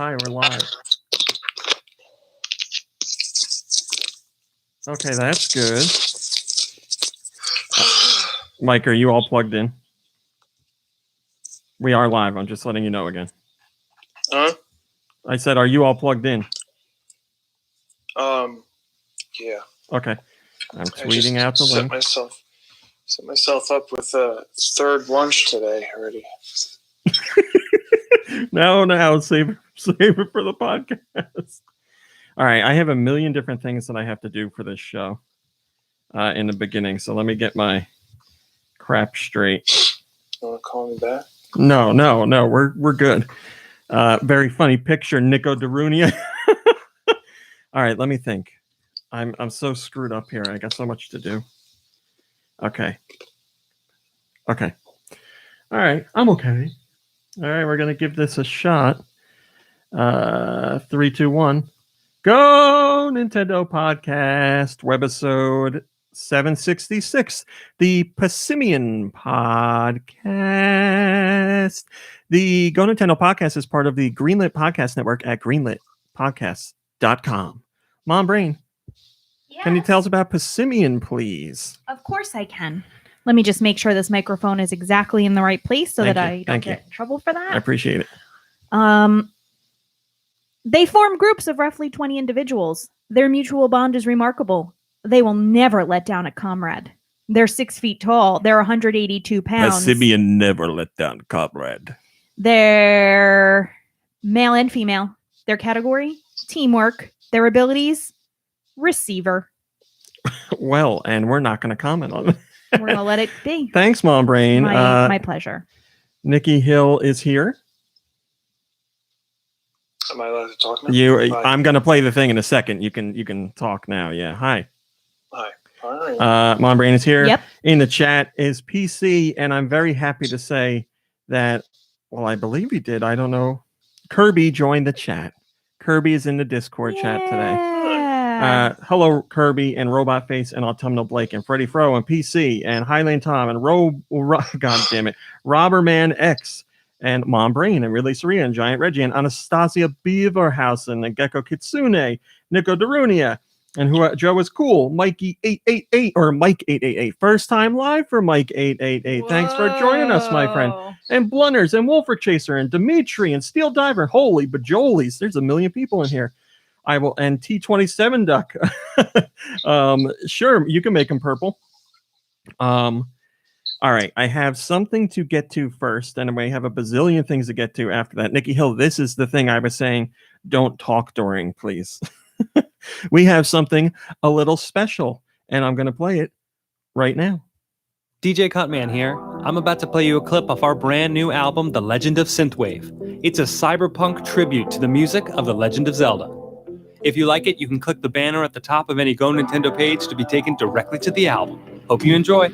Hi, we're live. Okay, that's good. Mike, are you all plugged in? We are live. I'm just letting you know again. Huh? I said, are you all plugged in? Yeah. Okay. I'm tweeting out the link. Set myself up with a third lunch today already. No, save it for the podcast. All right, I have a million different things that I have to do for this show in the beginning. So let me get my crap straight. You want to call me back? No, we're good. Very funny picture, Nico Darunia. All right, let me think. I'm so screwed up here. I got so much to do. Okay. All right, I'm okay. All right, we're gonna give this a shot. 3, 2, 1. Go Nintendo Podcast, Webisode 766, the Passimian Podcast. The Go Nintendo Podcast is part of the Greenlit Podcast Network at greenlitpodcast.com. Mom Brain, yes. Can you tell us about Passimian, please? Of course I can. Let me just make sure this microphone is exactly in the right place so I don't get in trouble for that. I appreciate it. They form groups of roughly 20 individuals. Their mutual bond is remarkable. They will never let down a comrade. They're 6 feet tall. They're 182 pounds. Passimian never let down a comrade. They're male and female. Their category, teamwork. Their abilities, receiver. Well, and we're not going to comment on it. We're going to let it be. Thanks, Mom Brain. My pleasure. Nikki Hill is here. Am I allowed to talk now? I'm going to play the thing in a second. You can talk now. Yeah. Hi. Hi. All right. Mom Brain is here. Yep. In the chat is PC, and I'm very happy to say that, well, I believe he did. I don't know. Kirby joined the chat. Kirby is in the Discord chat today. Hello, Kirby and Robot Face and Autumnal Blake and Freddie Fro and PC and Highland Tom and God damn it, Robberman X and Mom Brain and Ridley Serena and Giant Reggie and Anastasia Beaverhausen and Gecko Kitsune, Nico Darunia, and Joe is cool, Mikey 888 or Mike 888. First time live for Mike 888. Thanks for joining us, my friend. And Blunners and Wolfer Chaser and Dimitri and Steel Diver. Holy bajolies, there's a million people in here. I will, and T27 Duck. Sure, you can make them purple. All right, I have something to get to first, and I may have a bazillion things to get to after that. Nikki Hill, this is the thing I was saying. Don't talk during, please. We have something a little special, and I'm going to play it right now. DJ Cutman here. I'm about to play you a clip of our brand new album, The Legend of Synthwave. It's a cyberpunk tribute to the music of The Legend of Zelda. If you like it, you can click the banner at the top of any Go Nintendo page to be taken directly to the album. Hope you enjoy.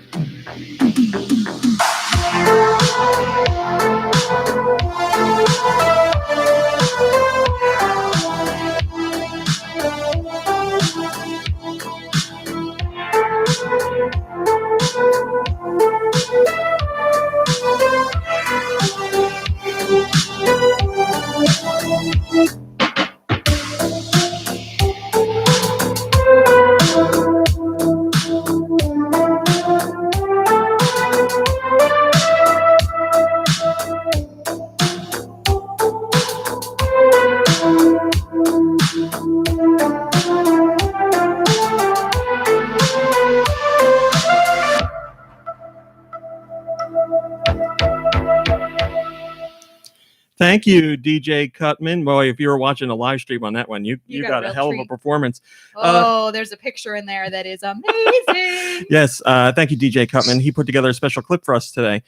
Thank you, DJ Cutman. Boy, if you were watching a live stream on that one, you got a hell of a performance. Oh, there's a picture in there that is amazing. Yes, thank you, DJ Cutman. He put together a special clip for us today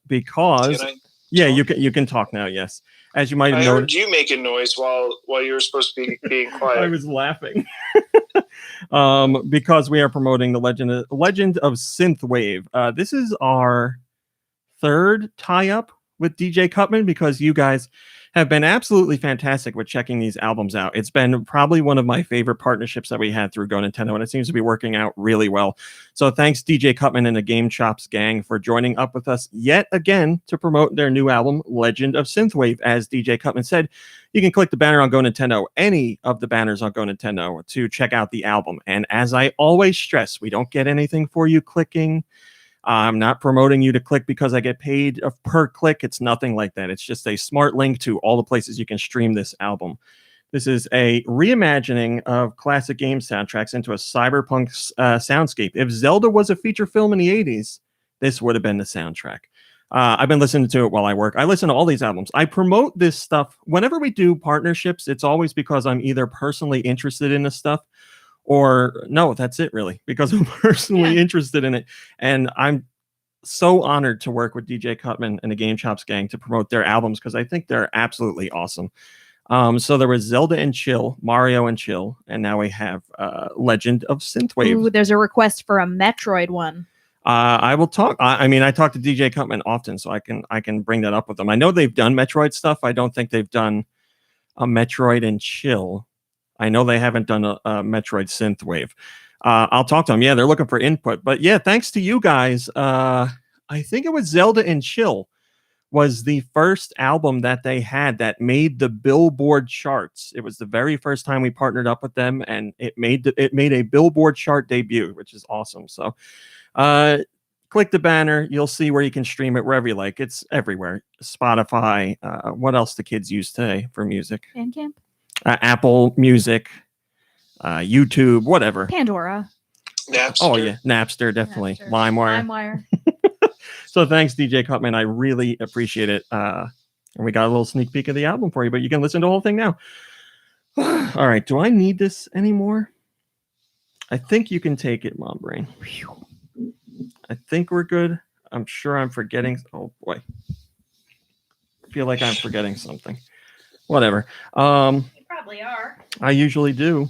because you can talk now. Yes, as you might have noticed, heard you making noise while you were supposed to be being quiet. I was laughing because we are promoting the Legend of Synthwave. This is our third tie-up with DJ Cutman because you guys have been absolutely fantastic with checking these albums out. It's been probably one of my favorite partnerships that we had through GoNintendo, and it seems to be working out really well. So thanks DJ Cutman and the Game Chops gang for joining up with us yet again to promote their new album, Legend of Synthwave. As DJ Cutman said, you can click the banner on GoNintendo, any of the banners on GoNintendo, to check out the album. And as I always stress, we don't get anything for you clicking. I'm not promoting you to click because I get paid per click. It's nothing like that. It's just a smart link to all the places you can stream this album. This is a reimagining of classic game soundtracks into a cyberpunk soundscape. If Zelda was a feature film in the 80s, this would have been the soundtrack. I've been listening to it while I work. I listen to all these albums. I promote this stuff. Whenever we do partnerships, it's always because I'm either personally interested in this stuff, or no, that's it really, because I'm personally interested in it. And I'm so honored to work with DJ Cutman and the Game Chops gang to promote their albums because I think they're absolutely awesome. So there was Zelda and Chill, Mario and Chill, and now we have Legend of Synthwave. Ooh, there's a request for a Metroid one. I will talk. I mean, I talk to DJ Cutman often, so I can bring that up with them. I know they've done Metroid stuff. I don't think they've done a Metroid and Chill. I know they haven't done a Metroid Synthwave. I'll talk to them. Yeah, they're looking for input. But yeah, thanks to you guys. I think it was Zelda and Chill was the first album that they had that made the Billboard charts. It was the very first time we partnered up with them, and it made a Billboard chart debut, which is awesome. So click the banner. You'll see where you can stream it wherever you like. It's everywhere. Spotify. What else do kids use today for music? Bandcamp? Apple Music, YouTube, whatever. Pandora. Napster. Oh yeah, Napster, definitely. Napster. LimeWire. So thanks, DJ Cutman. I really appreciate it. And we got a little sneak peek of the album for you, but you can listen to the whole thing now. All right. Do I need this anymore? I think you can take it, Mom Brain. I think we're good. I'm sure I'm forgetting. Oh boy. I feel like I'm forgetting something. Whatever. Probably are. I usually do.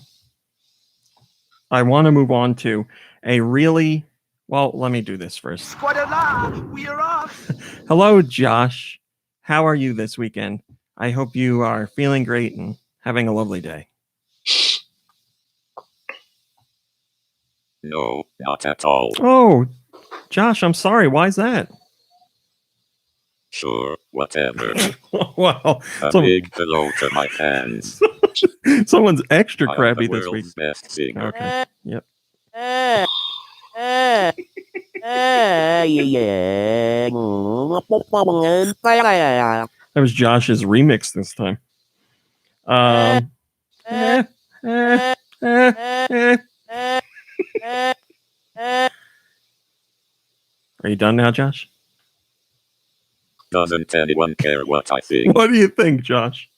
I want to move on to a really, well, let me do this first. We are off. Hello, Josh. How are you this weekend? I hope you are feeling great and having a lovely day. No, not at all. Oh, Josh, I'm sorry. Why is that? Sure, whatever. Wow. A big hello to my fans. Someone's extra I am crabby the this week. world's best singer. Okay. Yep. That was Josh's remix this time. Are you done now, Josh? Doesn't anyone care what I think? What do you think, Josh?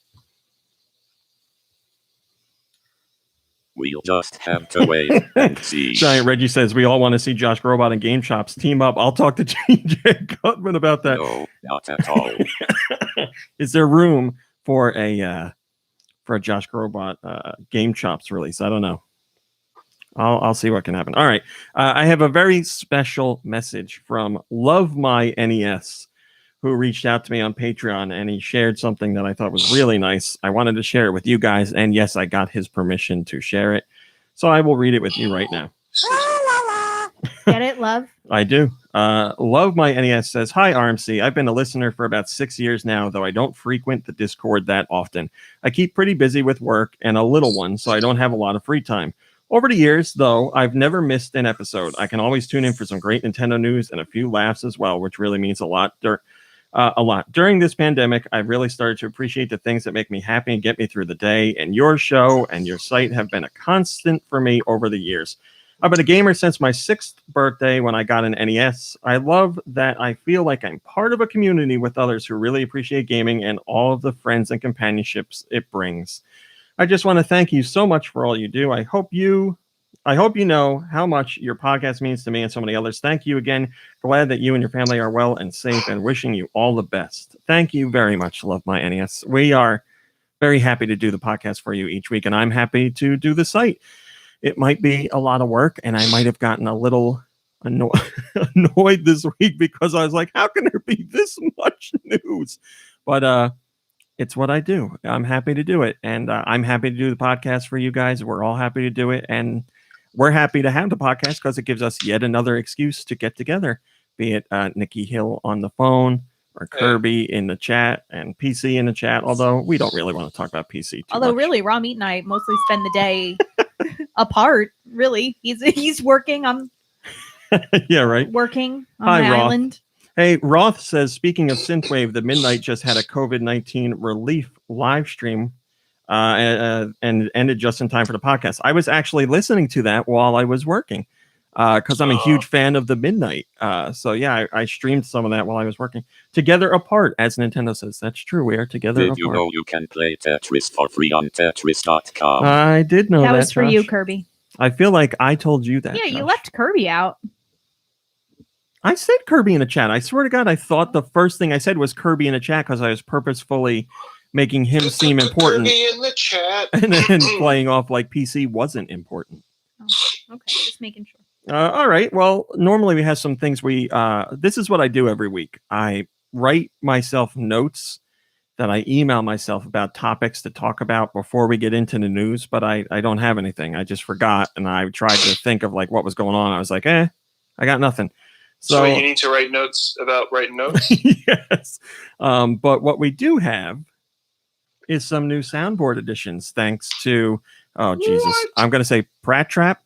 We'll just have to wait and see. Giant Reggie says we all want to see Josh Grobot and Game Chops team up. I'll talk to DJ Cutman about that. No, not at all. Is there room for a Josh Grobot Game Chops release? I don't know. I'll see what can happen. All right. I have a very special message from Love My NES, who reached out to me on Patreon, and he shared something that I thought was really nice. I wanted to share it with you guys, and yes, I got his permission to share it. So I will read it with you right now. Get it, love? I do. Love My NES says, "Hi, RMC. I've been a listener for about 6 years now, though I don't frequent the Discord that often. I keep pretty busy with work and a little one, so I don't have a lot of free time. Over the years, though, I've never missed an episode. I can always tune in for some great Nintendo news and a few laughs as well, which really means a lot. During this pandemic, I've really started to appreciate the things that make me happy and get me through the day, and your show and your site have been a constant for me over the years. I've been a gamer since my 6th birthday when I got an NES. I love that I feel like I'm part of a community with others who really appreciate gaming and all of the friends and companionships it brings. I just want to thank you so much for all you do. I hope you know how much your podcast means to me and so many others. Thank you again. Glad that you and your family are well and safe, and wishing you all the best. Thank you very much, Love My NES. We are very happy to do the podcast for you each week, and I'm happy to do the site. It might be a lot of work, and I might have gotten a little annoyed this week because I was like, how can there be this much news? But It's what I do. I'm happy to do it, and I'm happy to do the podcast for you guys. We're all happy to do it, and we're happy to have the podcast because it gives us yet another excuse to get together. Be it Nikki Hill on the phone, or Kirby in the chat, and PC in the chat. Although we don't really want to talk about PC too Although much. really, Raw Meat and I mostly spend the day apart. Really, he's working. I'm Yeah, right. working on Hi, my Roth. island. Hey, Roth says, speaking of Synthwave, the Midnight just had a COVID-19 relief live stream and ended just in time for the podcast. I was actually listening to that while I was working because I'm a huge fan of the Midnight. So yeah, I streamed some of that while I was working. Together Apart, as Nintendo says. That's true. We are together apart. Did you know you can play Tetris for free on Tetris.com? I did know that. That was for you, Josh. Kirby. I feel like I told you that. Yeah, you Josh. left Kirby out. I said Kirby in the chat. I swear to God, I thought the first thing I said was Kirby in the chat because I was purposefully making him seem important. Kirby in the chat. And then playing off like PC wasn't important. Oh, okay, just making sure. All right. Well, normally we have some things this is what I do every week. I write myself notes that I email myself about topics to talk about before we get into the news, but I don't have anything. I just forgot, and I tried to think of like what was going on. I was like, I got nothing. So you need to write notes about writing notes? Yes. But what we do have is some new soundboard additions, thanks to, Jesus. What? I'm going to say Prat Trap,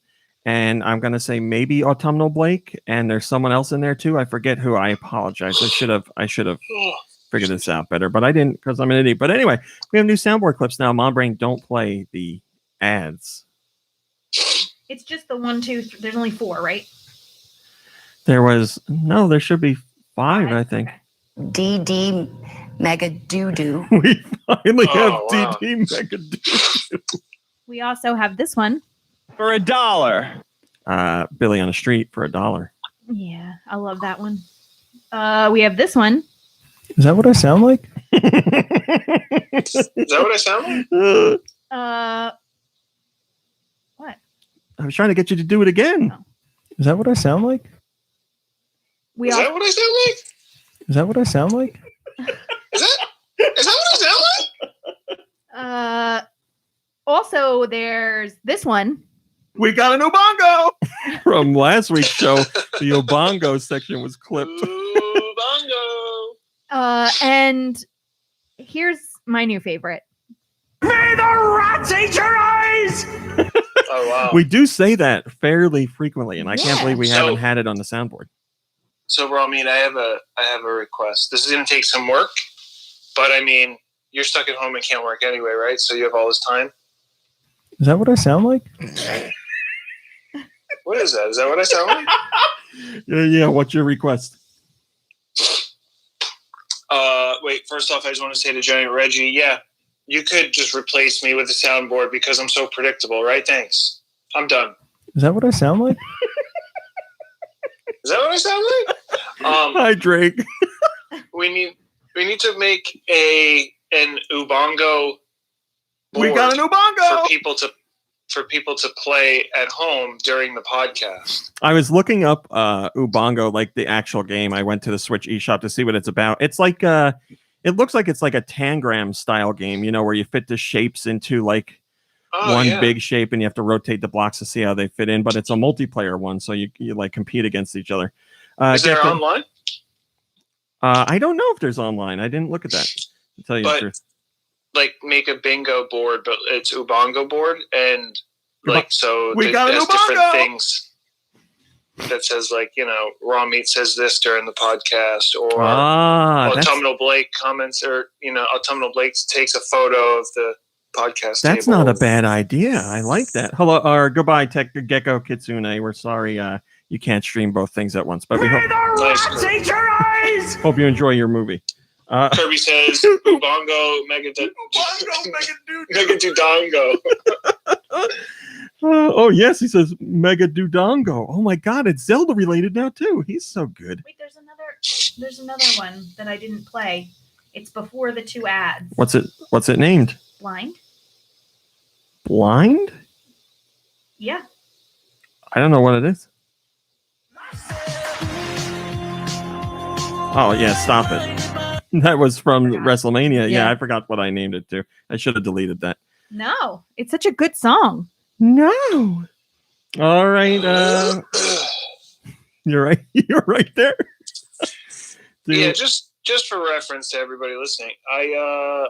and I'm going to say maybe Autumnal Blake, and there's someone else in there too. I forget who. I apologize. I should have figured this out better, but I didn't because I'm an idiot. But anyway, we have new soundboard clips now. Mom Brain, don't play the ads. It's just the 1, 2, 3. There's only 4, right? There should be 5, I think. Okay. DD Mega Doo-Doo. We finally have wow. DD Mega Doo. We also have this one. For $1. Billy on the Street for $1. Yeah, I love that one. We have this one. Is that what I sound like? Is that what I sound like? What? I was trying to get you to do it again. Is that what I sound like? We Is all that what I sound like? Is that what I sound like? Is that what I sound like? Also, there's this one. We got a new bongo from last week's show. The Obongo section was clipped. Ooh, bongo. And here's my new favorite. May the rats eat your eyes! Oh wow. We do say that fairly frequently, and I can't Yeah. believe we So- haven't had it on the soundboard. So Ramin, I have a request. This is gonna take some work, but I mean, you're stuck at home and can't work anyway, right? So you have all this time. Is that what I sound like? What is that? Is that what I sound like? Yeah, what's your request? Wait, first off, I just want to say to Giant Reggie, yeah, you could just replace me with a soundboard because I'm so predictable, right? Thanks. I'm done. Is that what I sound like? Is that what I sound like? Hi, Drake. We need to make an Ubongo We got a new bongo. for people to play at home during the podcast. I was looking up Ubongo, like the actual game. I went to the Switch eShop to see what it's about. It's like it looks like it's like a Tangram style game, where you fit the shapes into like one big shape and you have to rotate the blocks to see how they fit in, but it's a multiplayer one, so you like compete against each other. Is there online? I don't know if there's online. I didn't look at that, to tell you the truth. Like make a bingo board, but it's Ubongo board, and like so We it got a has new different bongo! things that says like Raw Meat says this during the podcast, or Autumnal Blake comments, or Autumnal Blake takes a photo of the podcast. That's table. not a bad idea. I like that. Hello, or goodbye, Tech Gecko Kitsune. We're sorry you can't stream both things at once, but we May the Nice, rats Kirby. eat your eyes! hope you enjoy your movie. Kirby says Ubongo Mega Dudongo. Oh yes, he says Mega Dudongo. Oh my God, it's Zelda related now too. He's so good. Wait, there's another one that I didn't play. It's before the 2 ads. What's it named? Blind? Blind? Yeah. I don't know what it is. Oh yeah, stop it. That was from WrestleMania. Yeah, Yeah. I forgot what I named it to. I should have deleted that. No, it's such a good song. No. All right. You're right. You're right there. Dude. Yeah, just for reference to everybody listening, I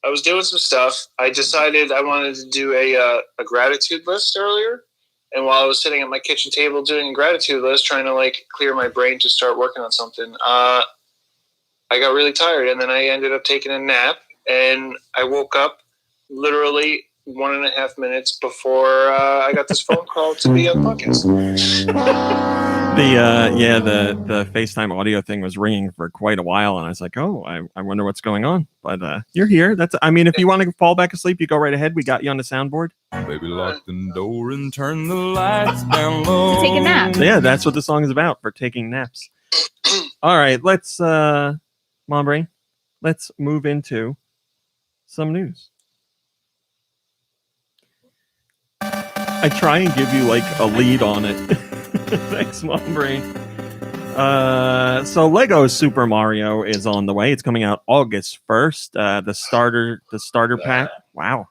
was doing some stuff. I decided I wanted to do a gratitude list earlier, and while I was sitting at my kitchen table doing a gratitude list, trying to like clear my brain to start working on something, I got really tired, and then I ended up taking a nap, and I woke up literally 1.5 minutes before I got this phone call to be on the podcast. The FaceTime audio thing was ringing for quite a while, and I was like, oh, I wonder what's going on. But you're here. If you want to fall back asleep, you go right ahead. We got you on the soundboard. Baby, lock the door and turn the lights down low. To take a nap. Yeah, that's what the song is about, for taking naps. All right, let's Mom Brain, let's move into some news. I try and give you like a lead on it. Thanks, Mom Brain. So Lego Super Mario is on the way. It's coming out August 1st. The starter pack. Wow.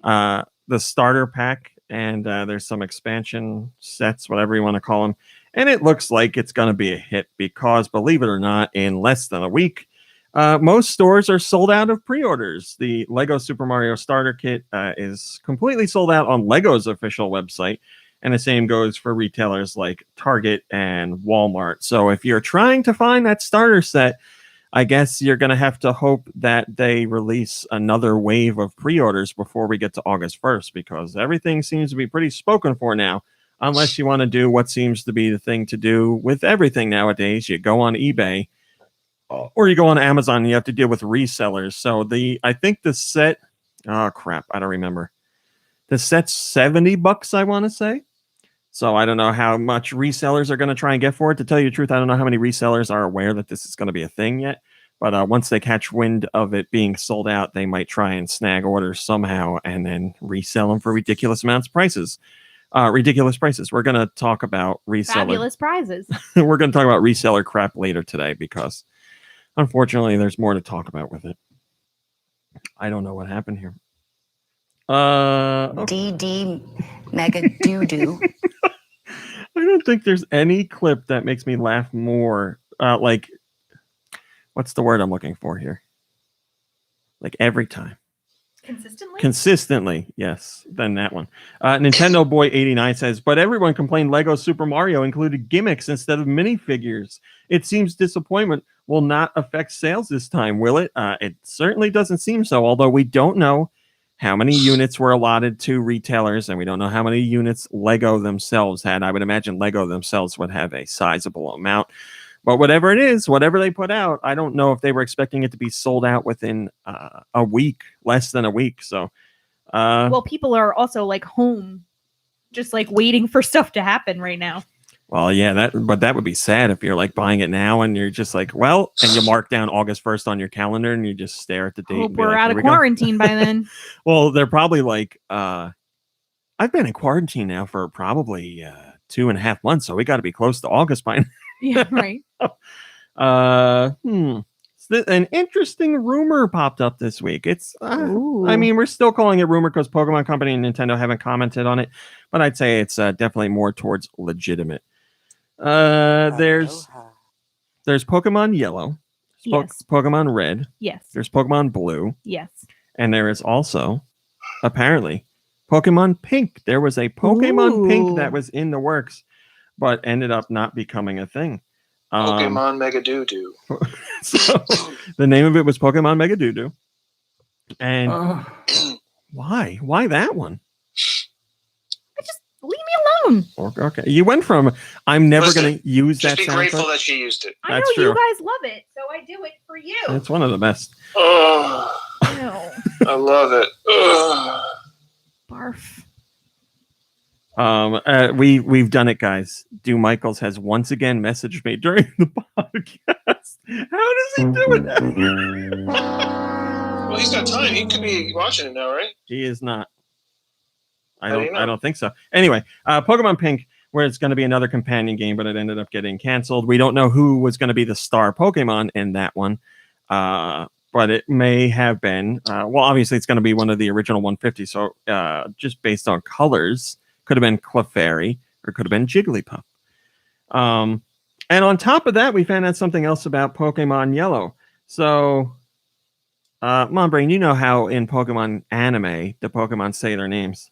The starter pack, and there's some expansion sets, whatever you want to call them. And it looks like it's going to be a hit because, believe it or not, in less than a week, most stores are sold out of pre-orders. The Lego Super Mario Starter Kit is completely sold out on Lego's official website, and the same goes for retailers like Target and Walmart. So if you're trying to find that starter set, I guess you're going to have to hope that they release another wave of pre-orders before we get to August 1st, because everything seems to be pretty spoken for now, unless you want to do what seems to be the thing to do with everything nowadays. You go on eBay, or you go on Amazon, and you have to deal with resellers. So I think the set, oh crap, I don't remember. The set's $70, I want to say. So I don't know how much resellers are going to try and get for it. To tell you the truth, I don't know how many resellers are aware that this is going to be a thing yet. But once they catch wind of it being sold out, they might try and snag orders somehow and then resell them for ridiculous prices. Ridiculous prices. We're going to talk about reseller. Fabulous prizes. We're going to talk about reseller crap later today because, unfortunately, there's more to talk about with it. I don't know what happened here. DD Mega Doo-Doo. I don't think there's any clip that makes me laugh more. Like, what's the word I'm looking for here? Like every time. Consistently, yes, than that one. Nintendo Boy 89 says, but everyone complained Lego Super Mario included gimmicks instead of minifigures. It seems disappointment will not affect sales this time, will it? It certainly doesn't seem so, although we don't know how many units were allotted to retailers, and we don't know how many units Lego themselves had. I would imagine Lego themselves would have a sizable amount. But whatever it is, whatever they put out, I don't know if they were expecting it to be sold out within a week, less than a week. So, well, people are also like home, just like waiting for stuff to happen right now. Well, yeah, but that would be sad if you're like buying it now and you're just like, well, and you mark down August 1st on your calendar and you just stare at the date. Hope we're out of quarantine by then. Well, they're probably like, I've been in quarantine now for probably 2.5 months, so we got to be close to August by now. Yeah, right. An interesting rumor popped up this week. It's, I mean, we're still calling it rumor because Pokemon Company and Nintendo haven't commented on it, but I'd say it's definitely more towards legitimate. There's Pokemon Yellow, yes. Pokemon Red, yes. There's Pokemon Blue, yes, and there is also apparently Pokemon Pink. There was a Pokemon Pink that was in the works, but ended up not becoming a thing. Pokemon Mega Doo-Doo. So the name of it was Pokemon Mega Doo-Doo. And why that one? Just leave me alone. Okay, you went from I'm never going to use just that. Be sound grateful effect. that she used it. I know That's true. you guys love it, so I do it for you. It's one of the best. Oh, No. I love it. Barf. We've done it, guys. Do Michaels has once again messaged me during the podcast. How does he do it? Well, he's got time. He could be watching it now, right? He is not. I How do you know? don't think so. Anyway, Pokemon Pink, where it's going to be another companion game, but it ended up getting canceled. We don't know who was going to be the star Pokemon in that one. But it may have been, well, obviously it's going to be one of the original 150. So just based on colors, could have been Clefairy or could have been Jigglypuff. And on top of that, we found out something else about Pokemon Yellow. So, Mom Brain, you know how in Pokemon anime, the Pokemon say their names.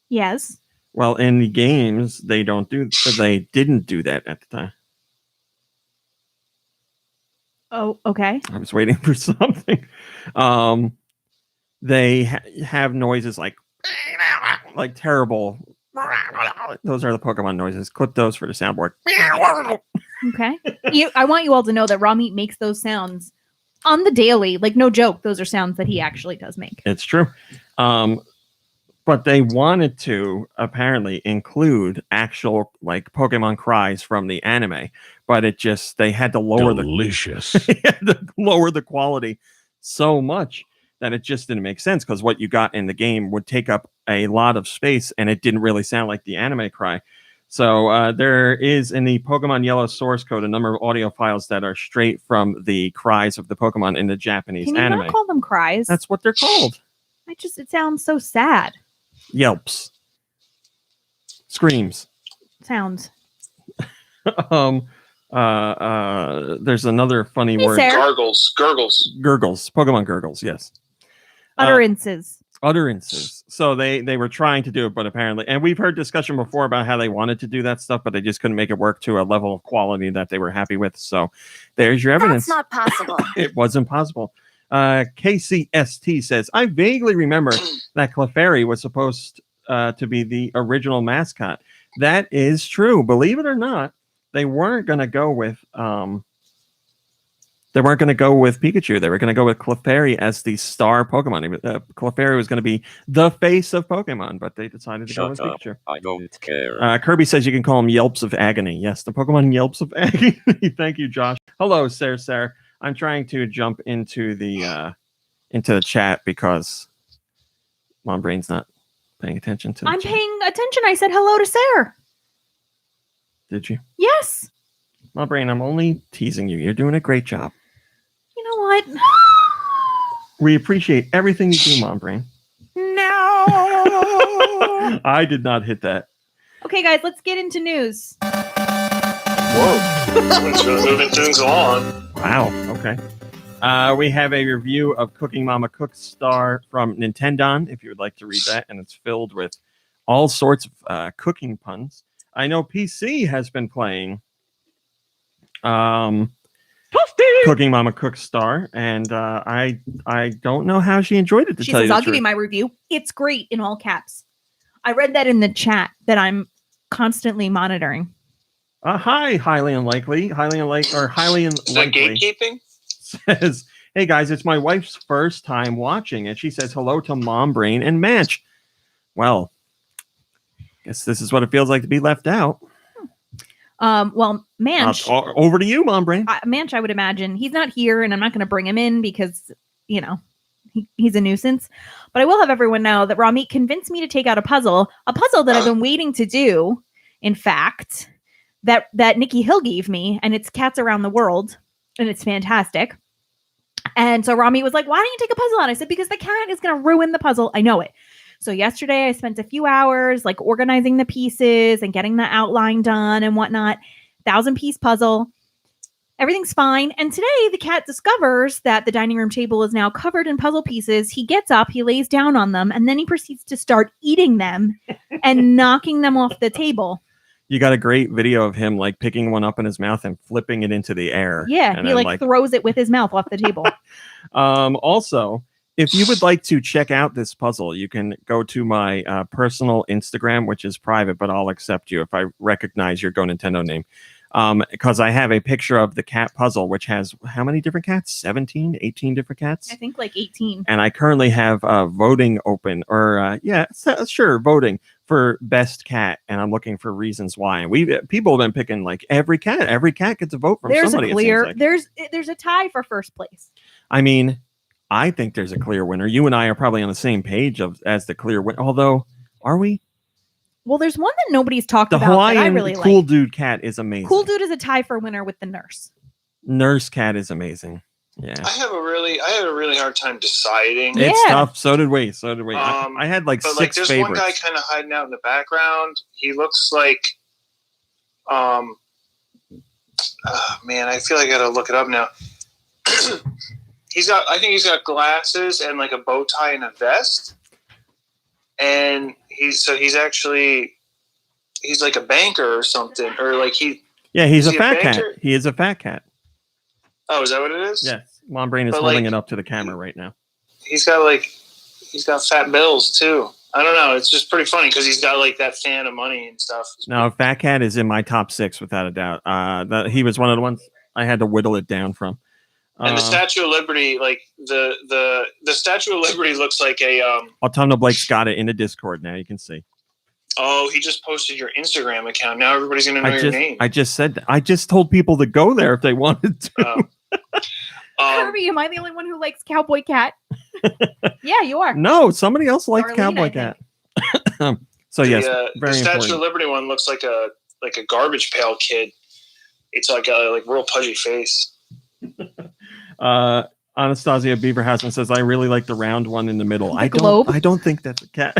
Yes. Well, in the games, they didn't do that at the time. Oh, okay. I was waiting for something. They have noises like terrible. Those are the Pokemon noises. Clip those for the soundboard. Okay. I want you all to know that Raw Meat makes those sounds on the daily. Like, no joke. Those are sounds that he actually does make. It's true. But they wanted to apparently include actual like Pokemon cries from the anime, but they had to lower they had to lower the quality so much that it just didn't make sense, because what you got in the game would take up a lot of space and it didn't really sound like the anime cry. So there is in the Pokemon Yellow source code a number of audio files that are straight from the cries of the Pokemon in the Japanese anime. Can you not call them cries? That's what they're called. It sounds so sad. Yelps. Screams. Sounds. There's another funny word. Gurgles. Pokemon gurgles, yes. Utterances. So they were trying to do it, but apparently, and we've heard discussion before about how they wanted to do that stuff, but they just couldn't make it work to a level of quality that they were happy with. So there's your evidence. That's not possible. It wasn't possible. KCST says, I vaguely remember that Clefairy was supposed to be the original mascot. That is true. Believe it or not, they weren't going to go with Pikachu. They were going to go with Clefairy as the star Pokemon. Clefairy was going to be the face of Pokemon, but they decided to go with Pikachu. I don't care. Kirby says you can call them Yelps of Agony. Yes, the Pokemon Yelps of Agony. Thank you, Josh. Hello, Sarah. I'm trying to jump into the chat because Mom Brain's not paying attention to. I'm paying attention. I said hello to Sarah. Did you? Yes. Mom Brain, I'm only teasing you. You're doing a great job. You know what? We appreciate everything you do, Mom Brain. No. I did not hit that. Okay, guys, let's get into news. Whoa. Someone's moving things along. Wow. Okay. We have a review of Cooking Mama Cook Star from Nintendo, if you would like to read that, and it's filled with all sorts of cooking puns. I know PC has been playing Cooking Mama Cook Star, and I don't know how she enjoyed it. She says, I'll give you my review. It's great in all caps. I read that in the chat that I'm constantly monitoring. Hi, highly unlikely. Is that gatekeeping? Says, hey guys, it's my wife's first time watching, and she says hello to Mom Brain and Manch. Well, guess this is what it feels like to be left out. Well, Manch. Over to you, Mom Brain. Manch, I would imagine he's not here, and I'm not going to bring him in because he's a nuisance. But I will have everyone know that Raw Meat convinced me to take out a puzzle that I've been waiting to do. In fact, that Nikki Hill gave me, and it's Cats Around the World, and it's fantastic. And so Raw Meat was like, why don't you take a puzzle on? I said, because the cat is going to ruin the puzzle. I know it. So yesterday I spent a few hours like organizing the pieces and getting the outline done and whatnot. 1,000-piece puzzle. Everything's fine. And today the cat discovers that the dining room table is now covered in puzzle pieces. He gets up, he lays down on them, and then he proceeds to start eating them and knocking them off the table. You got a great video of him like picking one up in his mouth and flipping it into the air. Yeah, he like throws it with his mouth off the table. Also, if you would like to check out this puzzle, you can go to my personal Instagram, which is private, but I'll accept you if I recognize your GoNintendo name. Because I have a picture of the cat puzzle, which has how many different cats? 17, 18 different cats? I think like 18. And I currently have voting open, or voting for best cat, and I'm looking for reasons why. And people have been picking like every cat. Every cat gets a vote from somebody. There's a tie for first place. I mean, I think there's a clear winner. You and I are probably on the same page as the clear winner. Although, are we? Well, there's one that nobody's talked about Hawaiian that I really Cool like. Dude cat is amazing. Cool Dude is a tie for winner with the nurse. Nurse cat is amazing. Yeah. I had a really hard time deciding. It's Yeah. tough. So did we. I had like But 6 like, there's favorites. one guy kind of hiding out in the background. He looks like, man, I feel like I gotta look it up now. I think he's got glasses and like a bow tie and a vest, and he's like a banker or something, or like he's a he a fat cat. banker? He is a fat cat. Oh, is that what it is? Yes. Mom Brain is But, holding like, it up to the camera right now. He's got fat bills too. I don't know. It's just pretty funny because he's got like that fan of money and stuff. No, Fat Cat is in my top 6 without a doubt. He was one of the ones I had to whittle it down from. And the Statue of Liberty, like the Statue of Liberty looks like a Autumnal Blake's got it in the Discord now. You can see. Oh, he just posted your Instagram account. Now everybody's gonna know your name. I just said that. I just told people to go there if they wanted to. Kirby, am I the only one who likes Cowboy Cat? Yeah, you are. No, somebody else likes Darlene, Cowboy I Cat. So yes, very the Statue important. of Liberty one looks like a garbage pail kid. It's like a real pudgy face. Anastasia Beaverhausen says, "I really like the round one in the middle." The globe? I don't think that's a cat.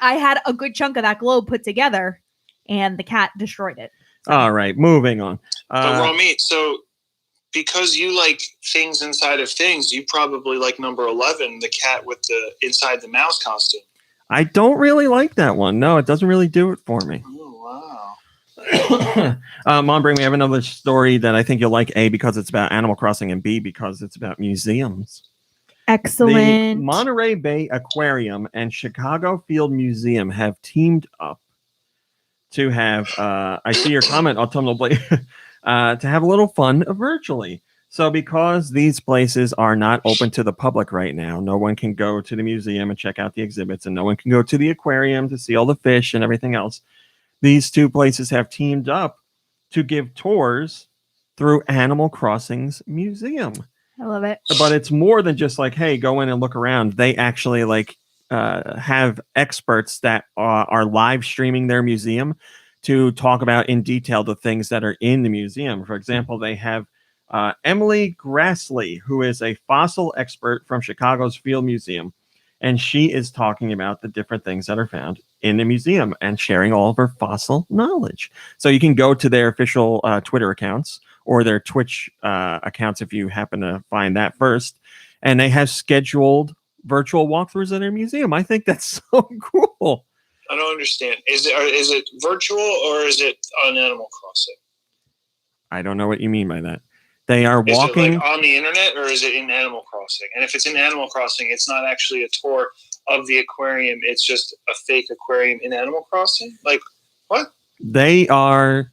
I had a good chunk of that globe put together, and the cat destroyed it. All right, moving on. But raw meat. So because you like things inside of things, you probably like number 11, the cat with the inside the mouse costume. I don't really like that one. No, it doesn't really do it for me. Oh wow. Mom, we have another story that I think you'll like. A, because it's about Animal Crossing, and B, because it's about museums. Excellent. The Monterey Bay Aquarium and Chicago Field Museum have teamed up to have, I see your comment, Autumnal Blade, to have a little fun virtually. So because these places are not open to the public right now, no one can go to the museum and check out the exhibits, and no one can go to the aquarium to see all the fish and everything else. These two places have teamed up to give tours through Animal Crossing's museum. I love it. But it's more than just like, hey, go in and look around. They actually have experts that are live streaming their museum to talk about in detail the things that are in the museum. For example, they have Emily Grassley, who is a fossil expert from Chicago's Field Museum. And she is talking about the different things that are found in the museum and sharing all of her fossil knowledge. So you can go to their official Twitter accounts or their Twitch accounts if you happen to find that first. And they have scheduled virtual walkthroughs of their museum. I think that's so cool. I don't understand. Is it virtual or is it on Animal Crossing? I don't know what you mean by that. They are walking. Is it like on the internet or is it in Animal Crossing? And if it's in Animal Crossing, it's not actually a tour of the aquarium. It's just a fake aquarium in Animal Crossing? Like, what? They are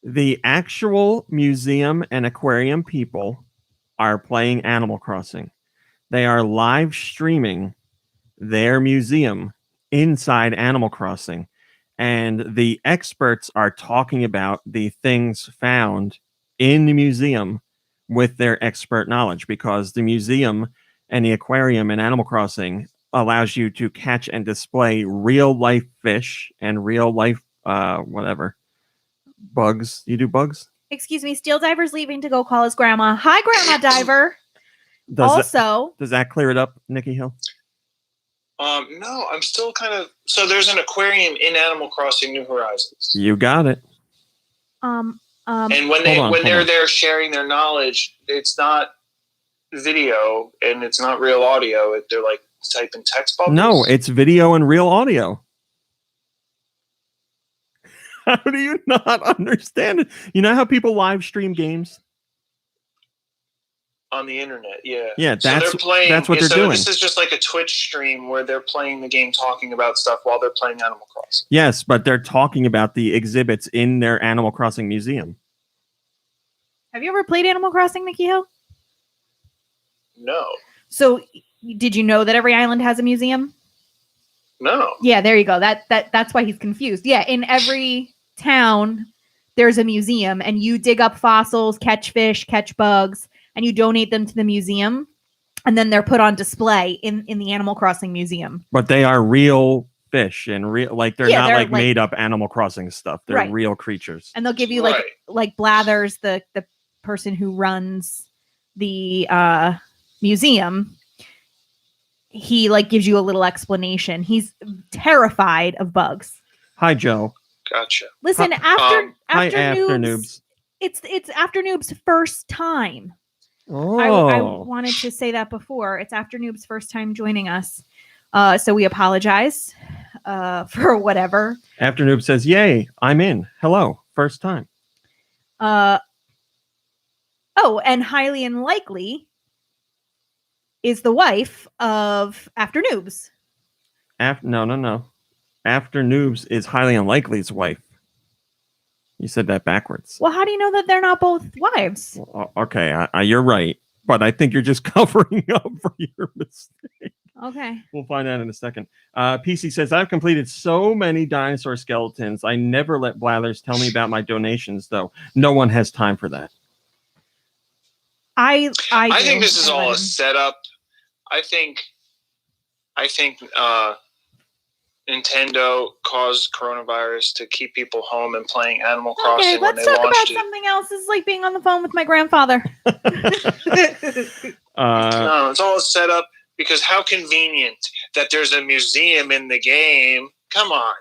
the actual museum and aquarium people are playing Animal Crossing. They are live streaming their museum inside Animal Crossing. And the experts are talking about the things found in the museum with their expert knowledge, because the museum and the aquarium in Animal Crossing allows you to catch and display real life fish and real life bugs. You do bugs? Excuse me, Steel Diver's leaving to go call his grandma. Hi, Grandma Diver. Does that clear it up, Nikki Hill? No, I'm still kind of. So there's an aquarium in Animal Crossing New Horizons. You got it. And when they're there sharing their knowledge, it's not video and it's not real audio. They're like typing text bubbles. No, it's video and real audio. How do you not understand it? You know how people live stream games? On the internet, yeah. Yeah, they're playing, that's what they're doing. This is just like a Twitch stream where they're playing the game, talking about stuff while they're playing Animal Crossing. Yes, but they're talking about the exhibits in their Animal Crossing museum. Have you ever played Animal Crossing, Nikki Hill? No. So, did you know that every island has a museum? No. Yeah, there you go. That's why he's confused. Yeah, in every town, there's a museum, and you dig up fossils, catch fish, catch bugs, and you donate them to the museum, and then they're put on display in the Animal Crossing museum. But they are real fish and real, like they're not they're made up Animal Crossing stuff. They're real creatures. And they'll give you like Blathers, the person who runs the museum, he like gives you a little explanation. He's terrified of bugs. Hi, Joe. Gotcha. Listen, Hi, after After Noob's, Noobs. it's After Noob's first time. Oh, I wanted to say that before. It's After Noob's first time joining us. So we apologize for whatever. After Noob says, "Yay, I'm in. Hello, first time." Oh, and highly unlikely is the wife of After Noobs. No. After Noobs is highly unlikely's wife. You said that backwards. Well, how do you know that they're not both wives? Okay, you're right, but I think you're just covering up for your mistake. Okay. We'll find out in a second. PC says, I've completed so many dinosaur skeletons. I never let Blathers tell me about my donations, though. No one has time for that. I think this is all a setup. I think Nintendo caused coronavirus to keep people home and playing Animal Crossing when they let's talk about launched it. something else. It's like being on the phone with my grandfather. No, it's all a setup because how convenient that there's a museum in the game. Come on.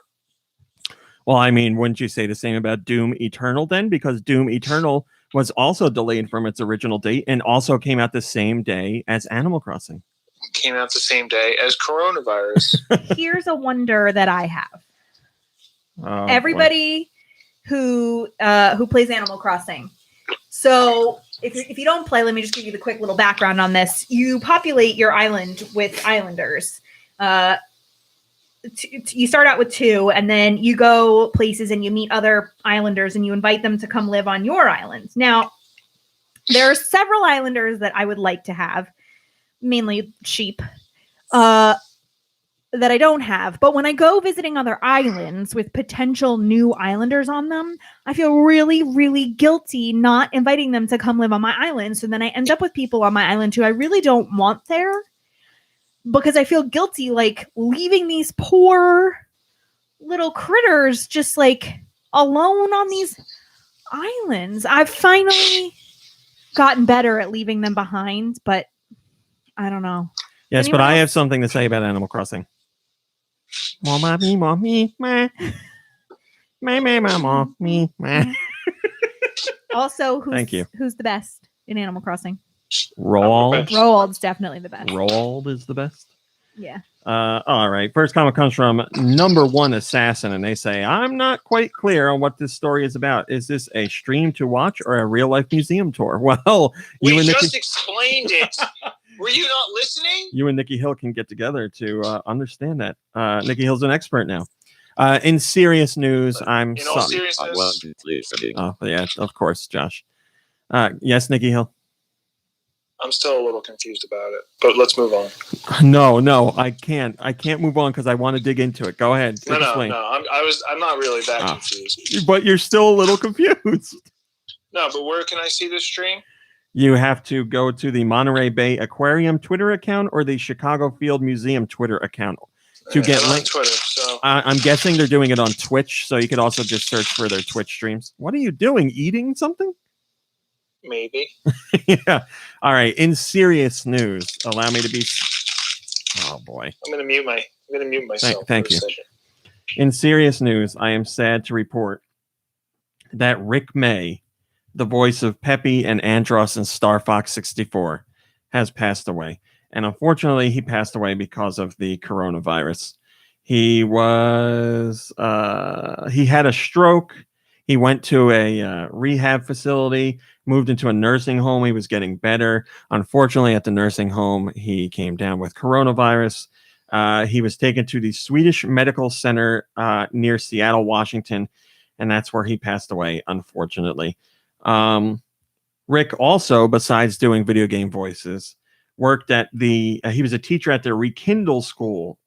Well, I mean, wouldn't you say the same about Doom Eternal then? Because Doom Eternal was also delayed from its original date and also came out the same day as Animal Crossing. Came out the same day as coronavirus. Here's a wonder that I have. Oh, Everybody who plays Animal Crossing. So if you don't play, let me just give you the quick little background on this. You populate your island with islanders. You start out with 2, and then you go places and you meet other islanders and you invite them to come live on your island. Now, there are several islanders that I would like to have, mainly sheep, that I don't have. But when I go visiting other islands with potential new islanders on them, I feel really, really guilty not inviting them to come live on my island. So then I end up with people on my island who I really don't want there because I feel guilty, like leaving these poor little critters just like alone on these islands. I've finally gotten better at leaving them behind, but I don't know. Yes, Anyone but I else? have something to say about Animal Crossing. Mommy, Also, Thank you. Who's the best in Animal Crossing? Roald. Roald's definitely the best. Roald is the best. Yeah. All right. First comment comes from Number One Assassin, and they say, I'm not quite clear on what this story is about. Is this a stream to watch or a real life museum tour? Well, we just explained it. Were you not listening? You and Nikki Hill can get together to understand that. Nikki Hill's an expert now. In serious news, I'm in all sorry. seriousness, I wasn't listening. Oh, yeah, of course, Josh. Yes, Nikki Hill. I'm still a little confused about it, but let's move on. No, I can't. I can't move on because I want to dig into it. Go ahead. No. Explain. I'm not really that confused. But you're still a little confused. No, but where can I see this stream? You have to go to the Monterey Bay Aquarium Twitter account or the Chicago Field Museum Twitter account to get on links. Twitter. So I'm guessing they're doing it on Twitch, so you could also just search for their Twitch streams. What are you doing? Eating something? maybe. Yeah. All right. In serious news, allow me to be. Oh boy. I'm gonna mute myself. Thank you. In serious news, I am sad to report that Rick May, the voice of Peppy and Andros in Star Fox 64, has passed away. And unfortunately, he passed away because of the coronavirus. He had a stroke. He went to a rehab facility, moved into a nursing home. He was getting better. Unfortunately, at the nursing home, he came down with coronavirus. He was taken to the Swedish Medical Center near Seattle, Washington, and that's where he passed away, unfortunately. Rick also, besides doing video game voices, worked at he was a teacher at the Rekindle School,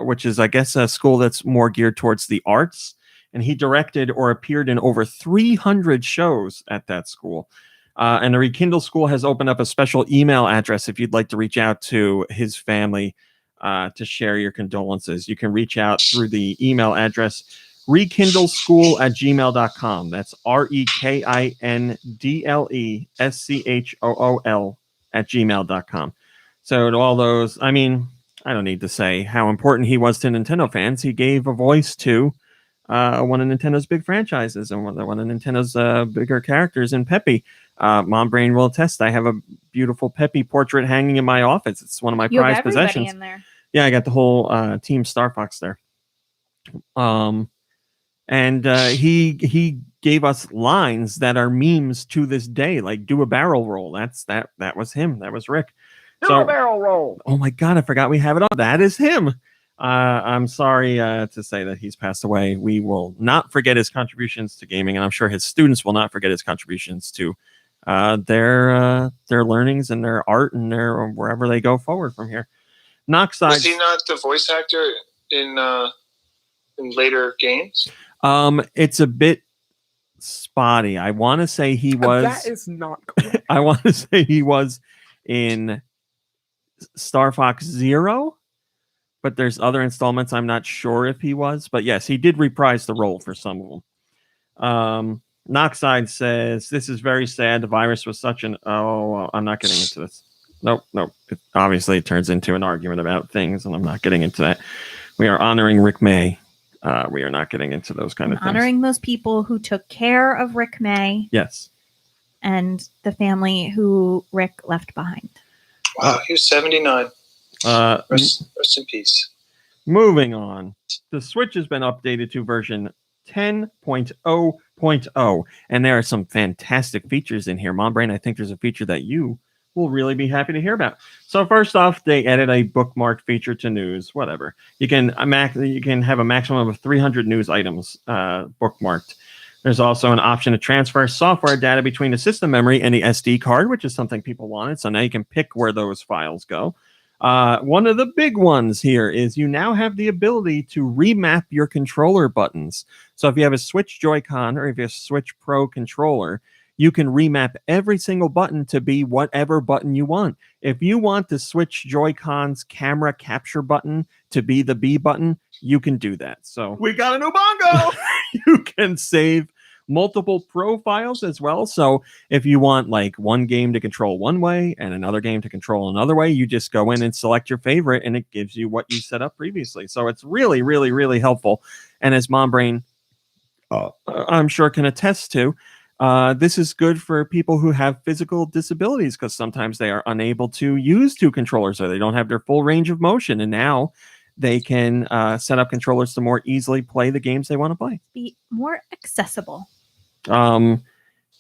which is, I guess, a school that's more geared towards the arts. And he directed or appeared in over 300 shows at that school. And the Rekindle School has opened up a special email address if you'd like to reach out to his family to share your condolences. You can reach out through the email address rekindleschool@gmail.com. That's REKINDLESCHOOL gmail.com. So to all those, I mean, I don't need to say how important he was to Nintendo fans. He gave a voice to one of Nintendo's big franchises and one of Nintendo's bigger characters in Peppy. Mom Brain will attest. I have a beautiful Peppy portrait hanging in my office. It's one of my You have prized everybody possessions. in there. Yeah, I got the whole Team Star Fox there. And he gave us lines that are memes to this day, like "do a barrel roll." That was him. That was Rick. Do a barrel roll. Oh my God, I forgot we have it on. That is him. I'm sorry to say that he's passed away. We will not forget his contributions to gaming, and I'm sure his students will not forget his contributions to their learnings and their art and their wherever they go forward from here. Noxide. Was he not the voice actor in later games? It's a bit spotty. I want to say he was. That is not correct. I want to say he was in Star Fox Zero, but there's other installments I'm not sure if he was. But yes, he did reprise the role for some of them. Noxide says, "This is very sad. The virus was such an..." Oh, I'm not getting into this. Nope. Obviously, it turns into an argument about things, and I'm not getting into that. We are honoring Rick May. We are not getting into those kind of things. Honoring those people who took care of Rick May. Yes. And the family who Rick left behind. Wow, he was 79. Rest in peace. Moving on. The Switch has been updated to version 10.0.0, and there are some fantastic features in here. Mom Brain, I think there's a feature that you will really be happy to hear about. So first off, they added a bookmarked feature to news. Whatever. You can have a maximum of 300 news items bookmarked. There's also an option to transfer software data between the system memory and the SD card, which is something people wanted. So now you can pick where those files go. One of the big ones here is you now have the ability to remap your controller buttons. So if you have a Switch Joy-Con or if you have a Switch Pro controller, you can remap every single button to be whatever button you want. If you want the Switch Joy-Con's camera capture button to be the B button, you can do that. So We got a new bongo. you can save multiple profiles as well. So if you want like one game to control one way and another game to control another way, you just go in and select your favorite and it gives you what you set up previously. So it's really, really, really helpful. And as Mom Brain, I'm sure can attest to, this is good for people who have physical disabilities because sometimes they are unable to use two controllers or they don't have their full range of motion. And now they can set up controllers to more easily play the games they want to play. Be more accessible.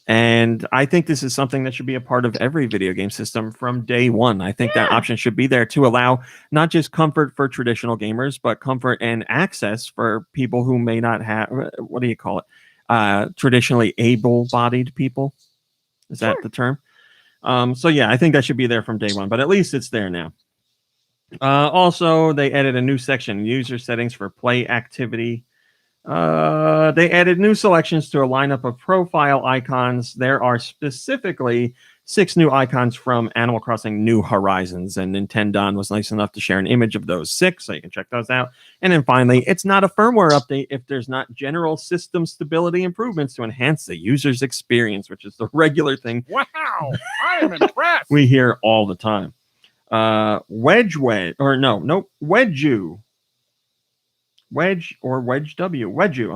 And I think this is something that should be a part of every video game system from day one. I think that option should be there to allow not just comfort for traditional gamers, but comfort and access for people who may not have, what do you call it? Traditionally able-bodied people. Is that the term? So yeah, I think that should be there from day one, but at least it's there now. Also, they added a new section, user settings for play activity. They added new selections to a lineup of profile icons. There are specifically 6 new icons from Animal Crossing New Horizons, and Nintendo was nice enough to share an image of those 6, so you can check those out. And then finally, it's not a firmware update if there's not general system stability improvements to enhance the user's experience, which is the regular thing. Wow, I am impressed. We hear all the time. Wedge, I'm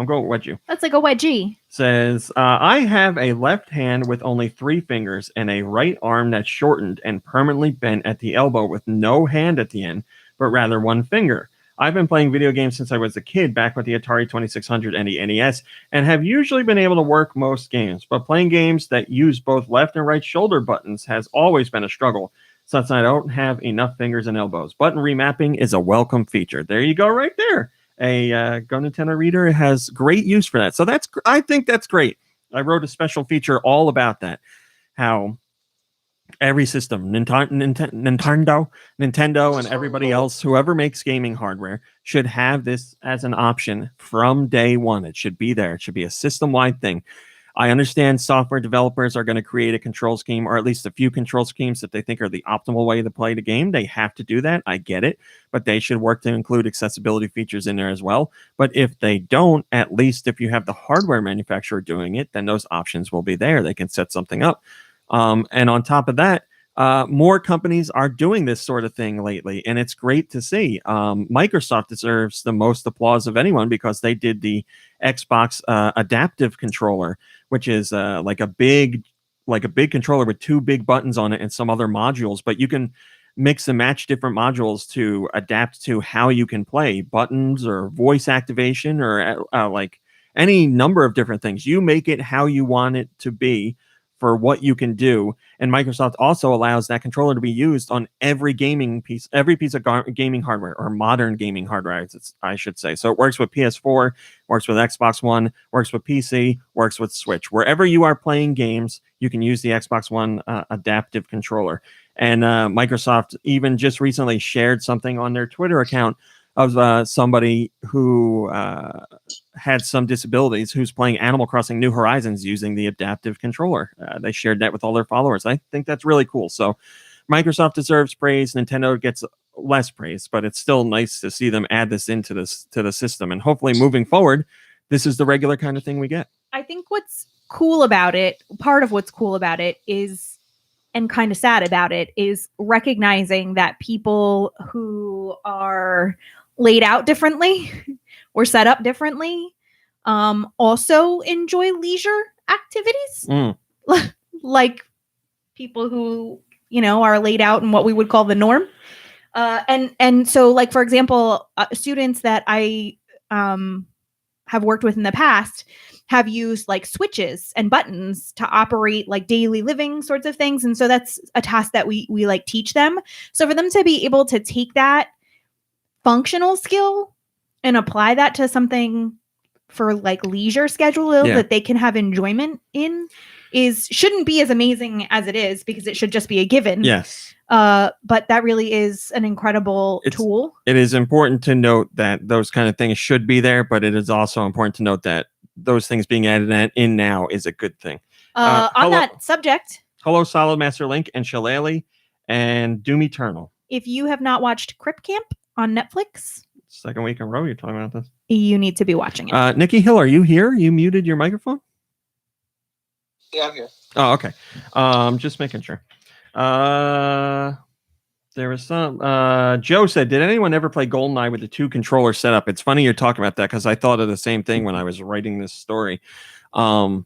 going with Wedge. That's like a wedgie. Says, I have a left hand with only 3 fingers and a right arm that's shortened and permanently bent at the elbow with no hand at the end, but rather 1 finger. I've been playing video games since I was a kid, back with the Atari 2600 and the NES, and have usually been able to work most games, but playing games that use both left and right shoulder buttons has always been a struggle, since I don't have enough fingers and elbows. Button remapping is a welcome feature. There you go right there. A GoNintendo reader has great use for that. So I think that's great. I wrote a special feature all about that. How every system, Nintendo, and everybody else, whoever makes gaming hardware, should have this as an option from day one. It should be there. It should be a system-wide thing. I understand software developers are going to create a control scheme, or at least a few control schemes that they think are the optimal way to play the game. They have to do that. I get it. But they should work to include accessibility features in there as well. But if they don't, at least if you have the hardware manufacturer doing it, then those options will be there. They can set something up. And on top of that, more companies are doing this sort of thing lately, and it's great to see. Microsoft deserves the most applause of anyone because they did the Xbox adaptive controller, which is like a big controller with 2 big buttons on it and some other modules, but you can mix and match different modules to adapt to how you can play, buttons or voice activation or like any number of different things. You make it how you want it to be for what you can do. And Microsoft also allows that controller to be used on every piece of gaming hardware, or modern gaming hardware, I should say. So it works with PS4, works with Xbox One, works with PC, works with Switch. Wherever you are playing games, you can use the Xbox One adaptive controller. And Microsoft even just recently shared something on their Twitter account of somebody who had some disabilities who's playing Animal Crossing New Horizons using the adaptive controller. They shared that with all their followers. I think that's really cool. So Microsoft deserves praise. Nintendo gets less praise, but it's still nice to see them add this into the system. And hopefully moving forward, this is the regular kind of thing we get. I think what's cool about it, part of what's cool about it is, and kind of sad about it, is recognizing that people who are laid out differently or set up differently also enjoy leisure activities. Like people who, are laid out in what we would call the norm. And so, like, for example, students that I have worked with in the past have used like switches and buttons to operate like daily living sorts of things. And so that's a task that we like teach them. So for them to be able to take that functional skill and apply that to something for like leisure schedule that they can have enjoyment in shouldn't be as amazing as it is, because it should just be a given. Yes. But that really is an incredible tool. It is important to note that those kind of things should be there, but it is also important to note that those things being added in now is a good thing. On that subject. Hello, Solid Master Link and Shillelagh and Doom Eternal. If you have not watched Crip Camp on Netflix. Second week in a row you're talking about this. You need to be watching it. Nikki Hill, are you here? You muted your microphone? Yeah, I'm here. Oh, okay. Just making sure. There was some. Joe said, "Did anyone ever play GoldenEye with the 2 controller setup?" It's funny you're talking about that because I thought of the same thing when I was writing this story. GoldenEye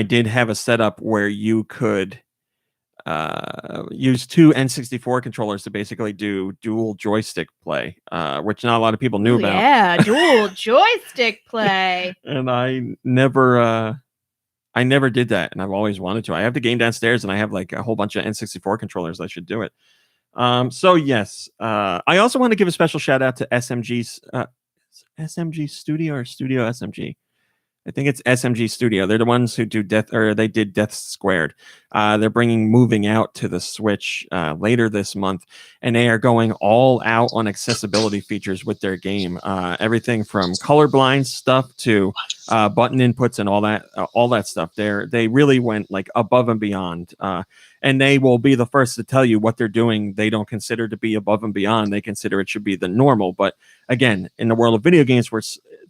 did have a setup where you could use 2 N64 controllers to basically do dual joystick play, which not a lot of people knew about. Yeah, dual joystick play. And I never did that, and I've always wanted to. I have the game downstairs, and I have like a whole bunch of N64 controllers. I should do it. So yes, I also want to give a special shout out to SMG's SMG Studio or Studio SMG. I think it's SMG Studio. They're the ones who do they did Death Squared. They're bringing Moving Out to the Switch later this month, and they are going all out on accessibility features with their game. Everything from colorblind stuff to button inputs and all that stuff. They really went like above and beyond, and they will be the first to tell you what they're doing. They don't consider to be above and beyond. They consider it should be the normal. But again, in the world of video games, where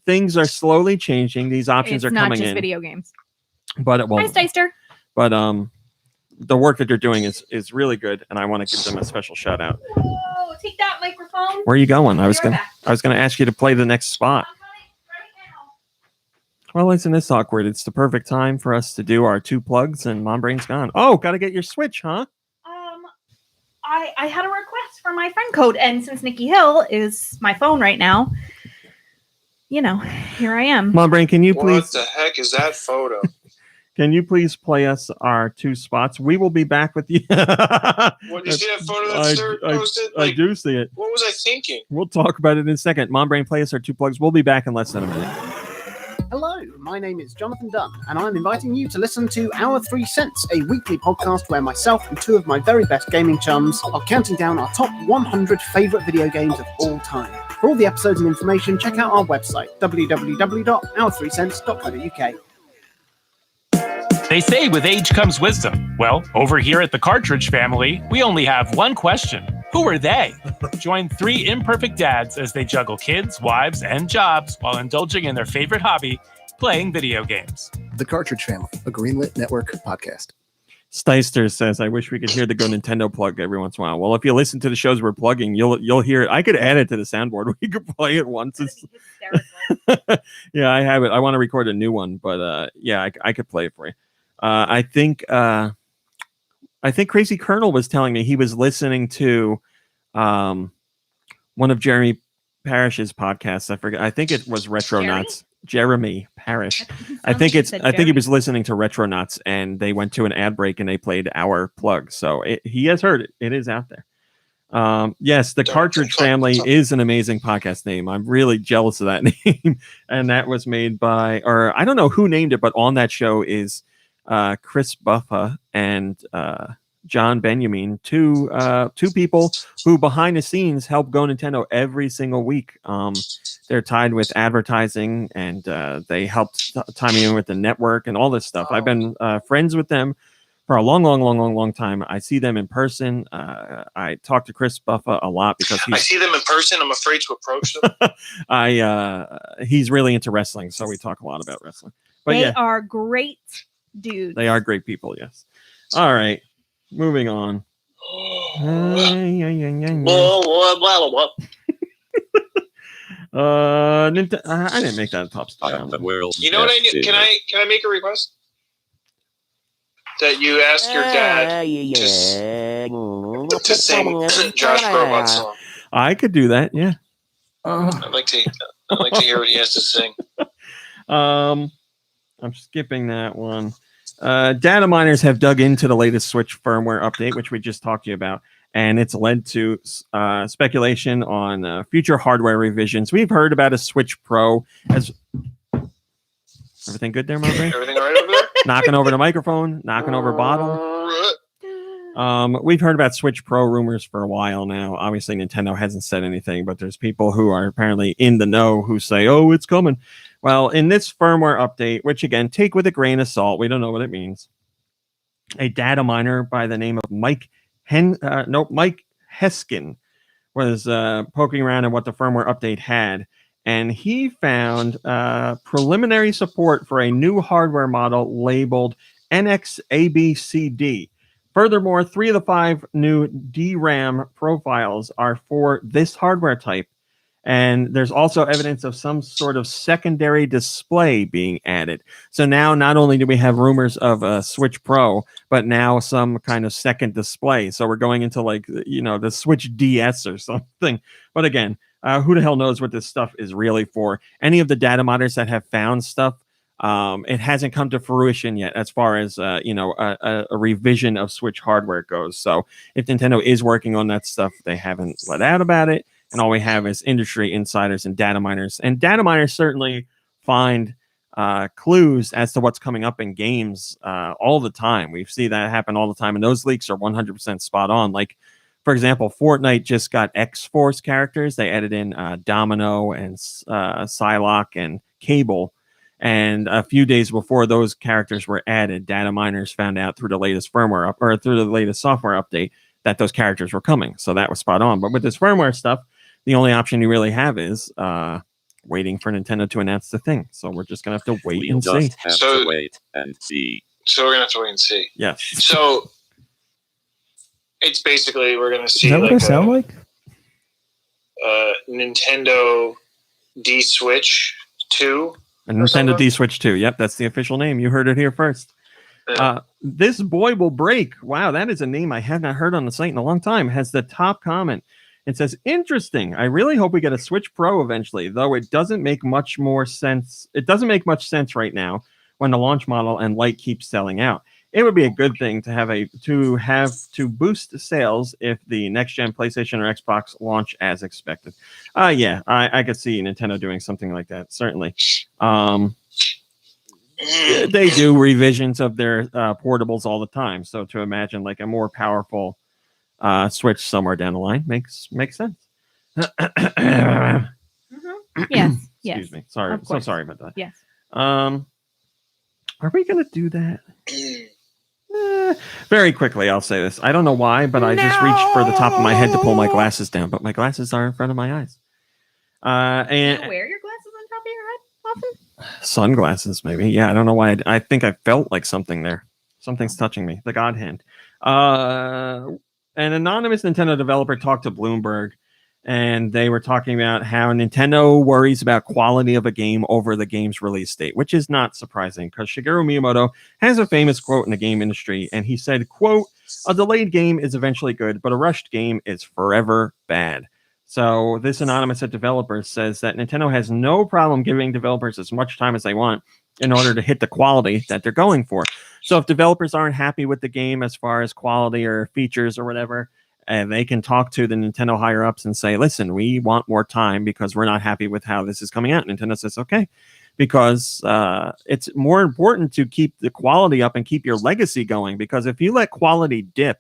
things are slowly changing, these options are coming in. It's not just video games. But it won't. Nice, Deister. But the work that they're doing is really good, and I want to give them a special shout out. Oh, take that microphone. Where are you going? I was gonna ask you to play the next spot. Well, isn't this awkward? It's the perfect time for us to do our 2 plugs, and Mom Brain's gone. Oh, gotta get your Switch, huh? I had a request for my friend code, and since Nikki Hill is my phone right now, here I am. Mom Brain, can you please? What the heck is that photo? Can you please play us our 2 spots? We will be back with you. What, did you see that photo that Sir posted? I do see it. What was I thinking? We'll talk about it in a second. Mom Brain, play us our 2 plugs. We'll be back in less than a minute. Hello, my name is Jonathan Dunn, and I'm inviting you to listen to Our 3 Cents, a weekly podcast where myself and 2 of my very best gaming chums are counting down our top 100 favourite video games of all time. For all the episodes and information, check out our website, www.our3cents.co.uk. They say with age comes wisdom. Well, over here at the Cartridge family, we only have one question. Who are they? Join 3 imperfect dads as they juggle kids, wives, and jobs while indulging in their favorite hobby, playing video games. The Cartridge Family, a Greenlit Network podcast. Steister says, "I wish we could hear the GoNintendo plug every once in a while." Well, if you listen to the shows we're plugging, you'll hear it. I could add it to the soundboard. We could play it once. Yeah, I have it. I want to record a new one, but yeah, I could play it for you. I think Crazy Colonel was telling me he was listening to one of Jeremy Parrish's podcasts. I forget. I think it was Retronauts. Jeremy Parrish. I think he was listening to Retronauts, and they went to an ad break and they played our plug. So he has heard it. It is out there. Yes, the Cartridge Family is an amazing podcast name. I'm really jealous of that name. And that was made by, or I don't know who named it, but on that show is Chris Buffa and John Benjamin, two people who behind the scenes help GoNintendo every single week. They're tied with advertising, and they helped tie me in with the network and all this stuff. I've been friends with them for a long time. I see them in person. I talk to Chris Buffa a lot because I see them in person. I'm afraid to approach them. He's really into wrestling, so we talk a lot about wrestling. But they are great dudes. They are great people. Yes. All right. Moving on. I didn't make that a top story. You know what I need? Can I make a request? That you ask your dad to sing Josh Robot's song. I could do that. Yeah. I'd like to hear what he has to sing. I'm skipping that one. Data miners have dug into the latest Switch firmware update, which we just talked to you about, and it's led to speculation on future hardware revisions. We've heard about a Switch Pro. Everything good there, Mowbray? Everything all right over there? Knocking over the microphone, knocking over bottle. We've heard about Switch Pro rumors for a while now. Obviously, Nintendo hasn't said anything, but there's people who are apparently in the know who say, "Oh, it's coming." Well, in this firmware update, which again, take with a grain of salt, we don't know what it means. A data miner by the name of Mike Heskin was poking around at what the firmware update had, and he found preliminary support for a new hardware model labeled NXABCD. Furthermore, 3 of the 5 new DRAM profiles are for this hardware type. And there's also evidence of some sort of secondary display being added. So now not only do we have rumors of a Switch Pro, but now some kind of second display. So we're going into the Switch DS or something. But again, who the hell knows what this stuff is really for? Any of the data miners that have found stuff, it hasn't come to fruition yet as far as a revision of Switch hardware goes. So if Nintendo is working on that stuff, they haven't let out about it. And all we have is industry insiders and data miners. And data miners certainly find clues as to what's coming up in games all the time. We see that happen all the time. And those leaks are 100% spot on. Like, for example, Fortnite just got X-Force characters. They added in Domino and Psylocke and Cable. And a few days before those characters were added, data miners found out through the latest firmware through the latest software update that those characters were coming. So that was spot on. But with this firmware stuff, the only option you really have is waiting for Nintendo to announce the thing. So we're just going to have to wait and see. So wait and see. So we're going to have to wait and see. Yes. So it's basically we're going to see. Is that what I sound like? Nintendo D Switch 2. And Nintendo D Switch 2. Yep, that's the official name. You heard it here first. This boy will break. Wow, that is a name I have not heard on the site in a long time. Has the top comment. It says, "Interesting. I really hope we get a Switch Pro eventually, though it doesn't make much more sense. It doesn't make much sense right now when the launch model and Lite keeps selling out. It would be a good thing to have to boost sales if the next gen PlayStation or Xbox launch as expected." Yeah, I could see Nintendo doing something like that. Certainly. They do revisions of their portables all the time. So to imagine like a more powerful Switch somewhere down the line makes sense. Yes. Excuse me. Sorry. So sorry about that. Yes. Are we going to do that? Very quickly, I'll say this. I don't know why, but I just reached for the top of my head to pull my glasses down, but my glasses are in front of my eyes. And Do you wear your glasses on top of your head often? Sunglasses, maybe. Yeah, I don't know why. I think I felt like something there. Something's touching me. The God hand. An anonymous Nintendo developer talked to Bloomberg, and they were talking about how Nintendo worries about quality of a game over the game's release date, which is not surprising because Shigeru Miyamoto has a famous quote in the game industry, and he said, quote, "A delayed game is eventually good, but a rushed game is forever bad." So this anonymous developer says that Nintendo has no problem giving developers as much time as they want in order to hit the quality that they're going for. So if developers aren't happy with the game as far as quality or features or whatever, and they can talk to the Nintendo higher ups and say, listen, we want more time because we're not happy with how this is coming out. Nintendo says, okay, because it's more important to keep the quality up and keep your legacy going. Because if you let quality dip,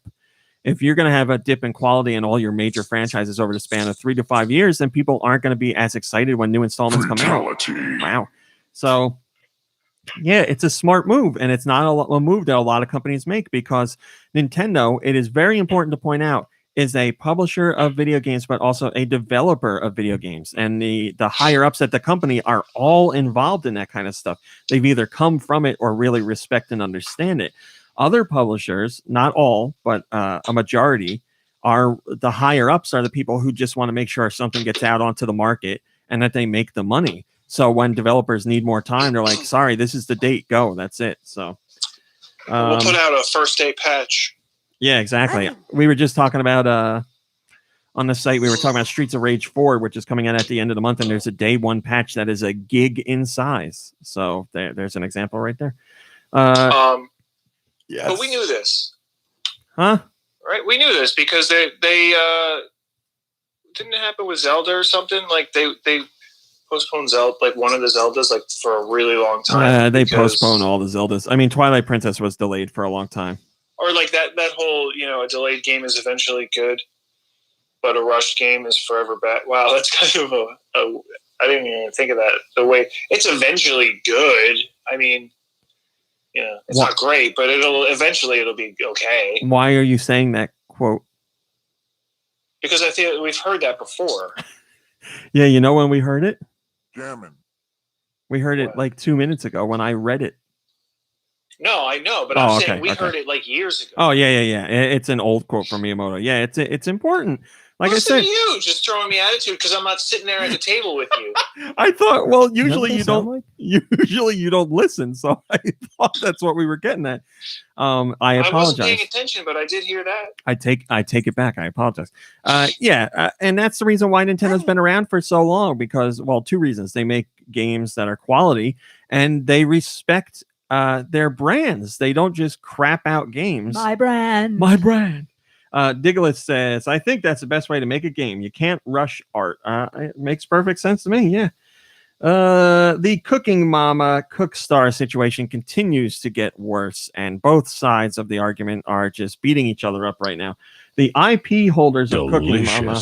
if you're going to have a dip in quality in all your major franchises over the span of 3 to 5 years, then people aren't going to be as excited when new installments come out. Wow. So yeah, it's a smart move, and it's not a move that a lot of companies make, because Nintendo, it is very important to point out, is a publisher of video games, but also a developer of video games. And the higher ups at the company are all involved in that kind of stuff. They've either come from it or really respect and understand it. Other publishers, not all, but a majority, are the higher ups are the people who just want to make sure something gets out onto the market and that they make the money. So when developers need more time, they're like, sorry, this is the date. Go. That's it. So we'll put out a first day patch. Yeah, exactly. We were just talking about on the site, we were talking about Streets of Rage 4, which is coming out at the end of the month, and there's a day one patch that is a gig in size. So there's an example right there. Yes. But we knew this. Huh? Right? We knew this because they didn't it happen with Zelda or something? Like they postponed Zelda, like one of the Zeldas, like for a really long time. They postponed all the Zeldas. I mean, Twilight Princess was delayed for a long time. Or like that whole, a delayed game is eventually good, but a rushed game is forever bad. Wow, that's kind of I didn't even think of that. The way it's eventually good. I mean, it's not great, but it'll be okay. Why are you saying that quote? Because I think we've heard that before. Yeah, you know when we heard it? German. We heard it like 2 minutes ago when I read it. No, I know, but I'm saying we heard it like years ago. Oh, yeah. It's an old quote from Miyamoto. Yeah, it's important. Like Listen I said, to you just throwing me attitude because I'm not sitting there at the table with you. I thought, well, usually you don't. Like? Usually you don't listen, so I thought that's what we were getting at. I apologize. I wasn't paying attention, but I did hear that. I take it back. I apologize. And that's the reason why Nintendo's been around for so long, because, well, 2 reasons: they make games that are quality, and they respect their brands. They don't just crap out games. My brand. Diglett says, I think that's the best way to make a game. You can't rush art. It makes perfect sense to me. Yeah. The Cooking Mama Cookstar situation continues to get worse, and both sides of the argument are just beating each other up right now. The IP holders of Cooking Mama,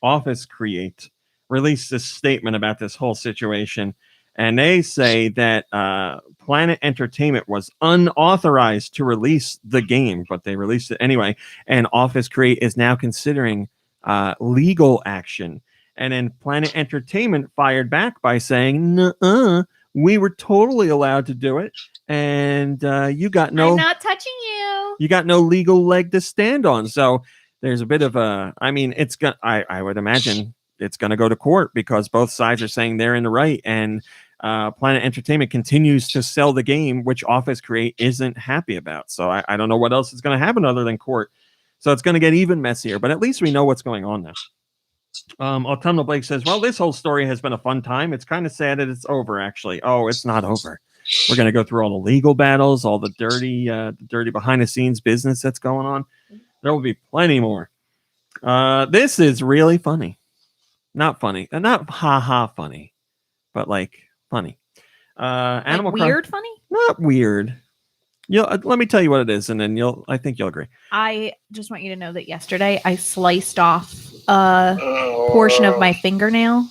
Office Create, released a statement about this whole situation. And they say that Planet Entertainment was unauthorized to release the game, but they released it anyway. And Office Create is now considering legal action. And then Planet Entertainment fired back by saying, "Nuh-uh, we were totally allowed to do it, and you got no. I'm not touching you. You got no legal leg to stand on." So there's a bit of a. I mean, it's gonna. I would imagine it's going to go to court because both sides are saying they're in the right, and Planet Entertainment continues to sell the game, which Office Create isn't happy about. So I don't know what else is going to happen other than court. So it's going to get even messier, but at least we know what's going on now. Autumnal Blake says, well, this whole story has been a fun time. It's kind of sad that it's over, actually. Oh, it's not over. We're going to go through all the legal battles, all the dirty behind-the-scenes business that's going on. There will be plenty more. This is really funny. Not funny. Not ha-ha funny, but like funny. Animal weird funny? Not weird. Let me tell you what it is, and then I think you'll agree. I just want you to know that yesterday I sliced off a portion of my fingernail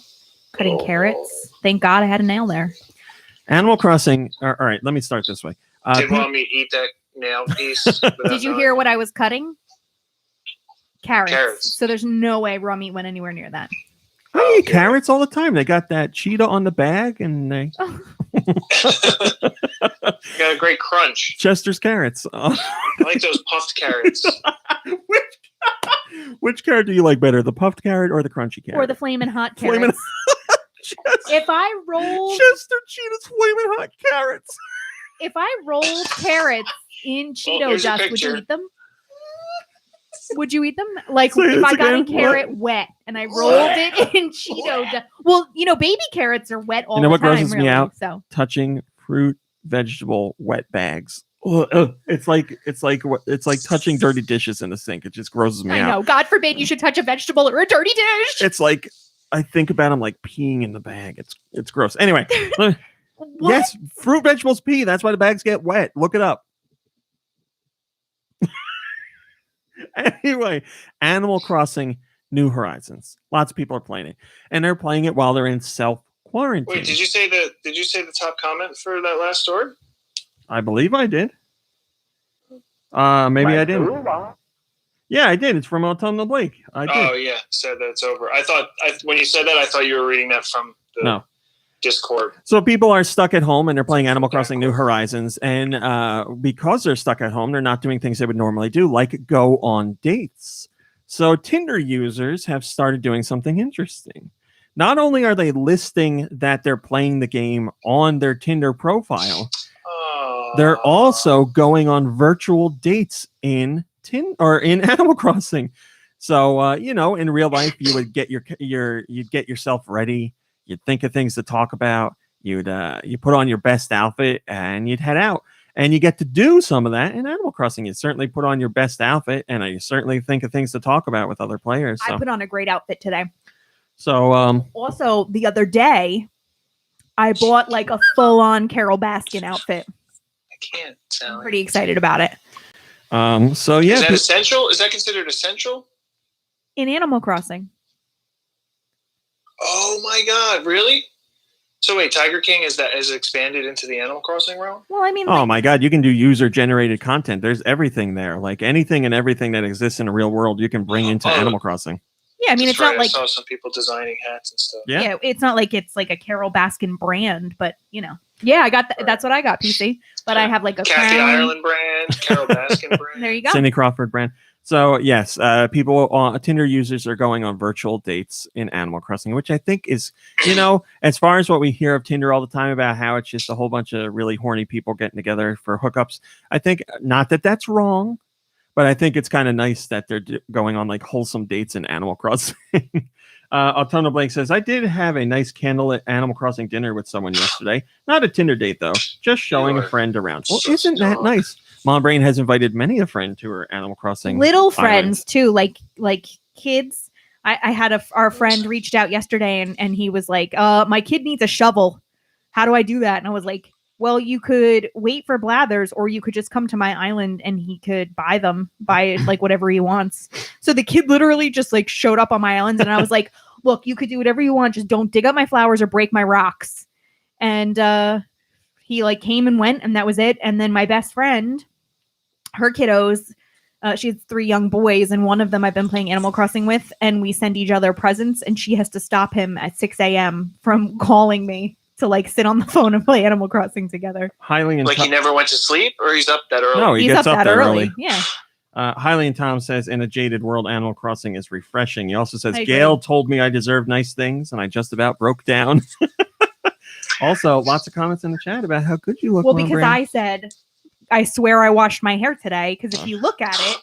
cutting carrots. Thank God I had a nail there. Animal Crossing. All right, let me start this way. Did Mommy eat that nail piece? Did you hear what I was cutting? Carrots. So there's no way raw meat went anywhere near that. I eat carrots all the time. They got that cheetah on the bag, and they got a great crunch. Chester's carrots. I like those puffed carrots. Which carrot do you like better, the puffed carrot or the crunchy carrot? Or the flaming hot Flamin' carrots. If I rolled Chester Cheetah's flaming hot carrots. If I rolled carrots in Cheeto dust, would you eat them? Would you eat them? Like if I got a carrot wet and I rolled it in Cheeto dust. Well, baby carrots are wet all the time. You know what grosses me out? So Touching fruit, vegetable, wet bags. It's like touching dirty dishes in the sink. It just grosses me out. I know. God forbid you should touch a vegetable or a dirty dish. It's like I think about them like peeing in the bag. It's gross. Anyway, yes, fruit, vegetables pee. That's why the bags get wet. Look it up. Anyway, Animal Crossing New Horizons. Lots of people are playing it, and they're playing it while they're in self-quarantine. Wait, did you say the top comment for that last story? I believe I did. Maybe I didn't. Yeah, I did. It's from Autumnal Blake. I did. Oh yeah, said that it's over. When you said that, I thought you were reading that from the Discord. So people are stuck at home and they're playing Animal Crossing New Horizons, and because they're stuck at home, they're not doing things they would normally do, like go on dates. So Tinder users have started doing something interesting. Not only are they listing that they're playing the game on their Tinder profile, they're also going on virtual dates in Animal Crossing. So in real life, you would get you'd get yourself ready. You'd think of things to talk about. You put on your best outfit and you'd head out. And you get to do some of that in Animal Crossing. You certainly put on your best outfit, and you certainly think of things to talk about with other players. So. I put on a great outfit today. So also the other day, I bought like a full-on Carol Baskin outfit. I can't tell. I'm pretty excited about it. So yeah, is that essential? Is that considered essential in Animal Crossing? Oh my God! Really? So wait, Tiger King is expanded into the Animal Crossing realm? Well, I mean, oh my God, you can do user-generated content. There's everything there, like anything and everything that exists in the real world, you can bring into Animal Crossing. Yeah, I mean, it's not like I saw some people designing hats and stuff. Yeah, it's not like it's like a Carol Baskin brand, but yeah, I got that's what I got, PC. But I have like a Kathy crown. Ireland brand, Carol Baskin brand. There you go, Cindy Crawford brand. So yes, Tinder users are going on virtual dates in Animal Crossing, which I think is, as far as what we hear of Tinder all the time about how it's just a whole bunch of really horny people getting together for hookups. I think not that that's wrong, but I think it's kind of nice that they're going on like wholesome dates in Animal Crossing. Autumnal Blake says, I did have a nice candlelit Animal Crossing dinner with someone yesterday. Not a Tinder date, though. Just showing a friend around. Well, isn't that nice? Mom Brain has invited many a friend to her Animal Crossing. Little friends, too, like kids. I had our friend reached out yesterday, and he was like, my kid needs a shovel. How do I do that? And I was like, well, you could wait for Blathers, or you could just come to my island and he could buy like whatever he wants. So the kid literally just like showed up on my island, and I was like, look, you could do whatever you want. Just don't dig up my flowers or break my rocks. And he like came and went, and that was it. And then my best friend, her kiddos, she has 3 young boys, and one of them I've been playing Animal Crossing with, and we send each other presents, and she has to stop him at 6 a.m. from calling me to like sit on the phone and play Animal Crossing together. He never went to sleep, or he's up that early? No, he gets up there early. Yeah. Hiley and Tom says, in a jaded world, Animal Crossing is refreshing. He also says, Gail told me I deserve nice things, and I just about broke down. Also, lots of comments in the chat about how good you look. Well, because I said, I swear I washed my hair today, because if you look at it,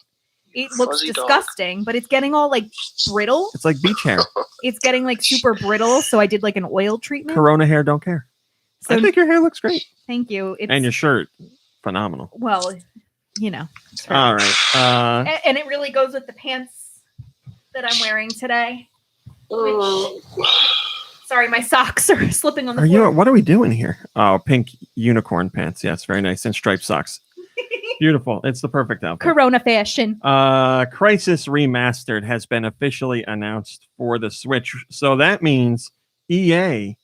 it looks disgusting, but it's getting all like brittle. It's like beach hair. It's getting like super brittle, so I did like an oil treatment. Corona hair, don't care. So, I think your hair looks great. Thank you. And your shirt, phenomenal. Well, all right. And it really goes with the pants that I'm wearing today. Sorry, my socks are slipping on the floor. What are we doing here? Oh, pink unicorn pants. Yes, very nice. And striped socks. Beautiful. It's the perfect outfit. Corona fashion. Crisis Remastered has been officially announced for the Switch. So that means EA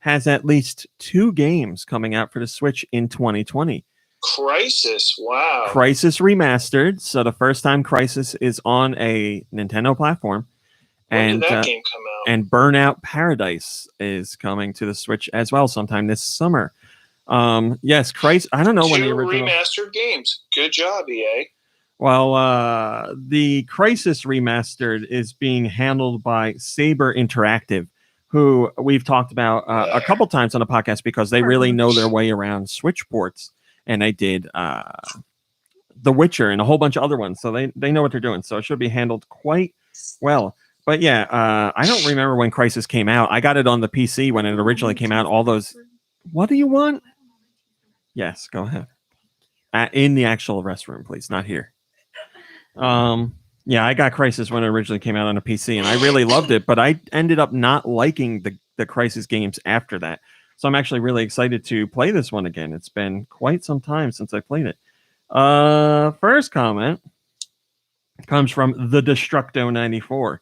has at least 2 games coming out for the Switch in 2020. Crisis. Wow. Crisis Remastered. So the first time Crisis is on a Nintendo platform. When did that game come out? And Burnout Paradise is coming to the Switch as well sometime this summer. Yes, Christ. I don't know when the original remastered games. Good job, EA. Well, the Crysis Remastered is being handled by Saber Interactive, who we've talked about a couple times on the podcast because they really know their way around Switch ports, and they did The Witcher and a whole bunch of other ones, so they know what they're doing. So it should be handled quite well. But yeah, I don't remember when Crysis came out. I got it on the PC when it originally came out. All those. What do you want? Yes, go ahead. In the actual restroom, please, not here. Yeah, I got Crysis when it originally came out on a PC, and I really loved it. But I ended up not liking the Crysis games after that. So I'm actually really excited to play this one again. It's been quite some time since I played it. First comment comes from the Destructo94.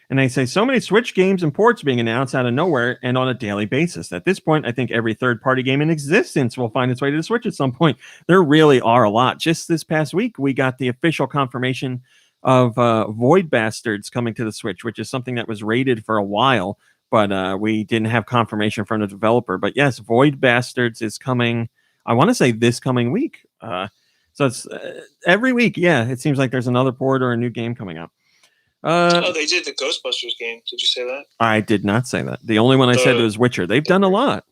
And they say, so many Switch games and ports being announced out of nowhere and on a daily basis. At this point, I think every third-party game in existence will find its way to the Switch at some point. There really are a lot. Just this past week, we got the official confirmation of Void Bastards coming to the Switch, which is something that was rated for a while, but we didn't have confirmation from the developer. But yes, Void Bastards is coming, I want to say this coming week. So it's every week, yeah, it seems like there's another port or a new game coming up. They did the Ghostbusters game. Did you say that? I did not say that. The only one I said was Witcher. They've done a lot.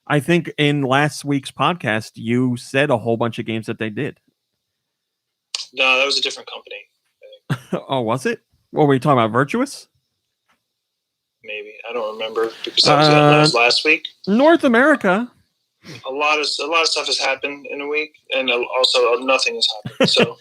I think in last week's podcast, you said a whole bunch of games that they did. No, that was a different company. Oh, was it? What were you talking about? Virtuous? Maybe. I don't remember because that was last week. North America. A lot of stuff has happened in a week, and also nothing has happened. So.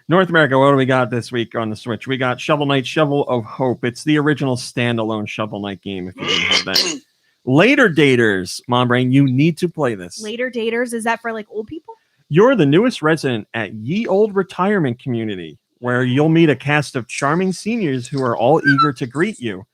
North America, what do we got this week on the Switch? We got Shovel Knight, Shovel of Hope. It's the original standalone Shovel Knight game, if you didn't have that. Later Daters, Mom Brain, you need to play this. Later Daters, is that for like old people? You're the newest resident at Ye Old Retirement Community, where you'll meet a cast of charming seniors who are all eager to greet you.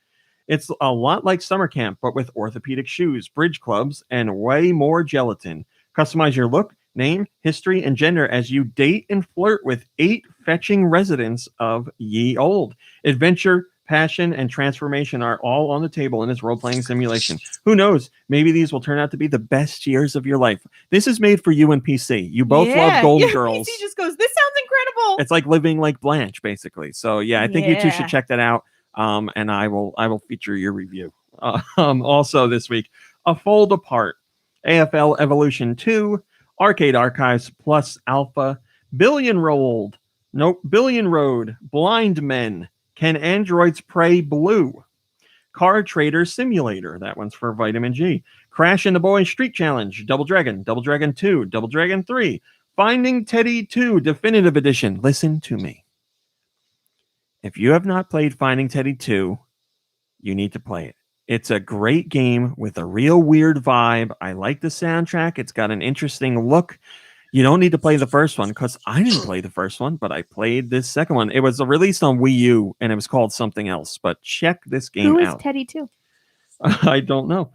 It's a lot like summer camp, but with orthopedic shoes, bridge clubs, and way more gelatin. Customize your look, name, history, and gender as you date and flirt with 8 fetching residents of Ye Old. Adventure, passion, and transformation are all on the table in this role-playing simulation. Who knows? Maybe these will turn out to be the best years of your life. This is made for you and PC. You both love Golden Girls. PC just goes, this sounds incredible. It's like living like Blanche, basically. So yeah, I think you two should check that out. And I will feature your review. Also this week, A Fold Apart, AFL Evolution 2, Arcade Archives Plus Alpha, Billion Road, Blind Men, Can Androids Pray Blue, Car Trader Simulator, that one's for Vitamin G, Crash and the Boys Street Challenge, Double Dragon 2, Double Dragon 3, Finding Teddy 2 Definitive Edition. Listen to me. If you have not played Finding Teddy 2, you need to play it. It's a great game with a real weird vibe. I like the soundtrack. It's got an interesting look. You don't need to play the first one because I didn't play the first one, but I played this second one. It was released on Wii U and it was called something else, but check this game out. Who is Teddy 2? I don't know.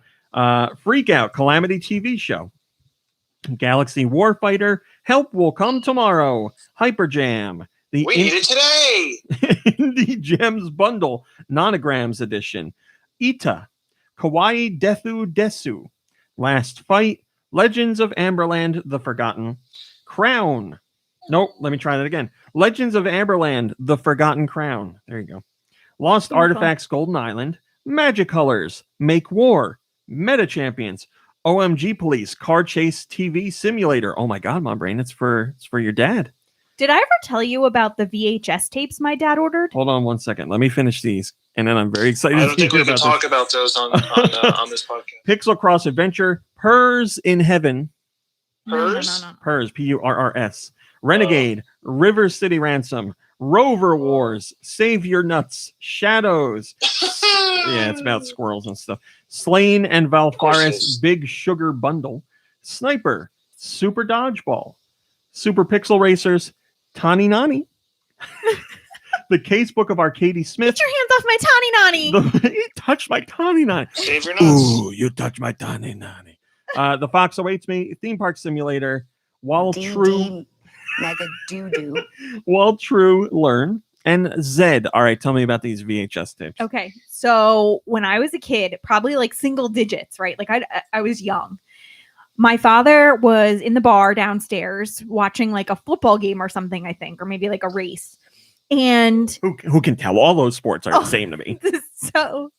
Freak Out, Calamity TV show. Galaxy Warfighter, Help Will Come Tomorrow. Hyper Jam. We need it today. Indie Gems Bundle, Nonograms Edition. Ita, Kawaii Dethu Desu, Last Fight, Legends of Amberland, The Forgotten, Crown. Nope, let me try that again. Legends of Amberland, The Forgotten Crown. There you go. Lost Artifacts, Golden Island, Magicolors, Make War, Meta Champions, OMG Police, Car Chase TV Simulator. Oh my God, my brain, it's for your dad. Did I ever tell you about the VHS tapes my dad ordered? Hold on one second. Let me finish these, and then I'm very excited. I don't think we can talk about those on this podcast. Pixel Cross Adventure, Purrs in Heaven. Purrs? No. Purrs, Purrs. Renegade, River City Ransom, Rover Wars, Save Your Nuts, Shadows. Yeah, it's about squirrels and stuff. Slain and Valfaris, Big Sugar Bundle. Sniper, Super Dodgeball, Super Pixel Racers, Tani Nani. The Casebook of Arcady Smith. Get your hands off my Tani Nani. You touched my Tani Nani. Save your nuts. Ooh, you touched my Tani Nani. The Fox Awaits Me, Theme Park Simulator, While True Learn, And Zed, all right, tell me about these VHS tapes. Okay, so when I was a kid, probably like single digits, right? Like I was young. My father was in the bar downstairs watching like a football game or something, I think, or maybe like a race. And who can tell? All those sports are the same to me. So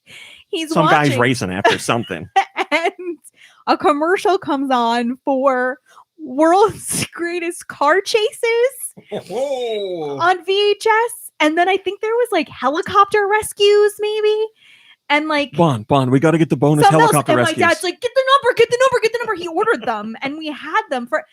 he's some watching, guy's racing after something. And a commercial comes on for world's greatest car chases on VHS. And then I think there was like helicopter rescues, maybe. And like Bond, we got to get the bonus helicopter rescues. My dad's like, get the number. He ordered them, and we had them for.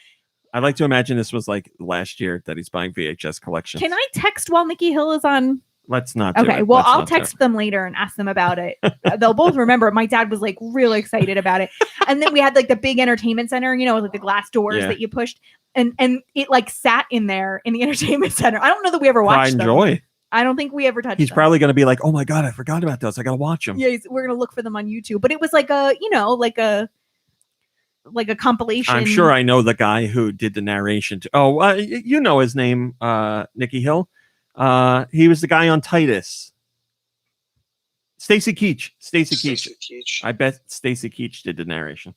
I like to imagine this was like last year that he's buying VHS collections. Can I text while Nikki Hill is on? Let's not. Do okay, it. well, Let's I'll text them later and ask them about it. They'll both remember. My dad was like really excited about it, and then we had like the big entertainment center, with like the glass doors that you pushed, and it like sat in there in the entertainment center. I don't know that we ever watched them. Joy. I don't think we ever touched. He's probably going to be like, "Oh my god, I forgot about those. I got to watch them." Yeah, we're gonna look for them on YouTube. But it was like a, like a compilation. I'm sure I know the guy who did the narration. You know his name, Nikki Hill. He was the guy on Titus. Stacy Keach. I bet Stacy Keach did the narration.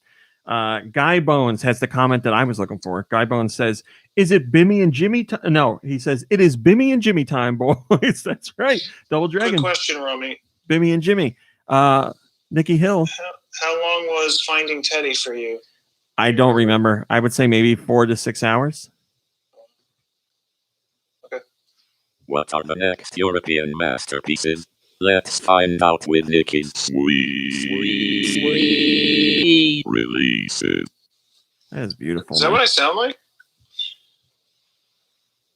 Guy Bones has the comment that I was looking for. Guy Bones says, "Is it Bimmy and Jimmy?" No, he says, "It is Bimmy and Jimmy time, boys." That's right. Double Dragon. Good question, Romy. Bimmy and Jimmy. Nikki Hill. How long was Finding Teddy for you? I don't remember. I would say maybe 4 to 6 hours. Okay. What are the next European masterpieces? Let's find out with Nikki's sweet releases. That is beautiful. Is that what I sound like?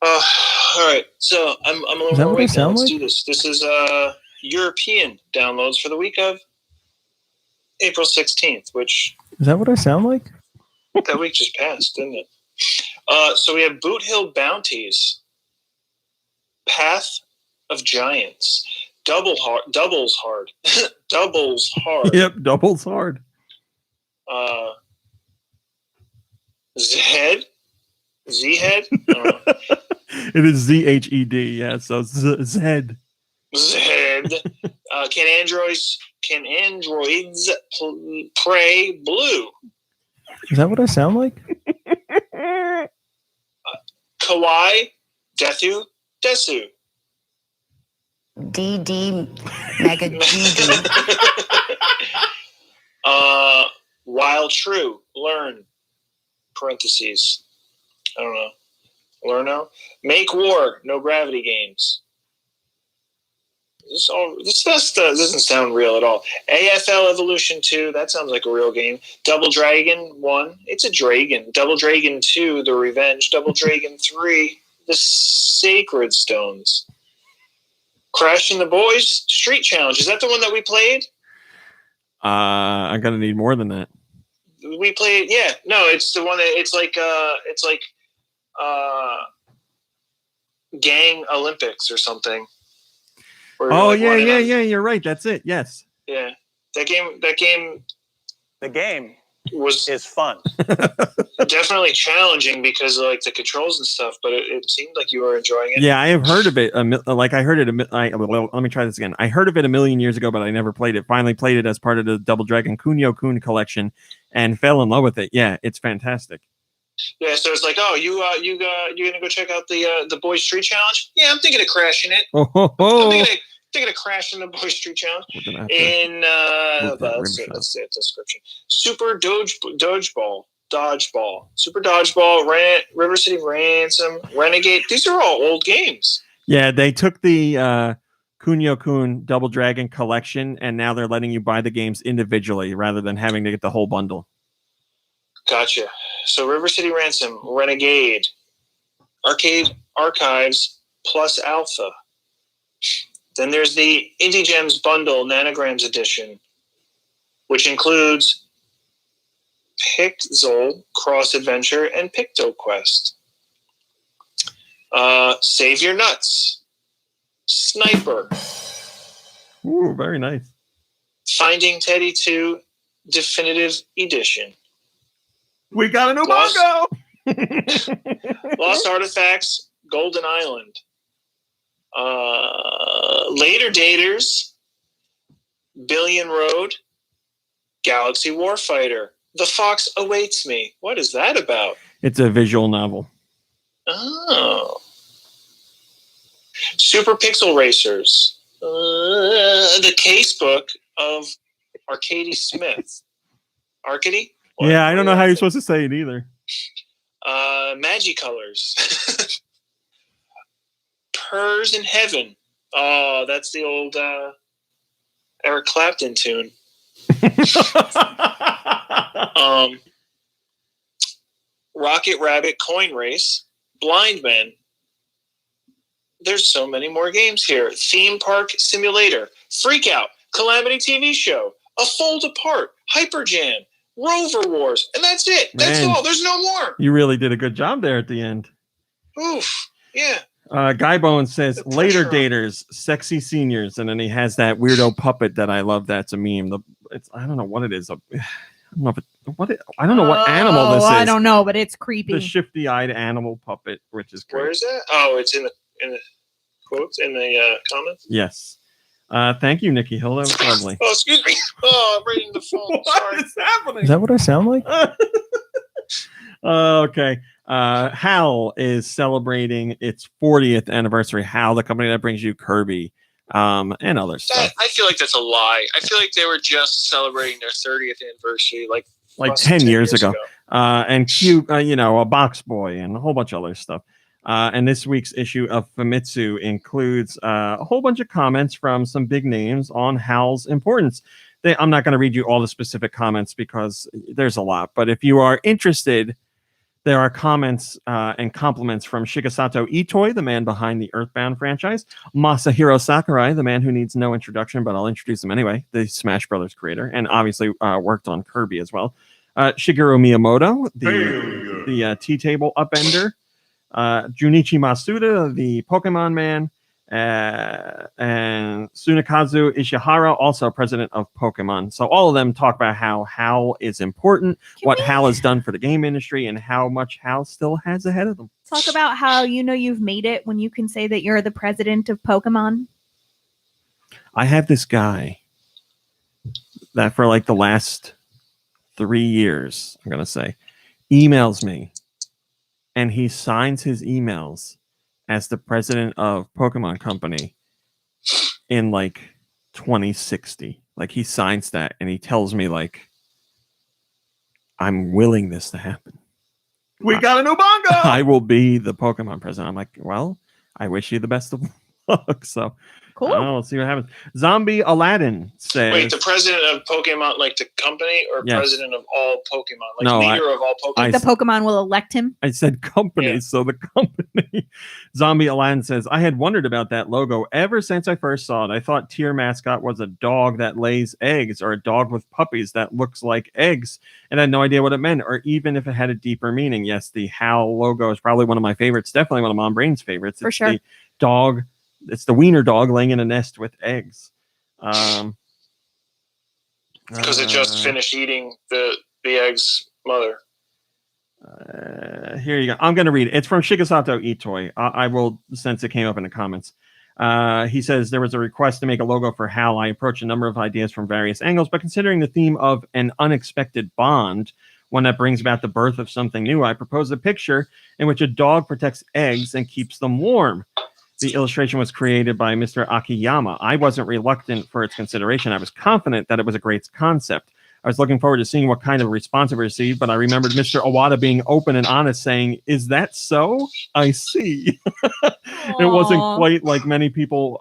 All right. So I'm a little more awake now. Let's do this. This is European downloads for the week of April 16th, which... Is that what I sound like? That week just passed, didn't it? So we have Boot Hill Bounties, Path of Giants, Doubles Hard. Doubles Hard. Yep, Doubles Hard. Zhead. It is Zhed, yeah. So Zed. Can androids pray blue? Is that what I sound like? Kawaii, Desu. DD Mega Dudu. While true, learn. Parentheses. I don't know. Learno. Make war, no gravity games. This doesn't sound real at all. AFL Evolution 2, that sounds like a real game. Double Dragon 1, it's a dragon. Double Dragon 2, The Revenge. Double Dragon 3, The Sacred Stones. Crash and the Boys, Street Challenge. Is that the one that we played? I'm gonna need more than that. We played, yeah. No, it's the one that it's like Gang Olympics or something. Oh yeah. You're right. That's it. Yes. Yeah, that game. The game is fun. Definitely challenging because of, like, the controls and stuff. But it seemed like you were enjoying it. Yeah, I have heard of it. Let me try this again. I heard of it a million years ago, but I never played it. Finally played it as part of the Double Dragon Kunio-kun collection, and fell in love with it. Yeah, it's fantastic. Yeah, so it's like, oh, you're gonna go check out the Boys Street Challenge? Yeah, I'm thinking of crashing it. I'm thinking of crashing the Boys Street Challenge. In let's see the description. Super Dodgeball, Super Dodgeball, River City Ransom, Renegade. These are all old games. Yeah, they took the Kunio-kun Double Dragon collection, and now they're letting you buy the games individually rather than having to get the whole bundle. Gotcha. So River City Ransom, Renegade, Arcade Archives plus Alpha. Then there's the Indie Gems Bundle Nanograms Edition, which includes Pixel Cross Adventure and PictoQuest. Save Your Nuts, Sniper. Ooh, very nice. Finding Teddy 2 Definitive Edition. We got a new bongo! Lost Artifacts, Golden Island. Later Daters, Billion Road, Galaxy Warfighter, The Fox Awaits Me. What is that about? It's a visual novel. Oh. Super Pixel Racers, the casebook of Arcady Smith. Arcady? Yeah, I don't know how you're supposed to say it either. Magicolors. Purrs in Heaven. Oh, that's the old Eric Clapton tune. Rocket Rabbit Coin Race. Blind Men. There's so many more games here. Theme Park Simulator. Freak Out. Calamity TV Show. A Fold Apart. Hyper Jam. Rover Wars. And that's it. That's all. There's no more. You really did a good job there at the end. Oof. Yeah. Guy Bowen says, Later Daters, Sexy Seniors. And then he has that weirdo puppet that I love. That's a meme. I don't know what it is. I don't know what animal this is. I don't know, but it's creepy. The shifty-eyed animal puppet, which is great. Where is that? Oh, it's in the quotes in the comments. Yes. Thank you, Nikki Hill. That was lovely. Oh, excuse me. Oh, I'm reading the phone. Sorry. What is happening? Is that what I sound like? Okay. HAL is celebrating its 40th anniversary. HAL, the company that brings you Kirby and other stuff. I feel like that's a lie. I feel like they were just celebrating their 30th anniversary like 10 years ago. And Q, a Box Boy and a whole bunch of other stuff. And this week's issue of Famitsu includes a whole bunch of comments from some big names on HAL's importance. I'm not going to read you all the specific comments because there's a lot. But if you are interested, there are comments and compliments from Shigesato Itoi, the man behind the Earthbound franchise, Masahiro Sakurai, the man who needs no introduction, but I'll introduce him anyway, the Smash Brothers creator, and obviously worked on Kirby as well. Shigeru Miyamoto, the T-Table upender. Junichi Masuda, the Pokemon man, and Tsunekazu Ishihara, also president of Pokemon. So all of them talk about how HAL is important, what HAL has done for the game industry, and how much HAL still has ahead of them. Talk about how you've made it when you can say that you're the president of Pokemon. I have this guy that for like the last 3 years, I'm going to say, emails me. And he signs his emails as the president of Pokemon Company in like 2060. Like he signs that and he tells me like, I'm willing this to happen. We got a new bongo. I will be the Pokemon president. I'm like, well, I wish you the best of luck. So cool. Let's see what happens. Zombie Aladdin says. Wait, the president of Pokemon, like the company, or president of all Pokemon, like leader of all Pokemon? The Pokemon will elect him. I said company, so the company. Zombie Aladdin says, I had wondered about that logo ever since I first saw it. I thought Tier mascot was a dog that lays eggs, or a dog with puppies that looks like eggs, and I had no idea what it meant, or even if it had a deeper meaning. Yes, the HAL logo is probably one of my favorites, definitely one of Mom Brain's favorites. For sure. The dog. It's the wiener dog laying in a nest with eggs. Because it just finished eating the egg's mother. Here you go. I'm going to read it. It's from Shigesato Itoi. I will, since it came up in the comments. He says, there was a request to make a logo for HAL. I approached a number of ideas from various angles, but considering the theme of an unexpected bond, one that brings about the birth of something new, I proposed a picture in which a dog protects eggs and keeps them warm. The illustration was created by Mr. Akiyama. I wasn't reluctant for its consideration. I was confident that it was a great concept. I was looking forward to seeing what kind of response it received, but I remembered Mr. Owada being open and honest, saying, is that so? I see. It wasn't quite like many people,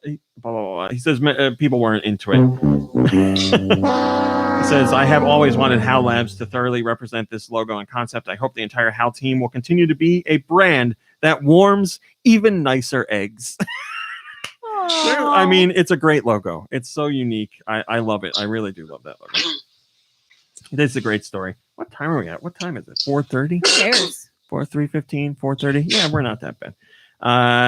he says people weren't into it. He says, I have always wanted HAL Labs to thoroughly represent this logo and concept. I hope the entire HAL team will continue to be a brand that warms even nicer eggs. I mean, it's a great logo. It's so unique. I love it. I really do love that logo. It is a great story. What time are we at? What time is it? 4:30? Who cares? 3:15, 4:30? Yeah, we're not that bad.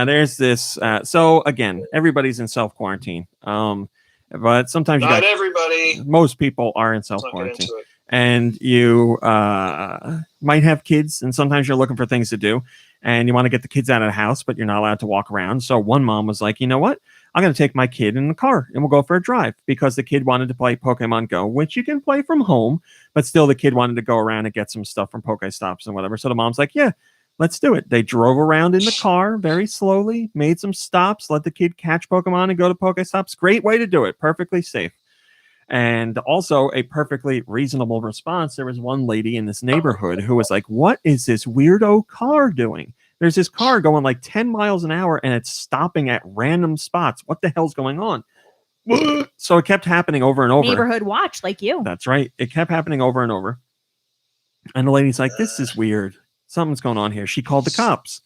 There's this. So again, everybody's in self-quarantine. But sometimes not everybody. Most people are in self-quarantine. And you might have kids, and sometimes you're looking for things to do. and you want to get the kids out of the house, but you're not allowed to walk around. So one mom was like, you know what? I'm going to take my kid in the car and we'll go for a drive, because the kid wanted to play Pokemon Go, which you can play from home, but still the kid wanted to go around and get some stuff from Pokestops and whatever. So the mom's like, yeah, let's do it. They drove around in the car very slowly, made some stops, let the kid catch Pokemon and go to Pokestops. Great way to do it. Perfectly safe. And also a perfectly reasonable response. There was one lady in this neighborhood who was like, what is this weirdo car doing? There's this car going like 10 miles an hour and it's stopping at random spots. What the hell's going on? So it kept happening over and over. Neighborhood watch, like you. That's right. It kept happening over and over. And the lady's like, this is weird. Something's going on here. She called the cops.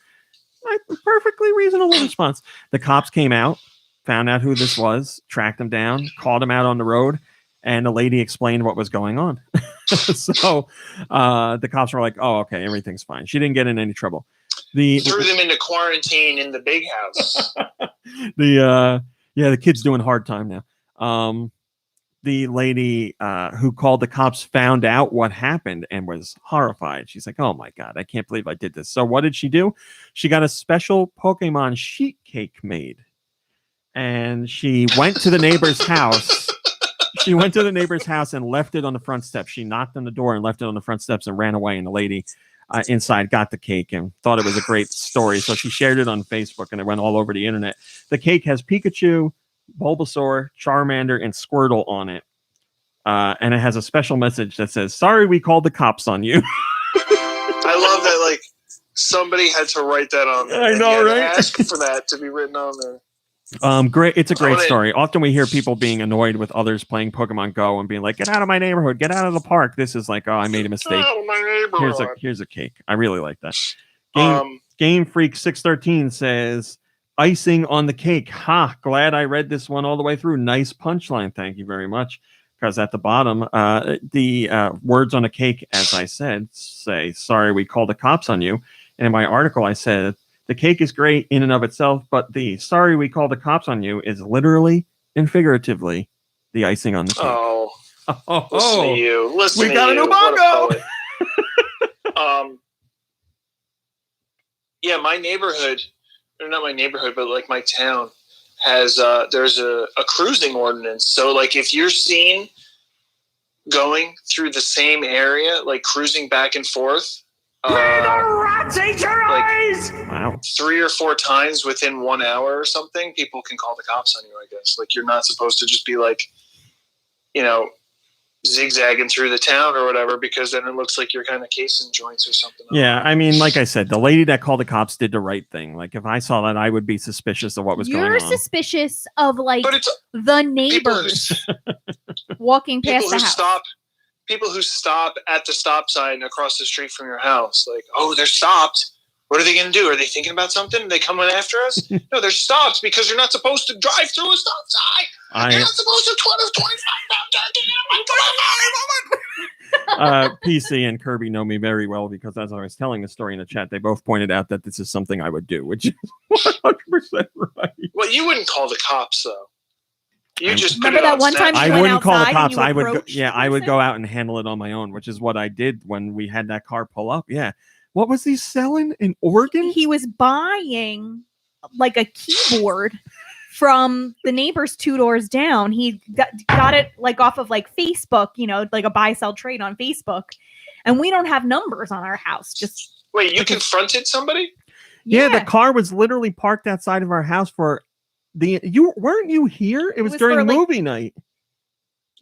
Perfectly reasonable response. The cops came out, found out who this was, tracked him down, called him out on the road, and the lady explained what was going on. So the cops were like, oh, okay, everything's fine. She didn't get in any trouble. Threw them into quarantine in the big house. The kid's doing hard time now. The lady who called the cops found out what happened and was horrified. She's like, oh my God, I can't believe I did this. So what did she do? She got a special Pokemon sheet cake made. And she went to the neighbor's house. She went to the neighbor's house and left it on the front steps. She knocked on the door and left it on the front steps and ran away. And the lady inside got the cake and thought it was a great story. So she shared it on Facebook and it went all over the internet. The cake has Pikachu, Bulbasaur, Charmander, and Squirtle on it. And it has a special message that says, sorry, we called the cops on you. I love that, like, somebody had to write that on there. I know, right? Ask for that to be written on there. Great. It's a great story. Often we hear people being annoyed with others playing Pokemon Go and being like, get out of my neighborhood, get out of the park. This is like, oh, I made a mistake. Out of my neighborhood. Here's a cake. I really like that. Game Freak 613 says, icing on the cake. Ha, glad I read this one all the way through. Nice punchline. Thank you very much. Because at the bottom, the words on a cake, as I said, say, sorry, we called the cops on you. And in my article, I said, the cake is great in and of itself, but the sorry we called the cops on you is literally and figuratively the icing on the cake. Listen to you. Listen we got a new bongo. Yeah, my neighborhood, or not my neighborhood, but like my town has there's a cruising ordinance. So like if you're seen going through the same area, like cruising back and forth, rats ate your eyes! Wow. 3 or 4 times within 1 hour or something, people can call the cops on you, I guess. Like, you're not supposed to just be like, you know, zigzagging through the town or whatever, because then it looks like you're kind of casing joints or something. Yeah, I mean, like I said, the lady that called the cops did the right thing. Like, if I saw that, I would be suspicious of what was going on. You're suspicious of, like, the neighbors walking past the house. People who stop at the stop sign across the street from your house, like, oh, they're stopped. What are they going to do? Are they thinking about something? Are they coming after us? No, they're stopped because you're not supposed to drive through a stop sign. You're not supposed to 25 PC and Kirby know me very well because as I was telling the story in the chat, they both pointed out that this is something I would do, which is 100% right. Well, you wouldn't call the cops, though. You just put remember it that on one Snapchat. time I wouldn't call the cops. I would go, I would go out and handle it on my own, which is what I did when we had that car pull up. Yeah. What was he selling in Oregon? He was buying like a keyboard from the neighbors 2 doors down. He got it like off of like Facebook, you know, like a buy sell trade on Facebook. And we don't have numbers on our house. Just wait, you confronted somebody? Yeah, the car was literally parked outside of our house for weren't you here? It was during movie night.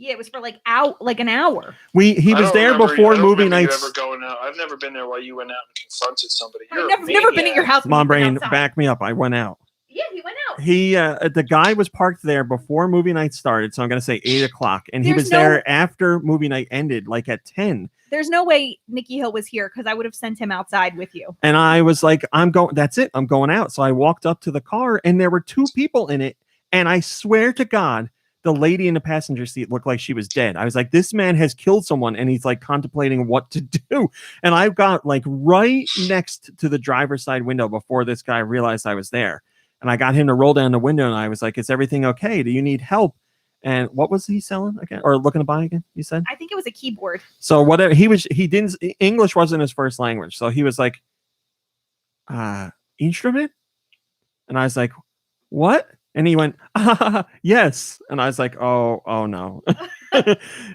Yeah, it was for like an hour. He was there before movie nights. You ever going out. I've never been there while you went out and confronted somebody. I've never been at your house. Mom Brain, back me up. I went out. Yeah, he went out. The guy was parked there before movie night started, so I'm gonna say 8:00, and he was there after movie night ended, like at 10. There's no way Nikki Hill was here because I would have sent him outside with you. And I was like, that's it. I'm going out. So I walked up to the car, and there were 2 people in it, and I swear to God, the lady in the passenger seat looked like she was dead. I was like, this man has killed someone, and he's like contemplating what to do. And I got like right next to the driver's side window before this guy realized I was there. And I got him to roll down the window, and I was like, is everything okay? Do you need help? And what was he selling again, or looking to buy again? You said? I think it was a keyboard. So whatever English wasn't his first language. So he was like, instrument? And I was like, what? And he went, yes. And I was like, oh no.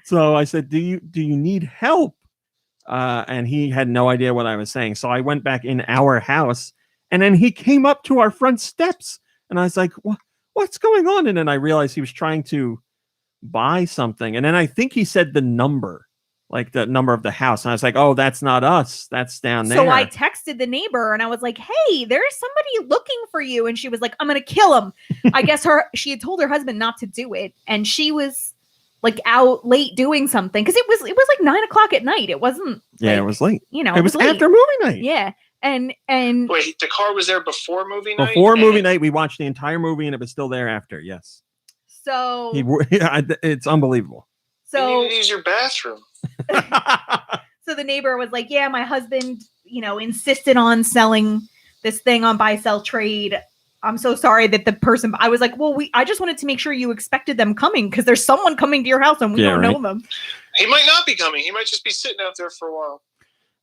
So I said, do you need help? And he had no idea what I was saying. So I went back in our house, and then he came up to our front steps, and I was like, what's going on? And then I realized he was trying to buy something. And then I think he said the number, like the number of the house. And I was like, oh, that's not us. That's down there. So I texted the neighbor and I was like, hey, there's somebody looking for you. And she was like, I'm going to kill him. I guess she had told her husband not to do it. And she was like out late doing something. Cause it was like 9:00 at night. It wasn't. Yeah, it was late. It was after movie night. Yeah. And wait, the car was there before movie night? Before movie night, we watched the entire movie and it was still there after. Yes. So it's unbelievable. So you need to use your bathroom. So the neighbor was like, yeah, my husband, insisted on selling this thing on buy, sell, trade. I'm so sorry that the person, I was like, well, I just wanted to make sure you expected them coming because there's someone coming to your house and we don't know them. He might not be coming. He might just be sitting out there for a while.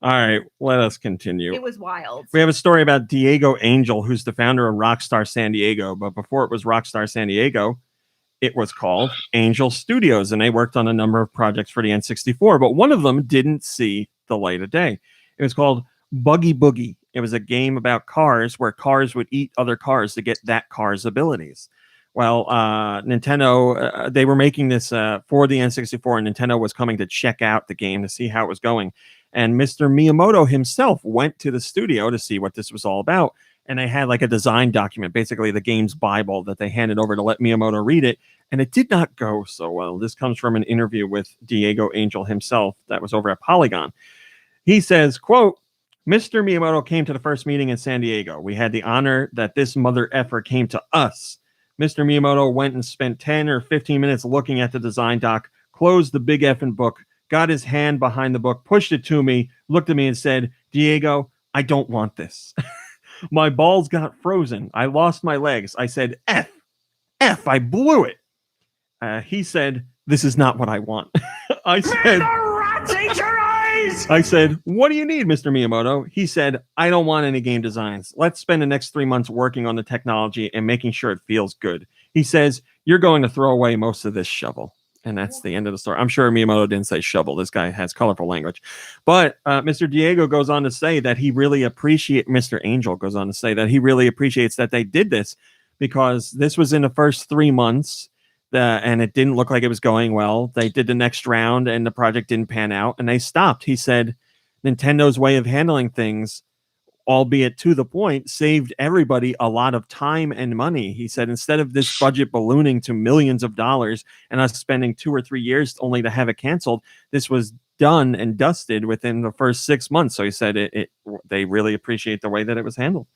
All right, let us continue. It was wild. We have a story about Diego Angel, who's the founder of Rockstar San Diego. But before it was Rockstar San Diego, it was called Angel Studios, and they worked on a number of projects for the N64, but one of them didn't see the light of day. It was called Buggy Boogie. It was a game about cars where cars would eat other cars to get that car's abilities. Well, Nintendo, they were making this for the N64, and Nintendo was coming to check out the game to see how it was going. And Mr. Miyamoto himself went to the studio to see what this was all about. And they had like a design document, basically the game's Bible, that they handed over to let Miyamoto read it. And it did not go so well. This comes from an interview with Diego Angel himself that was over at Polygon. He says, quote, Mr. Miyamoto came to the first meeting in San Diego. We had the honor that this mother effer came to us. Mr. Miyamoto went and spent 10 or 15 minutes looking at the design doc, closed the big effing book, got his hand behind the book, pushed it to me, looked at me and said, Diego, I don't want this. My balls got frozen. I lost my legs. I said, F, I blew it. He said, this is not what I want. I said, what do you need, Mr. Miyamoto? He said, I don't want any game designs. Let's spend the next 3 months working on the technology and making sure it feels good. He says, you're going to throw away most of this shovel. And that's the end of the story. I'm sure Miyamoto didn't say shovel. This guy has colorful language. But Mr. Diego goes on to say that he really appreciates, Mr. Angel goes on to say that he really appreciates that they did this because this was in the first 3 months and it didn't look like it was going well. They did the next round and the project didn't pan out and they stopped. He said Nintendo's way of handling things, albeit to the point, saved everybody a lot of time and money. He said, instead of this budget ballooning to millions of dollars and us spending 2 or 3 years only to have it canceled, this was done and dusted within the first 6 months. So he said they really appreciate the way that it was handled.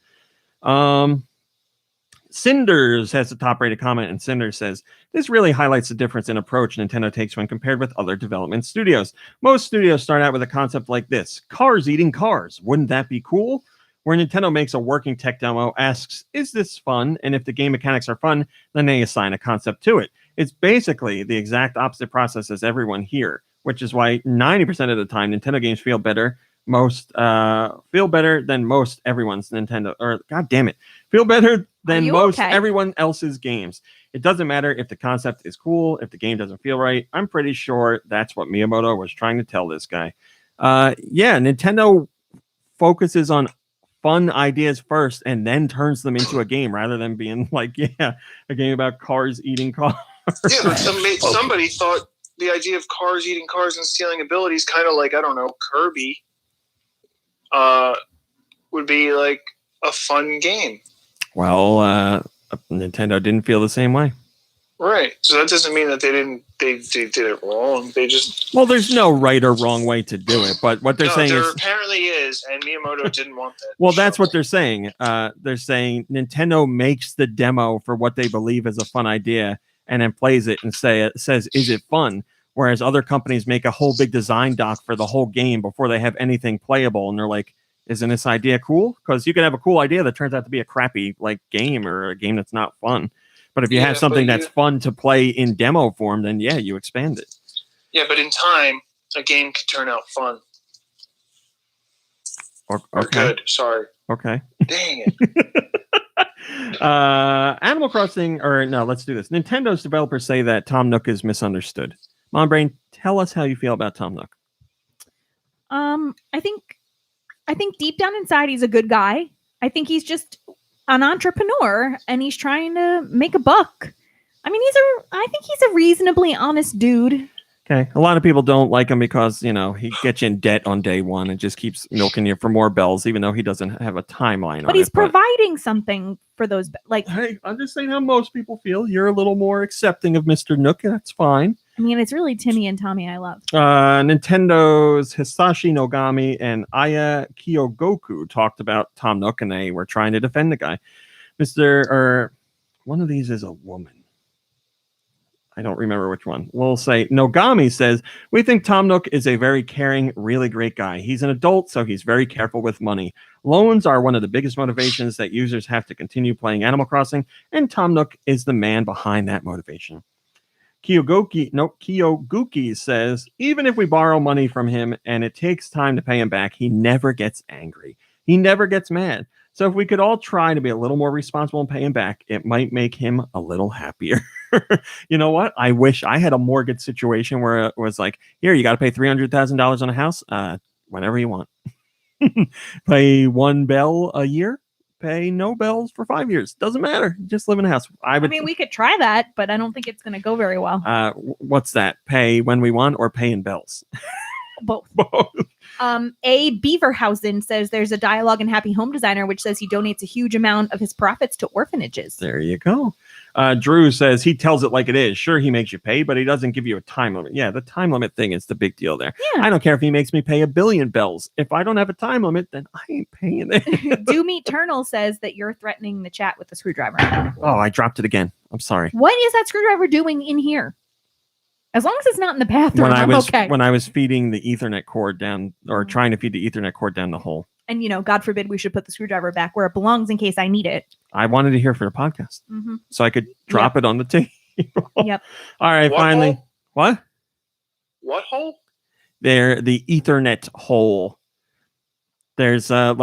Cinders has a top-rated comment, and Cinders says, this really highlights the difference in approach Nintendo takes when compared with other development studios. Most studios start out with a concept like this: cars eating cars. Wouldn't that be cool? Where Nintendo makes a working tech demo, asks, is this fun? And if the game mechanics are fun, then they assign a concept to it. It's basically the exact opposite process as everyone here, which is why 90% of the time Nintendo games feel better than most everyone's Nintendo, or god damn it, feel better than most everyone else's games. It doesn't matter if the concept is cool, if the game doesn't feel right. I'm pretty sure that's what Miyamoto was trying to tell this guy. Nintendo focuses on fun ideas first and then turns them into a game rather than being like, a game about cars eating cars. Yeah, somebody thought the idea of cars eating cars and stealing abilities, kind of like, I don't know, Kirby, would be like a fun game. Well, Nintendo didn't feel the same way. Right. So that doesn't mean that they did it wrong. They just... Well, there's no right or wrong way to do it, but what they're saying is... apparently is, and Miyamoto didn't want that. Well, that's what they're saying. They're saying Nintendo makes the demo for what they believe is a fun idea and then plays it and says, is it fun? Whereas other companies make a whole big design doc for the whole game before they have anything playable, and they're like, isn't this idea cool? Because you can have a cool idea that turns out to be a crappy game or a game that's not fun. But if you have something that's fun to play in demo form, then you expand it. Yeah, but in time, a game could turn out fun. Or good. Sorry. Okay. Dang it. Animal Crossing, or no, let's do this. Nintendo's developers say that Tom Nook is misunderstood. Mom Brain, tell us how you feel about Tom Nook. I think deep down inside he's a good guy. I think he's just an entrepreneur and he's trying to make a buck. I mean, I think he's a reasonably honest dude. Okay. A lot of people don't like him because, he gets you in debt on day one and just keeps milking you for more bells, even though he doesn't have a timeline on it. But he's providing something for those. Hey, I'm just saying how most people feel. You're a little more accepting of Mr. Nook. That's fine. I mean, it's really Timmy and Tommy I love. Nintendo's Hisashi Nogami and Aya Kyogoku talked about Tom Nook, and they were trying to defend the guy. One of these is a woman. I don't remember which one. We'll say Nogami says, we think Tom Nook is a very caring, really great guy. He's an adult, so he's very careful with money. Loans are one of the biggest motivations that users have to continue playing Animal Crossing, and Tom Nook is the man behind that motivation. Kyoguki says, even if we borrow money from him and it takes time to pay him back, he never gets angry. He never gets mad. So if we could all try to be a little more responsible and pay him back, it might make him a little happier. You know what? I wish I had a mortgage situation where it was like, here, you got to pay $300,000 on a house. Whenever you want. Pay one bell a year. Pay no bells for 5 years. Doesn't matter. Just live in a house. I mean, we could try that, but I don't think it's going to go very well. What's that? Pay when we want or pay in bells? Both. A Beaverhausen says there's a dialogue in Happy Home Designer which says he donates a huge amount of his profits to orphanages. There you go. Drew says he tells it like it is. Sure, he makes you pay, but he doesn't give you a time limit. Yeah, the time limit thing is the big deal there. Yeah. I don't care if he makes me pay 1 billion bells. If I don't have a time limit, then I ain't paying it. Doom Eternal says that you're threatening the chat with the screwdriver. Oh, I dropped it again. I'm sorry. What is that screwdriver doing in here? As long as it's not in the bathroom, okay. When I was feeding the Ethernet cord down, or trying to feed the Ethernet cord down the hole. And, God forbid we should put the screwdriver back where it belongs in case I need it. I wanted to hear for the podcast. Mm-hmm. So I could drop it on the table. Yep. All right, What finally. hole? What? What hole? There, the Ethernet hole. There's Mom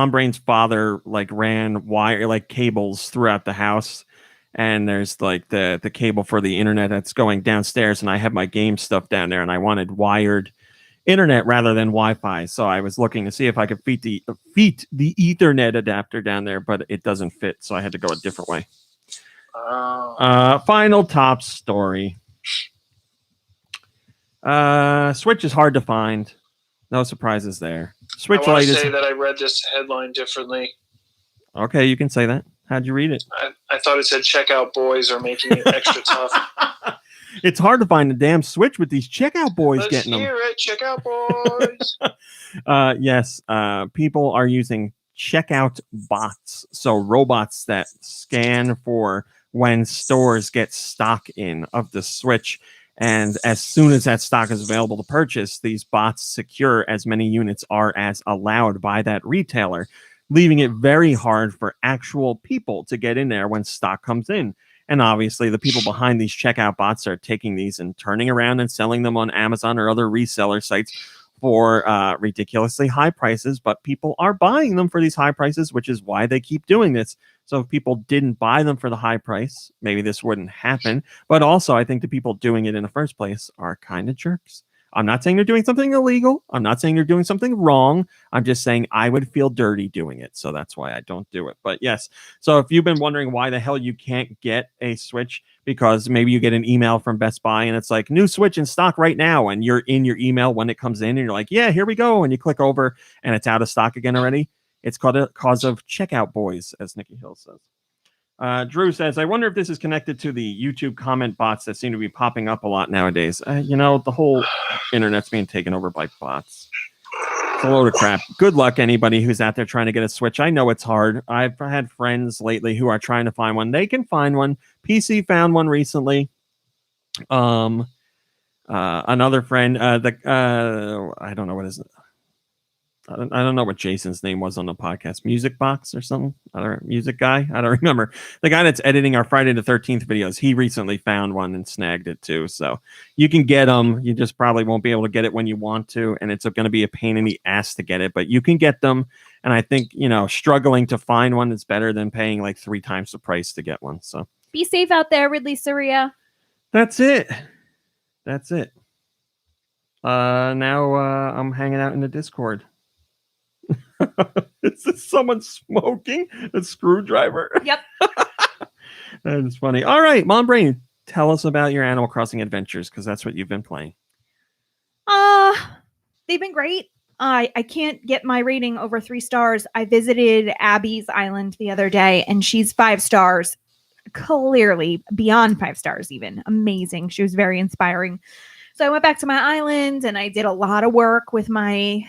Brain's father ran wire cables throughout the house. And there's the cable for the internet that's going downstairs, and I have my game stuff down there, and I wanted wired internet rather than Wi-Fi. So I was looking to see if I could fit the Ethernet adapter down there, but it doesn't fit, so I had to go a different way. Final top story. Switch is hard to find. No surprises there. Switch I want Lite to is. say that I read this headline differently. Okay, you can say that. How'd you read it? I thought it said checkout boys are making it extra tough. It's hard to find the damn Switch with these checkout boys Let's getting them. hear it, checkout boys. Yes, people are using checkout bots. So robots that scan for when stores get stock in of the Switch. And as soon as that stock is available to purchase, these bots secure as many units are as allowed by that retailer, leaving it very hard for actual people to get in there when stock comes in. And obviously, the people behind these checkout bots are taking these and turning around and selling them on Amazon or other reseller sites for ridiculously high prices. But people are buying them for these high prices, which is why they keep doing this. So if people didn't buy them for the high price, maybe this wouldn't happen. But also, I think the people doing it in the first place are kind of jerks. I'm not saying they're doing something illegal. I'm not saying they're doing something wrong. I'm just saying I would feel dirty doing it. So that's why I don't do it. But yes. So if you've been wondering why the hell you can't get a Switch, because maybe you get an email from Best Buy and it's like new Switch in stock right now. And you're in your email when it comes in and you're like, yeah, here we go. And you click over and it's out of stock again already. It's called a cause of checkout boys, as Nikki Hill says. Drew says, I wonder if this is connected to the YouTube comment bots that seem to be popping up a lot nowadays. The whole internet's being taken over by bots. It's a load of crap. Good luck, anybody who's out there trying to get a Switch. I know it's hard. I've had friends lately who are trying to find one. They can find one. PC found one recently. Another friend, I don't know what is it. I don't know what Jason's name was on the podcast. Music Box or something? Other music guy? I don't remember. The guy that's editing our Friday the 13th videos, he recently found one and snagged it too. So you can get them. You just probably won't be able to get it when you want to. And it's going to be a pain in the ass to get it, but you can get them. And I think, struggling to find one is better than paying like 3 times the price to get one. So be safe out there, Ridley Surya. That's it. Now I'm hanging out in the Discord. Is this someone smoking a screwdriver? Yep. That is funny. All right, Mom Brain, tell us about your Animal Crossing adventures, because that's what you've been playing. They've been great. I can't get my rating over 3 stars. I visited Abby's Island the other day, and she's 5 stars. Clearly beyond 5 stars even. Amazing. She was very inspiring. So I went back to my island, and I did a lot of work with my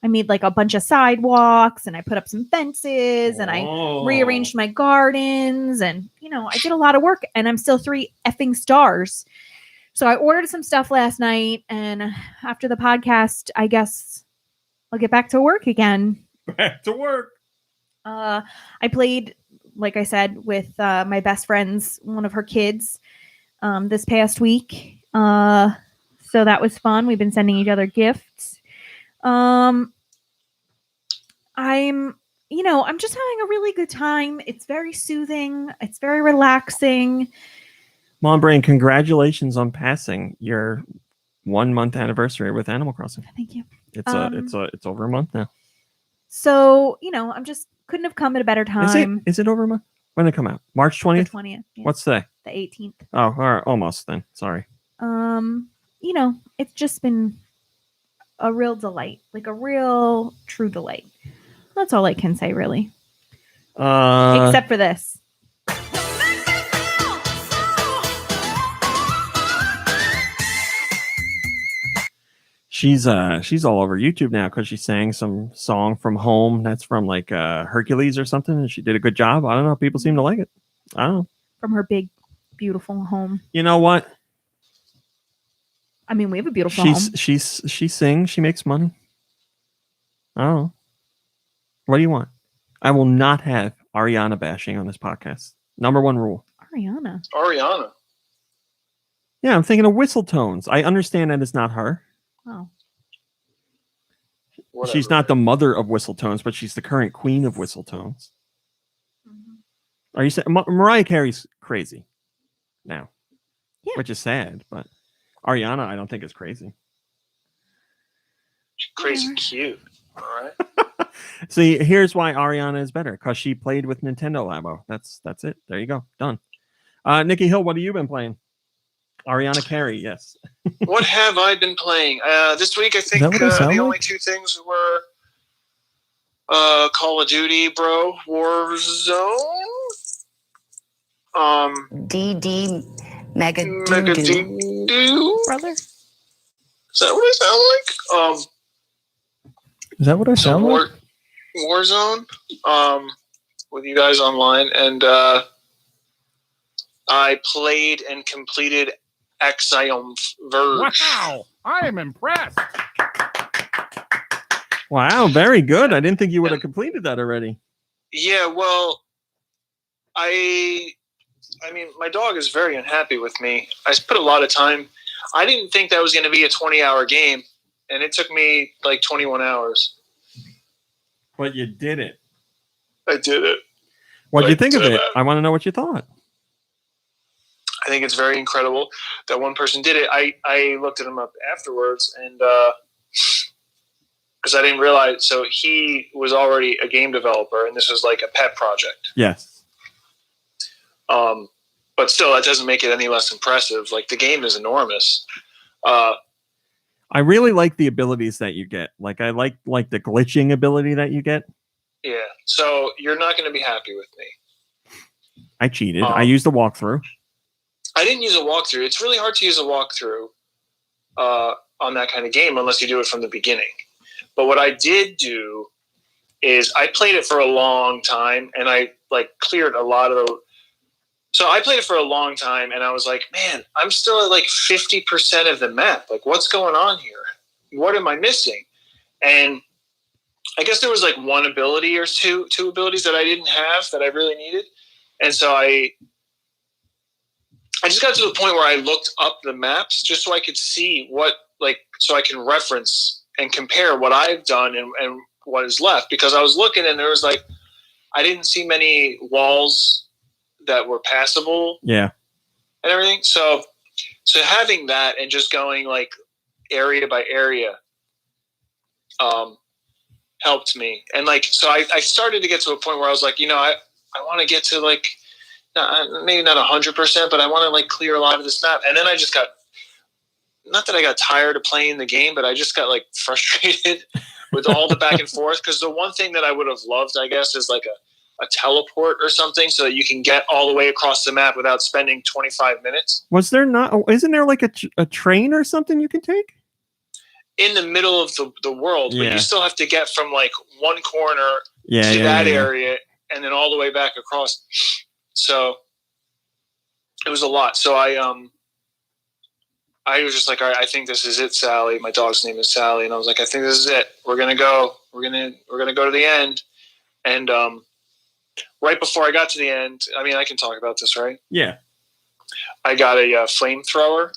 I made like a bunch of sidewalks, and I put up some fences, and I rearranged my gardens, and I did a lot of work, and I'm still 3 effing stars. So I ordered some stuff last night, and after the podcast, I guess I'll get back to work again. Back to work. I played, like I said, with my best friend's one of her kids this past week. So that was fun. We've been sending each other gifts. I'm just having a really good time. It's very soothing. It's very relaxing. Mom Brain, congratulations on passing your 1-month anniversary with Animal Crossing. Thank you. It's over a month now. So, I'm just couldn't have come at a better time. Is it over a month? When did it come out? March 20th? The 20th. Yeah. What's today? The 18th. Oh, all right, almost then. Sorry. It's just been a real delight, like a real true delight. That's all I can say, really. Except for this. She's all over YouTube now because she sang some song from home that's from like Hercules or something, and she did a good job. I don't know. People seem to like it. I don't know. From her big, beautiful home. You know what? I mean, we have a beautiful home. She sings. She makes money. I don't know. What do you want? I will not have Ariana bashing on this podcast. Number 1 rule. Ariana. Yeah, I'm thinking of Whistle Tones. I understand that it's not her. Oh. Whatever. She's not the mother of Whistle Tones, but she's the current queen of Whistle Tones. Mm-hmm. Are you saying Mariah Carey's crazy now? Yeah. Which is sad, but Ariana, I don't think is crazy. She's crazy cute. All right. See, here's why Ariana is better, because she played with Nintendo Labo. That's it. There you go. Done. Nikki Hill, what have you been playing? Ariana Carey, yes. What have I been playing? This week, I think the only 2 things were Call of Duty, bro, Warzone. DD Mega Doo. Brother? Is that what I sound like? Is that what I sound like? Warzone. With you guys online, and I played and completed Axiom Verge. Wow, I am impressed. Wow, very good. I didn't think you would have completed that already. Yeah, well, I mean, my dog is very unhappy with me. I put a lot of time. I didn't think that was going to be a 20-hour game, and it took me like 21 hours. But you did it. I did it. What did you think of it? I want to know what you thought. I think it's very incredible that one person did it. I looked at him up afterwards, and because I didn't realize, so he was already a game developer, and this was like a pet project. Yes. But still, that doesn't make it any less impressive. Like, the game is enormous. I really like the abilities that you get. Like, I like the glitching ability that you get. Yeah. So you're not going to be happy with me. I cheated. I used a walkthrough. I didn't use a walkthrough. It's really hard to use a walkthrough on that kind of game unless you do it from the beginning. But what I did do is I played it for a long time, and I cleared a lot of the. So I played it for a long time, and I was like, man, I'm still at 50% of the map. Like, what's going on here? What am I missing? And I guess there was like one ability or two abilities that I didn't have that I really needed. And so I just got to the point where I looked up the maps just so I could see so I can reference and compare what I've done and what is left. Because I was looking and there was like, I didn't see many walls that were passable. Yeah. And everything. So having that and just going like area by area, helped me. And like, so I started to get to a point where I was like, I want to get to like, maybe not 100%, but I want to like clear a lot of this map. And then I just not that I got tired of playing the game, but I just got like frustrated with all the back and forth. Cause the one thing that I would have loved, I guess, is like a teleport or something so that you can get all the way across the map without spending 25 minutes. Isn't there like a train or something you can take? In the middle of the world, but you still have to get from like one corner to that area and then all the way back across. So it was a lot. So I was just like, all right, I think this is it, Sally. My dog's name is Sally. And I was like, I think this is it. We're going to go. We're going to go to the end. And right before I got to the end, I mean, I can talk about this, right? Yeah. I got a flamethrower.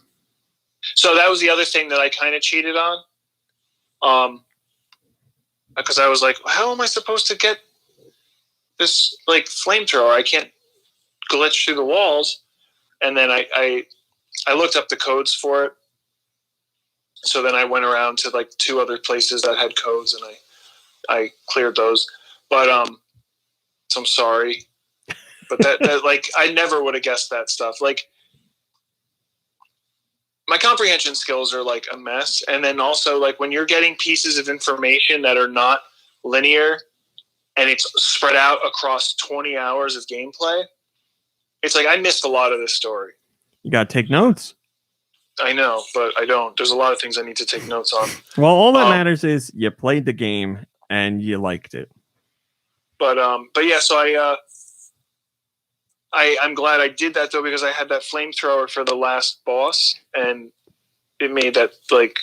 So that was the other thing that I kind of cheated on. Because I was like, how am I supposed to get this like flamethrower? I can't glitch through the walls. And then I looked up the codes for it. So then I went around to like 2 other places that had codes and I cleared those. But so I'm sorry. But that like I never would have guessed that stuff. Like my comprehension skills are like a mess. And then also like when you're getting pieces of information that are not linear and it's spread out across 20 hours of gameplay, it's like I missed a lot of this story. You got to take notes. I know, but I don't. There's a lot of things I need to take notes on. Well, all that matters is you played the game and you liked it. But yeah, so I'm glad I did that though, because I had that flamethrower for the last boss and it made that like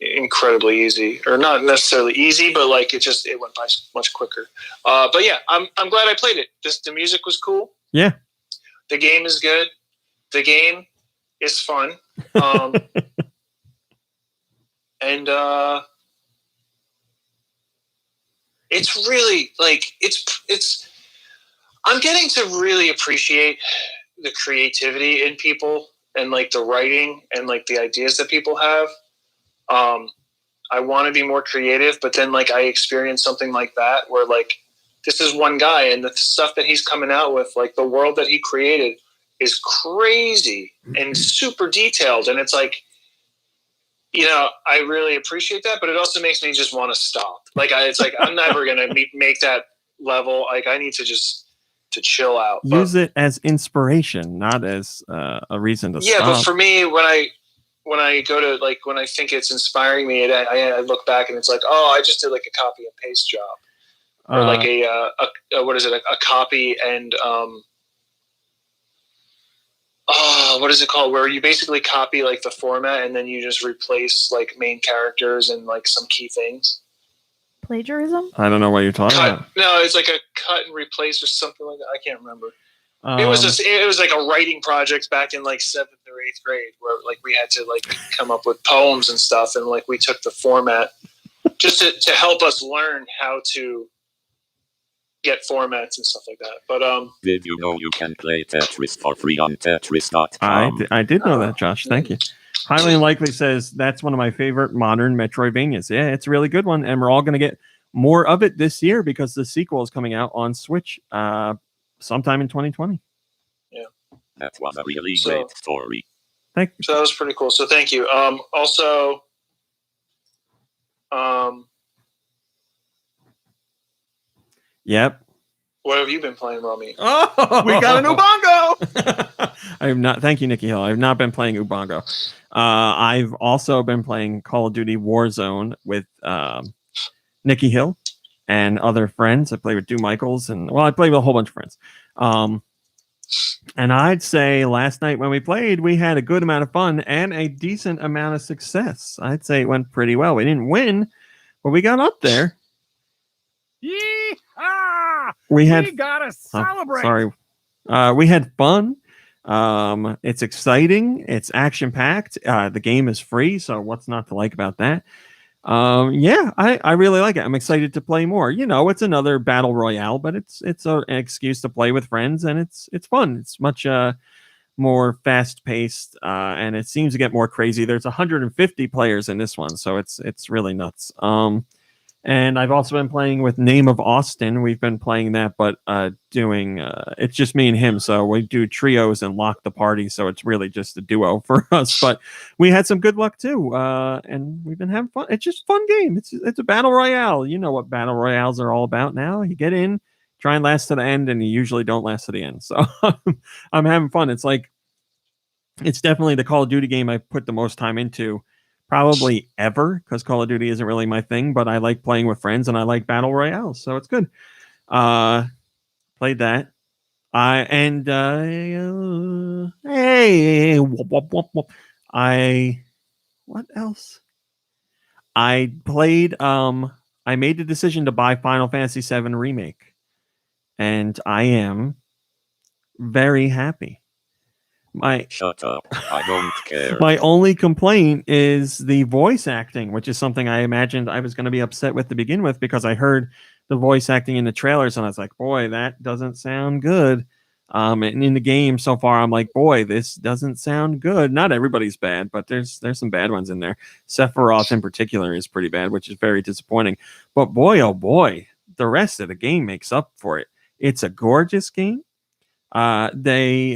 incredibly easy, or not necessarily easy, but like it went by much quicker. But yeah, I'm glad I played it. The music was cool. Yeah. The game is good. The game is fun. And it's really like, I'm getting to really appreciate the creativity in people and like the writing and like the ideas that people have. I want to be more creative, but then like I experienced something like that where like this is one guy and the stuff that he's coming out with, like the world that he created is crazy and super detailed. And it's like, I really appreciate that, but it also makes me just want to stop. Like it's like, I'm never going to make that level. Like I need to chill out. Use it as inspiration, not as a reason to stop. Yeah, but for me, when I go to like when I think it's inspiring me, I look back and it's like, oh, I just did like a copy and paste job, or like a what is it? A copy and what is it called? Where you basically copy like the format and then you just replace like main characters and like some key things. Plagiarism? I don't know what you're talking about. No, it's like a cut and replace or something like that. I can't remember. It was like a writing project back in like 7th or 8th grade where like we had to like come up with poems and stuff, and like we took the format just to help us learn how to get formats and stuff like that. But did you know you can play Tetris for free on Tetris.com? I did know that, Josh. Thank you. Highly Unlikely says that's one of my favorite modern Metroidvanias. Yeah, it's a really good one, and we're all going to get more of it this year because the sequel is coming out on Switch sometime in 2020. Yeah, that was a really great story. Thank you. So that was pretty cool. So thank you. Also, yep. What have you been playing, Rami? Oh, we got an Ubongo! I have not. Thank you, Nikki Hill. I have not been playing Ubongo. I've also been playing Call of Duty Warzone with Nikki Hill and other friends. I play with Michaels, and I play with a whole bunch of friends. And I'd say last night when we played, we had a good amount of fun and a decent amount of success. I'd say it went pretty well. We didn't win, But we got up there. Yeehaw! We gotta celebrate. Sorry. We had fun. It's exciting. It's action packed. The game is free, so what's not to like about that? Yeah, I really like it. I'm excited to play more. You know, it's another battle royale, but it's an excuse to play with friends, and it's fun. It's much more fast paced, and it seems to get more crazy. There's 150 players in this one, so it's really nuts. And I've also been playing with Name of Austin. We've been playing that, but doing it's just me and him. So we do trios and lock the party. So it's really just a duo for us. But we had some good luck too, and we've been having fun. It's just a fun game. It's a battle royale. You know what battle royales are all about now. You get in, try and last to the end, and you usually don't last to the end. So I'm having fun. It's definitely the Call of Duty game I put the most time into. Probably ever, because Call of Duty isn't really my thing, but I like playing with friends and I like battle royales, so it's good. Played that. What else? I played. I made the decision to buy Final Fantasy VII Remake, and I am very happy. Shut up. I don't care. My only complaint is the voice acting, which is something I imagined I was going to be upset with to begin with, because I heard the voice acting in the trailers and I was like, boy, that doesn't sound good. And in the game so far, I'm like, boy, this doesn't sound good. Not everybody's bad, but there's some bad ones in there. Sephiroth in particular is pretty bad, which is very disappointing. But boy, oh boy, the rest of the game makes up for it. It's a gorgeous game. The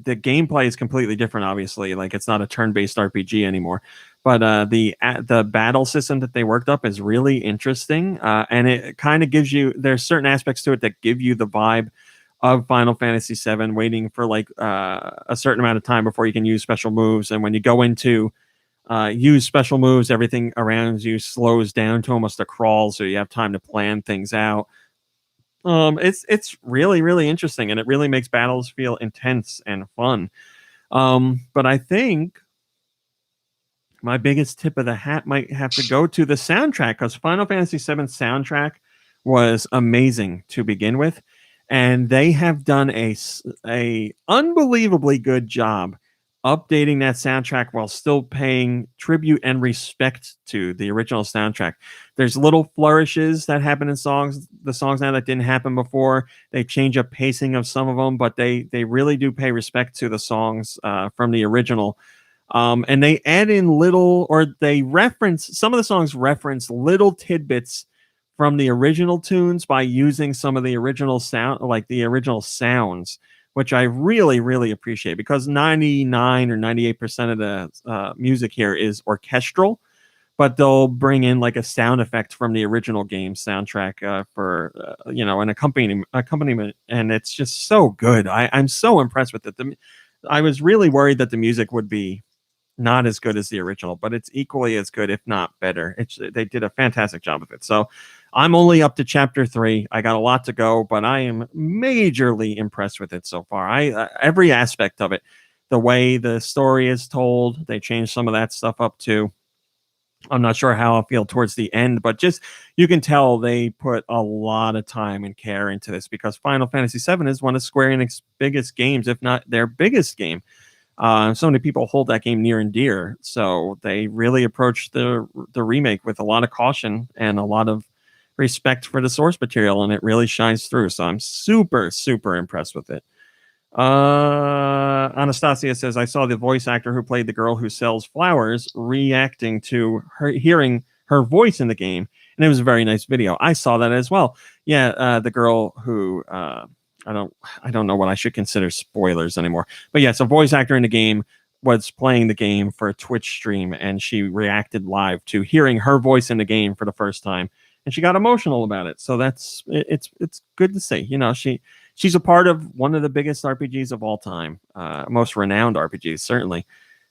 gameplay is completely different, obviously. Like, it's not a turn-based RPG anymore, but the battle system that they worked up is really interesting, and it kind of gives you, there's certain aspects to it that give you the vibe of Final Fantasy VII, waiting for like a certain amount of time before you can use special moves, and when you go into use special moves, everything around you slows down to almost a crawl, so you have time to plan things out. It's really, really interesting, and it really makes battles feel intense and fun. But I think my biggest tip of the hat might have to go to the soundtrack, because Final Fantasy VII soundtrack was amazing to begin with, and they have done a unbelievably good job updating that soundtrack while still paying tribute and respect to the original soundtrack. There's little flourishes that happen in the songs now that didn't happen before. They change up pacing of some of them, but they really do pay respect to the songs from the original. And they add in some of the songs reference little tidbits from the original tunes by using some of the original sound, like the original sounds, which I really, really appreciate, because 99 or 98% of the music here is orchestral, but they'll bring in like a sound effect from the original game soundtrack for an accompaniment, and it's just so good. I'm so impressed with it. I was really worried that the music would be not as good as the original, but it's equally as good, if not better. They did a fantastic job of it. So I'm only up to chapter 3. I got a lot to go, but I am majorly impressed with it so far. Every aspect of it, the way the story is told, they changed some of that stuff up too. I'm not sure how I feel towards the end, but just you can tell they put a lot of time and care into this, because Final Fantasy VII is one of Square Enix's biggest games, if not their biggest game. So many people hold that game near and dear, so they really approached the remake with a lot of caution and a lot of respect for the source material, and it really shines through. So I'm super, super impressed with it. Anastasia says, I saw the voice actor who played the girl who sells flowers reacting to her hearing her voice in the game, and it was a very nice video. I saw that as well. Yeah, the girl who I don't know what I should consider spoilers anymore, but yes, a voice actor in the game was playing the game for a Twitch stream, and she reacted live to hearing her voice in the game for the first time, and she got emotional about it. So it's good to see. She's a part of one of the biggest RPGs of all time, most renowned RPGs certainly,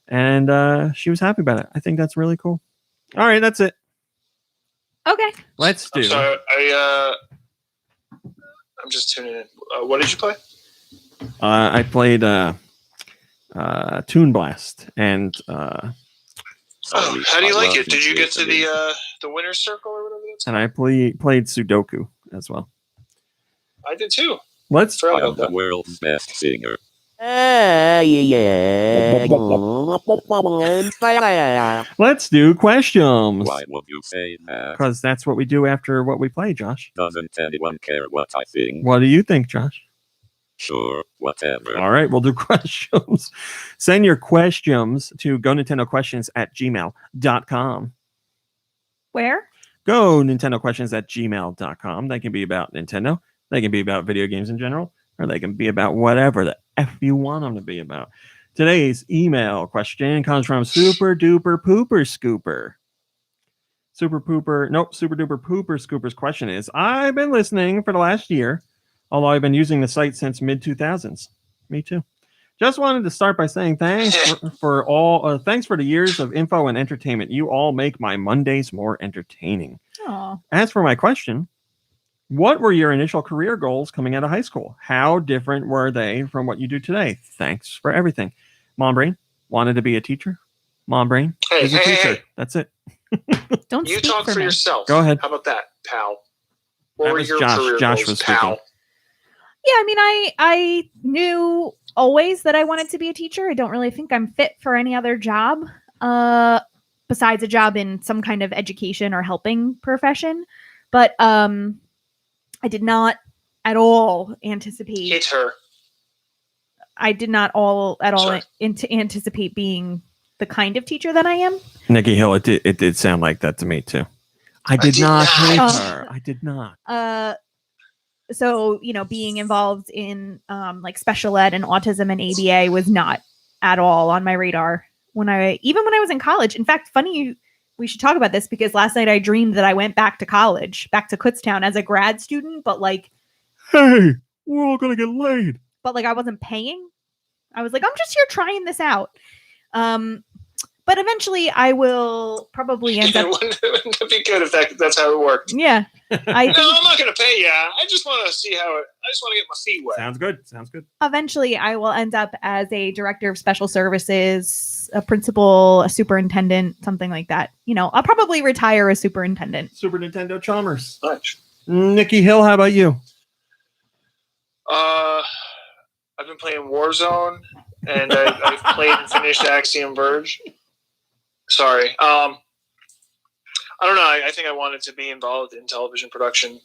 and she was happy about it. I think that's really cool. All right, that's it. Okay, let's do. I'm sorry, I'm just tuning in. What did you play? I played Toon Blast, and how do you like it? Did you get to the winner's circle or And I played Sudoku as well. I did too. Let's I am the world's best singer. Let's do questions. Why would you say that? Because that's what we do after what we play, Josh. Doesn't anyone care what I think? What do you think, Josh? Sure, whatever. All right, we'll do questions. Send your questions to GoNintendoQuestions@gmail.com. Where? GoNintendoQuestions@gmail.com. They can be about Nintendo. They can be about video games in general, or they can be about whatever the F you want them to be about. Today's email question comes from Super Duper Pooper Scooper. Super Duper Pooper Scooper's question is, I've been listening for the last year, although I've been using the site since mid-2000s. Me too. Just wanted to start by saying thanks for the years of info and entertainment. You all make my Mondays more entertaining. Aww. As for my question, what were your initial career goals coming out of high school? How different were they from what you do today? Thanks for everything. Mom Brain wanted to be a teacher. Mom Brain is a teacher. Hey. That's it. Don't You speak talk for me. yourself. Go ahead. How about that, pal? That What were was your Josh. career Josh goals, was pal? speaking. Yeah, I mean, I knew always that I wanted to be a teacher. I don't really think I'm fit for any other job besides a job in some kind of education or helping profession. But I did not at all anticipate. Hit her. I did not anticipate being the kind of teacher that I am. Nikki Hill, it did sound like that to me too. I did not hate her. I did not. So, being involved in like special ed and autism and ABA was not at all on my radar when I was in college. In fact, funny, we should talk about this because last night I dreamed that I went back to college, back to Kutztown as a grad student, but like, hey, we're all going to get laid. But like I wasn't paying. I was like, I'm just here trying this out. But eventually I will probably end up. Wouldn't it be good if that's how it worked? Yeah. No, I'm not going to pay you. I just want to see I just want to get my feet wet. Sounds good. Eventually I will end up as a director of special services, a principal, a superintendent, something like that. I'll probably retire as superintendent. Super Nintendo Chalmers. Nice. Nikki Hill, how about you? I've been playing Warzone, and I've played and finished Axiom Verge. Sorry. I don't know. I think I wanted to be involved in television production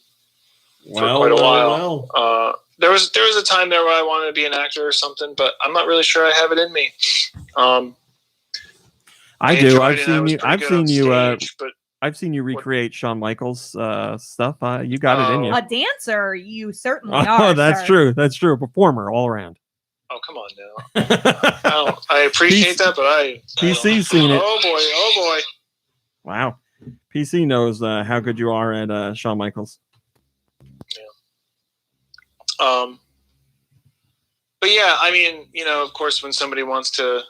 for quite a while. There was a time there where I wanted to be an actor or something, but I'm not really sure I have it in me. I do. I've I've seen you recreate Shawn Michaels stuff. You got it in you. A dancer, you certainly Oh, are. that's sir. true. That's true. A performer all around. Oh, come on now. I appreciate that, but PC's seen it. Oh boy. Wow. PC knows how good you are at Shawn Michaels. Yeah. But yeah, I mean, of course, when somebody wants to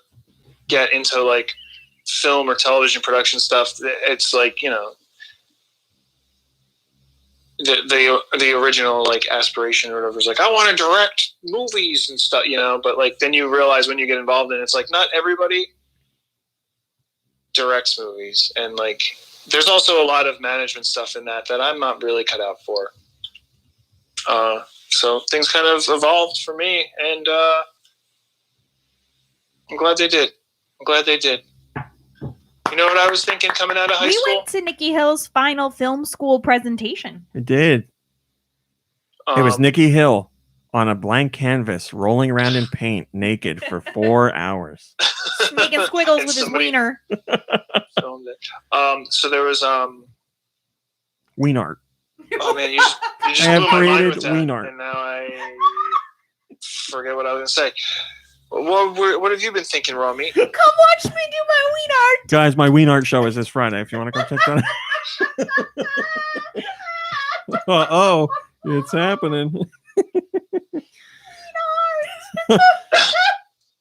get into like film or television production stuff, it's like, the original like aspiration or whatever is like, I want to direct movies and stuff, but like then you realize when you get involved in it, it's like not everybody directs movies, and like there's also a lot of management stuff in that I'm not really cut out for. So things kind of evolved for me, and I'm glad they did. You know what I was thinking coming out of high school? We went to Nikki Hill's final film school presentation. It did. It was Nikki Hill on a blank canvas, rolling around in paint, naked for 4 hours. Making squiggles with his wiener. Filmed it. So there was Weenart. Oh man, you just I have blew my mind created with that, Weenart. and now I forget what I was going to say. What have you been thinking, Raw Meat? Come watch me do my weenart. Guys, my Weenart show is this Friday. If you want to come check that out. Oh, it's happening.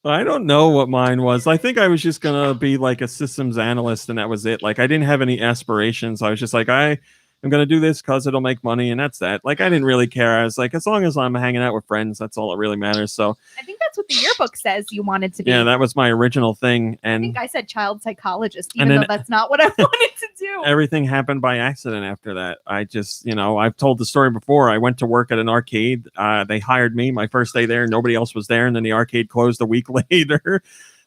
I don't know what mine was. I think I was just going to be like a systems analyst, and that was it. Like, I didn't have any aspirations. I was just like, I I'm going to do this because it'll make money, and that's that. Like, I didn't really care. I was like, as long as I'm hanging out with friends, that's all that really matters. So I think that's what the yearbook says you wanted to be. yeah, that was my original thing. And I think I said child psychologist, even though that's not what I wanted to do. Everything happened by accident after that. I just, I've told the story before. I went to work at an arcade. They hired me my first day there. Nobody else was there. And then the arcade closed a week later.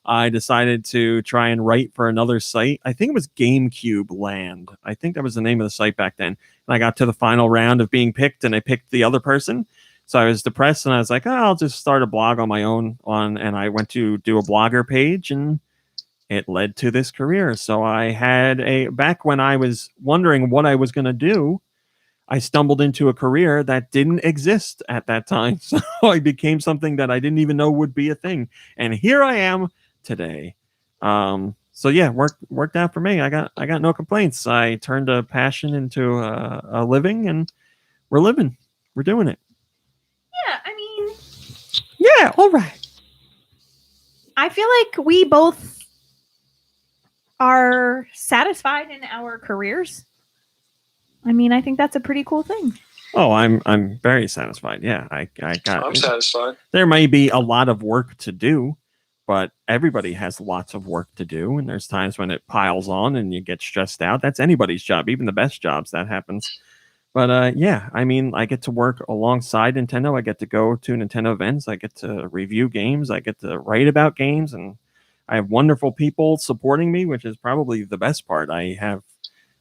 I decided to try and write for another site. I think it was GameCube Land. I think that was the name of the site back then. And I got to the final round of being picked, and I picked the other person. So I was depressed, and I was like, I'll just start a blog on my own. And I went to do a blogger page, and it led to this career. So I had back when I was wondering what I was going to do, I stumbled into a career that didn't exist at that time. So I became something that I didn't even know would be a thing. And here I am today. So yeah, worked out for me. I got no complaints. I turned a passion into a living, and we're living. We're doing it. Yeah, I mean, yeah, all right. I feel like we both are satisfied in our careers. I mean, I think that's a pretty cool thing. Oh, I'm very satisfied. Yeah, I'm satisfied. There may be a lot of work to do, but everybody has lots of work to do, and there's times when it piles on and you get stressed out. That's anybody's job, even the best jobs, that happens. But yeah, I mean, I get to work alongside Nintendo. I get to go to Nintendo events. I get to review games. I get to write about games, and I have wonderful people supporting me, which is probably the best part. I have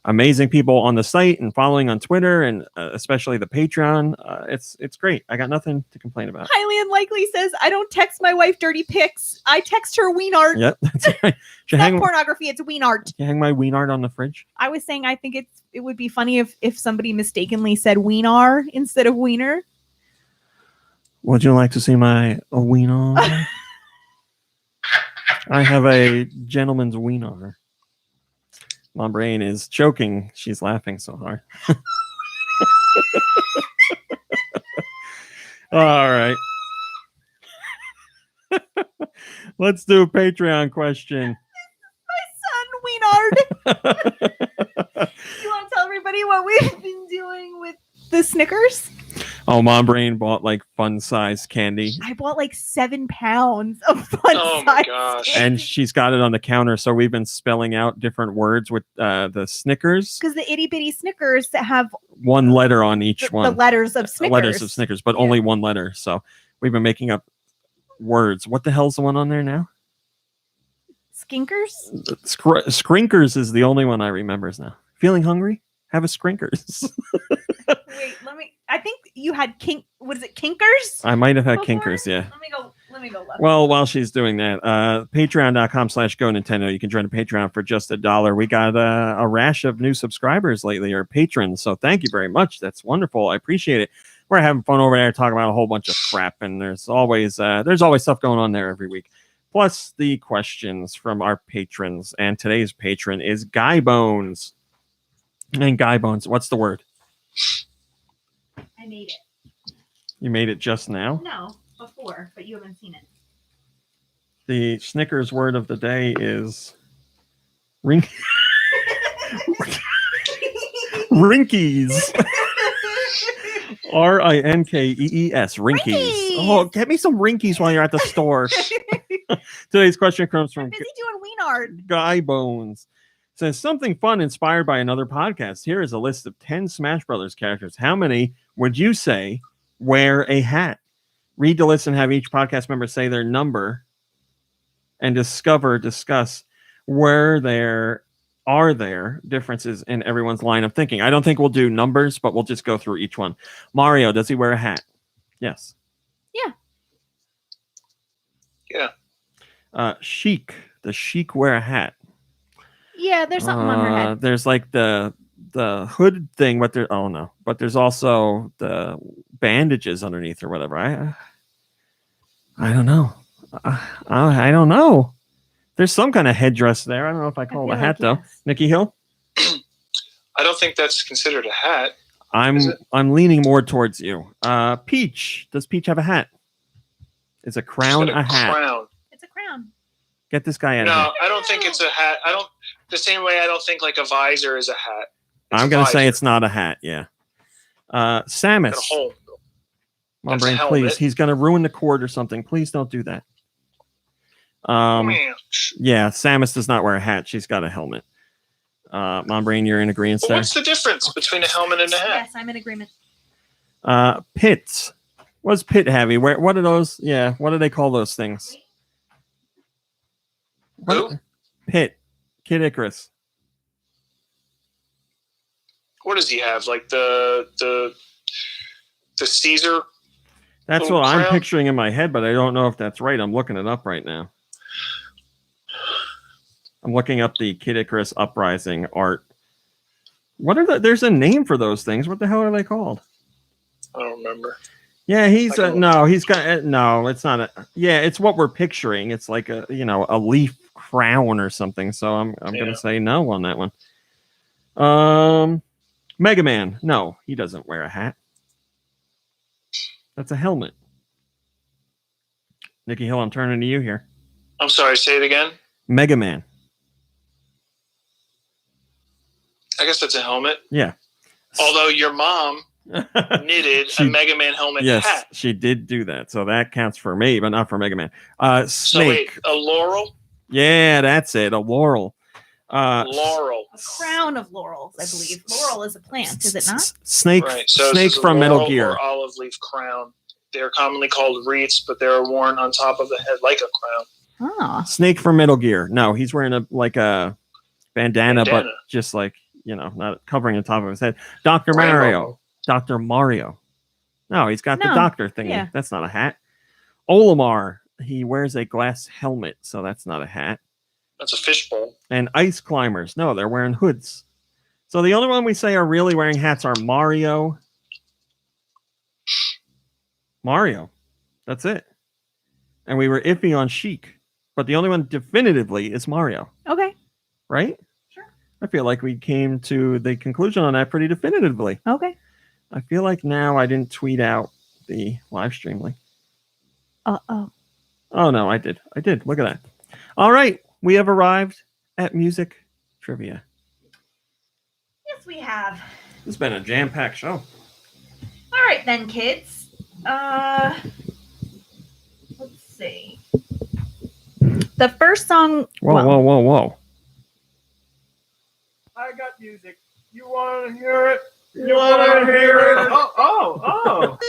amazing people on the site and following on Twitter, and especially the Patreon. It's great. I got nothing to complain about. Highly Unlikely says, I don't text my wife dirty pics. I text her ween art. Yep, that's right. It's not pornography, it's ween art. You hang my ween art on the fridge? I was saying I think it would be funny if somebody mistakenly said weenar instead of wiener. Would you like to see my wiener? I have a gentleman's wiener. My brain is choking. She's laughing so hard. All right. Let's do a Patreon question. My son, Weenard. You want to tell everybody what we've been doing with the Snickers? Oh, Mom Brain bought like fun size candy. I bought like 7 pounds of fun size. Oh my gosh. And she's got it on the counter. So we've been spelling out different words with the Snickers. Because the itty bitty Snickers have one letter on each one. The letters of Snickers. Letters of Snickers, but only one letter. So we've been making up words. What the hell's the one on there now? Skinkers? Skrinkers is the only one I remember now. Feeling hungry? Have a Skrinkers. Wait, I think you had was it Kinkers? I might have had Kinkers, yeah. Let me go look. Well, while she's doing that, patreon.com/GoNintendo. You can join the Patreon for just $1. We got a rash of new subscribers lately, or patrons. So thank you very much. That's wonderful. I appreciate it. We're having fun over there talking about a whole bunch of crap, and there's always stuff going on there every week. Plus the questions from our patrons. And today's patron is Guy Bones. And Guy Bones, what's the word? I made it. You made it just now? No, before, but you haven't seen it. The Snickers word of the day is Rinkies. Rinkees. Rinkies. Oh, get me some Rinkies while you're at the store. Today's question comes from busy doing Weenard. Guy Bones. Says something fun inspired by another podcast. Here is a list of 10 Smash Brothers characters. How many would you say wear a hat? Read the list and have each podcast member say their number and discuss where there are differences in everyone's line of thinking. I don't think we'll do numbers, but we'll just go through each one. Mario, does he wear a hat? Yes. Yeah. Sheik. Does Sheik wear a hat? Yeah, there's something on her head. There's like the hood thing, but there's also the bandages underneath or whatever. I don't know. I don't know. There's some kind of headdress there. I don't know if I call it a hat though. Nikki Hill? I don't think that's considered a hat. I'm leaning more towards you. Peach. Does Peach have a hat? Is a crown a hat? Crown. It's a crown. Get this guy out of No, here. I don't think it's a hat. The same way I don't think like a visor is a hat. I'm going to say it's not a hat. Yeah. Samus. Got a hole. My That's a brain, helmet. please. He's going to ruin the cord or something. Please don't do that. Yeah, Samus does not wear a hat. She's got a helmet. Mom Brain, you're in agreement But there. what's the difference between a helmet and a hat? Yes, I'm in agreement. Pits. What's pit heavy? What are those? Yeah, what do they call those things? Who? Pit. Kid Icarus. What does he have? Like the Caesar? That's little what I'm crown? picturing in my head, but I don't know if that's right. I'm looking it up right now. I'm looking up the Kid Icarus Uprising art. What are there's a name for those things. What the hell are they called? I don't remember. Yeah, he's no, he's got no, it's not a yeah, it's what we're picturing. It's like a a leaf crown or something. So I'm gonna say no on that one. Mega Man. No, he doesn't wear a hat. That's a helmet. Nikki Hill, I'm turning to you here. I'm sorry, say it again. Mega Man. I guess that's a helmet. Yeah. Although your mom knitted a Mega Man helmet yes, hat. she did do that. So that counts for me, but not for Mega Man. So Snake. wait, a laurel? Yeah, that's it. A laurel. Laurel. A crown of laurels, I believe. Laurel is a plant, is it not? Snake. Right. So Snake this is a from Metal laurel Gear. or olive leaf crown. They're commonly called wreaths, but they're worn on top of the head like a crown. Oh. Snake from Metal Gear. No, he's wearing a bandana, but just like, not covering the top of his head. Dr. Mario. Dr. Mario. No, he's got the doctor thing. Yeah. That's not a hat. Olimar. He wears a glass helmet, so that's not a hat. That's a fishbowl. And ice climbers. No, they're wearing hoods. So the only one we say are really wearing hats are Mario. Mario. That's it. And we were iffy on Sheik. But the only one definitively is Mario. Okay. Right? Sure. I feel like we came to the conclusion on that pretty definitively. Okay. I feel like now I didn't tweet out the live stream link. Uh-oh. Oh, no, I did. Look at that. All right. We have arrived at music trivia. Yes, we have. This has been a jam-packed show. All right, then, kids. Let's see. The first song... Whoa. I got music. You want to hear it? You want to hear it? Oh.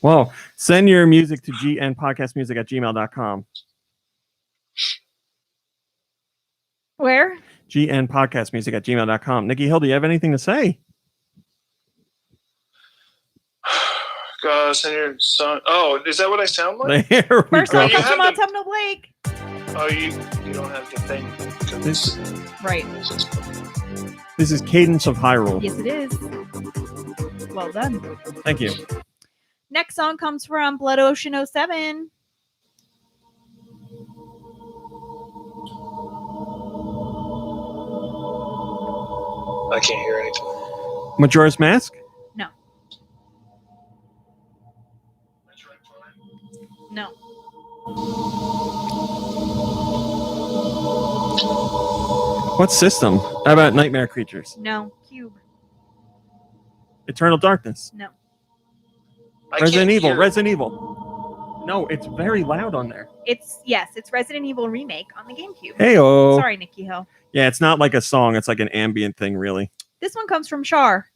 Well, send your music to gnpodcastmusic@gmail.com. Where? gnpodcastmusic@gmail.com. Nikki Hill, do you have anything to say? Send your song. Oh, is that what I sound like? There we First go. song comes from Autumnal Blake. Oh, you don't have the thing. Right. This is Cadence of Hyrule. Yes, it is. Well done. Thank you. Next song comes from Blood Ocean 07. I can't hear anything. Majora's Mask? No. No. What system? How about Nightmare Creatures? No. Cube. Eternal Darkness? No. Resident Evil. No, it's very loud on there. It's Resident Evil Remake on the GameCube. Hey-o. Sorry, Nikki Hill. Yeah, it's not like a song. It's like an ambient thing, really. This one comes from Char.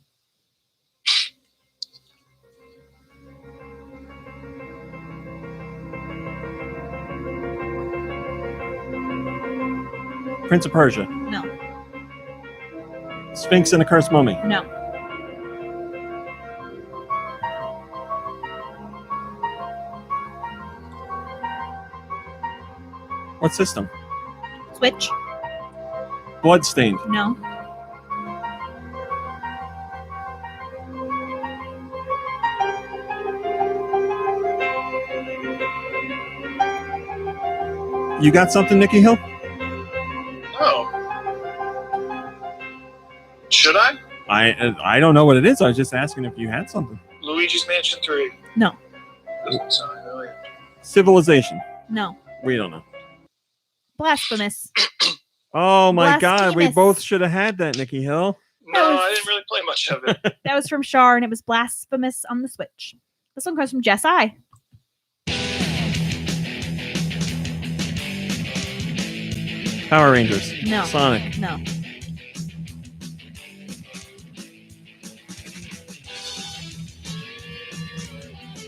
Prince of Persia. No. Sphinx and the Cursed Mummy. No. What system? Switch. Bloodstained. No. You got something, Nikki Hill? Oh. Should I? I don't know what it is. I was just asking if you had something. Luigi's Mansion 3. No. Doesn't sound familiar. Civilization. No. We don't know. Blasphemous. Oh my God, we Blasphemous. both should have had that, Nikki Hill. No, I didn't really play much of it. That was from Char, and it was Blasphemous on the Switch. This one comes from Jess I. Power Rangers. No. Sonic. No.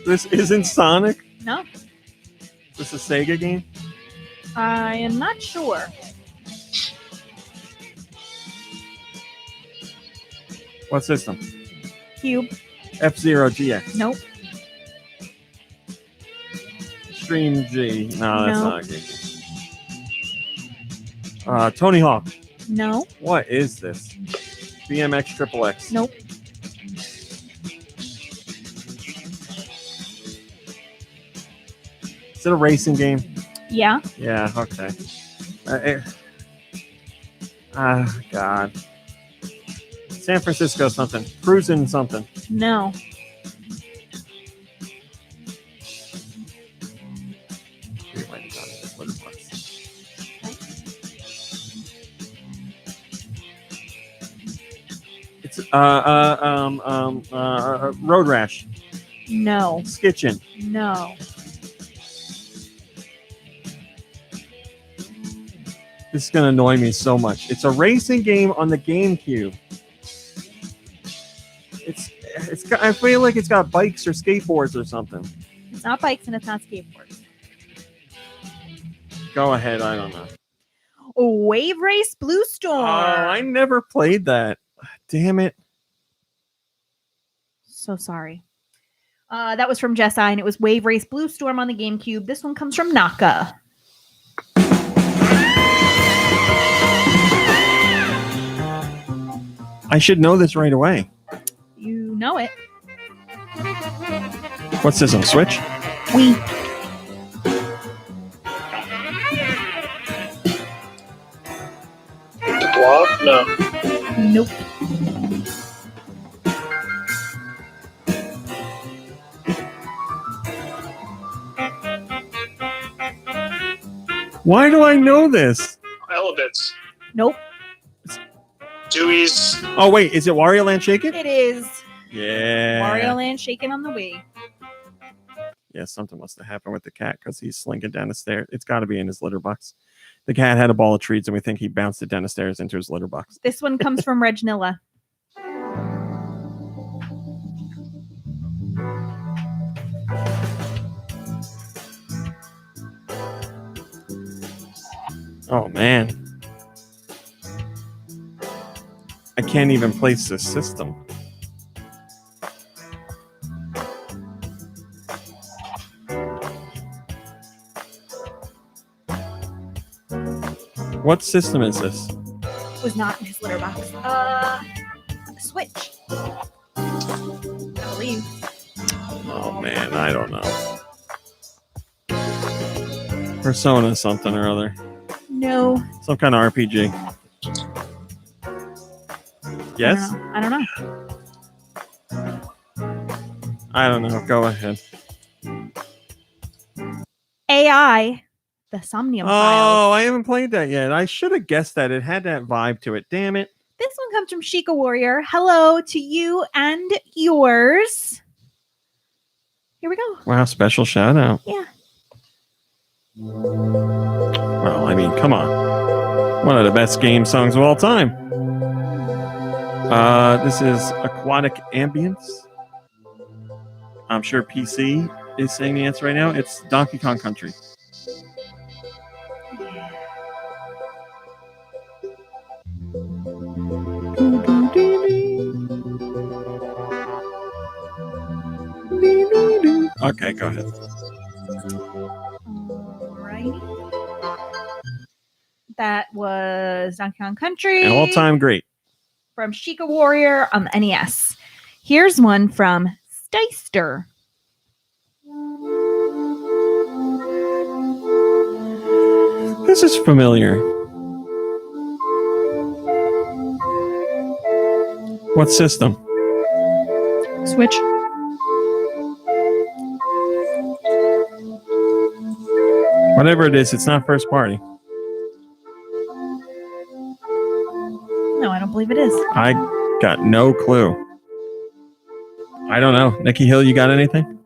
This isn't Sonic? No. Is this a Sega game? I am not sure. What system? Cube. F-Zero GX. Nope. Stream G. No, that's No. not a game. Tony Hawk. No. What is this? BMX Triple X. Nope. Is it a racing game? Yeah. Yeah, okay. God. San Francisco something. Cruising something. No. It's Road Rash. No. Skitchin. No. This is gonna annoy me so much. It's a racing game on the GameCube. I feel like it's got bikes or skateboards or something. It's not bikes and it's not skateboards. Go ahead, I don't know. Wave Race Blue Storm. Oh, I never played that. Damn it. So sorry. That was from Jess I, and it was Wave Race Blue Storm on the GameCube. This one comes from Naka. I should know this right away. You know it. What's this on Switch? We. The Blob? No. Nope. Why do I know this? Elements. Nope. Dewey's. Oh, wait. Is it Wario Land Shaken? It is. Yeah. Wario Land Shaken on the Wii. Yeah, something must have happened with the cat because he's slinking down the stairs. It's got to be in his litter box. The cat had a ball of treats, and we think he bounced it down the stairs into his litter box. This one comes from Regnilla. Oh, man. I can't even place this system. What system is this? Was not in his litter box. Switch. I believe. Oh, man, I don't know. Persona something or other. No. Some kind of RPG. Yes? I don't know. I don't know. Go ahead. AI, the Somnium Files. Oh, I haven't played that yet. I should have guessed that. It had that vibe to it. Damn it. This one comes from Sheikah Warrior. Hello to you and yours. Here we go. Wow, special shout out. Yeah. Well, I mean, come on. One of the best game songs of all time. This is Aquatic Ambience. I'm sure PC is saying the answer right now. It's Donkey Kong Country. Okay, go ahead. Alrighty. That was Donkey Kong Country. An all-time great. From Sheikah Warrior on the NES. Here's one from Steister. This is familiar. What system? Switch. Whatever it is, it's not first party. believe it is. I got no clue. I don't know. Nikki Hill, you got anything?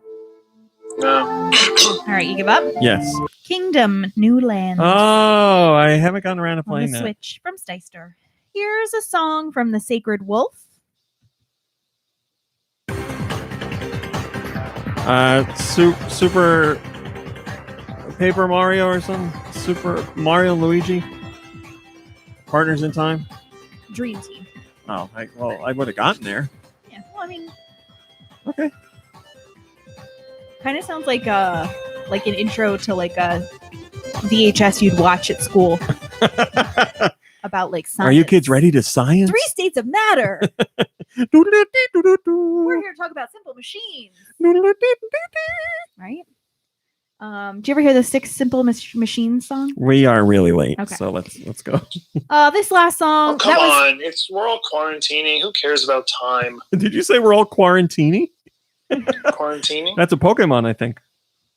No. All right, you give up? Yes. Kingdom New Lands. Oh, I haven't gotten around to On the playing that. Switch from Steister. Here's a song from the Sacred Wolf. Super Paper Mario or something? Super Mario and Luigi? Partners in Time? Dream Team. Oh, I would have gotten there. Yeah, well, I mean, okay. Kind of sounds like an intro to like a VHS you'd watch at school about like science. Are you kids ready to science? 3 states of matter. We're here to talk about simple machines. Right? Do you ever hear the 6 Simple Machines song? We are really late, Okay. so let's go. This last song. Oh, come on. We're all quarantining. Who cares about time? Did you say we're all quarantining? Quarantining? That's a Pokemon, I think.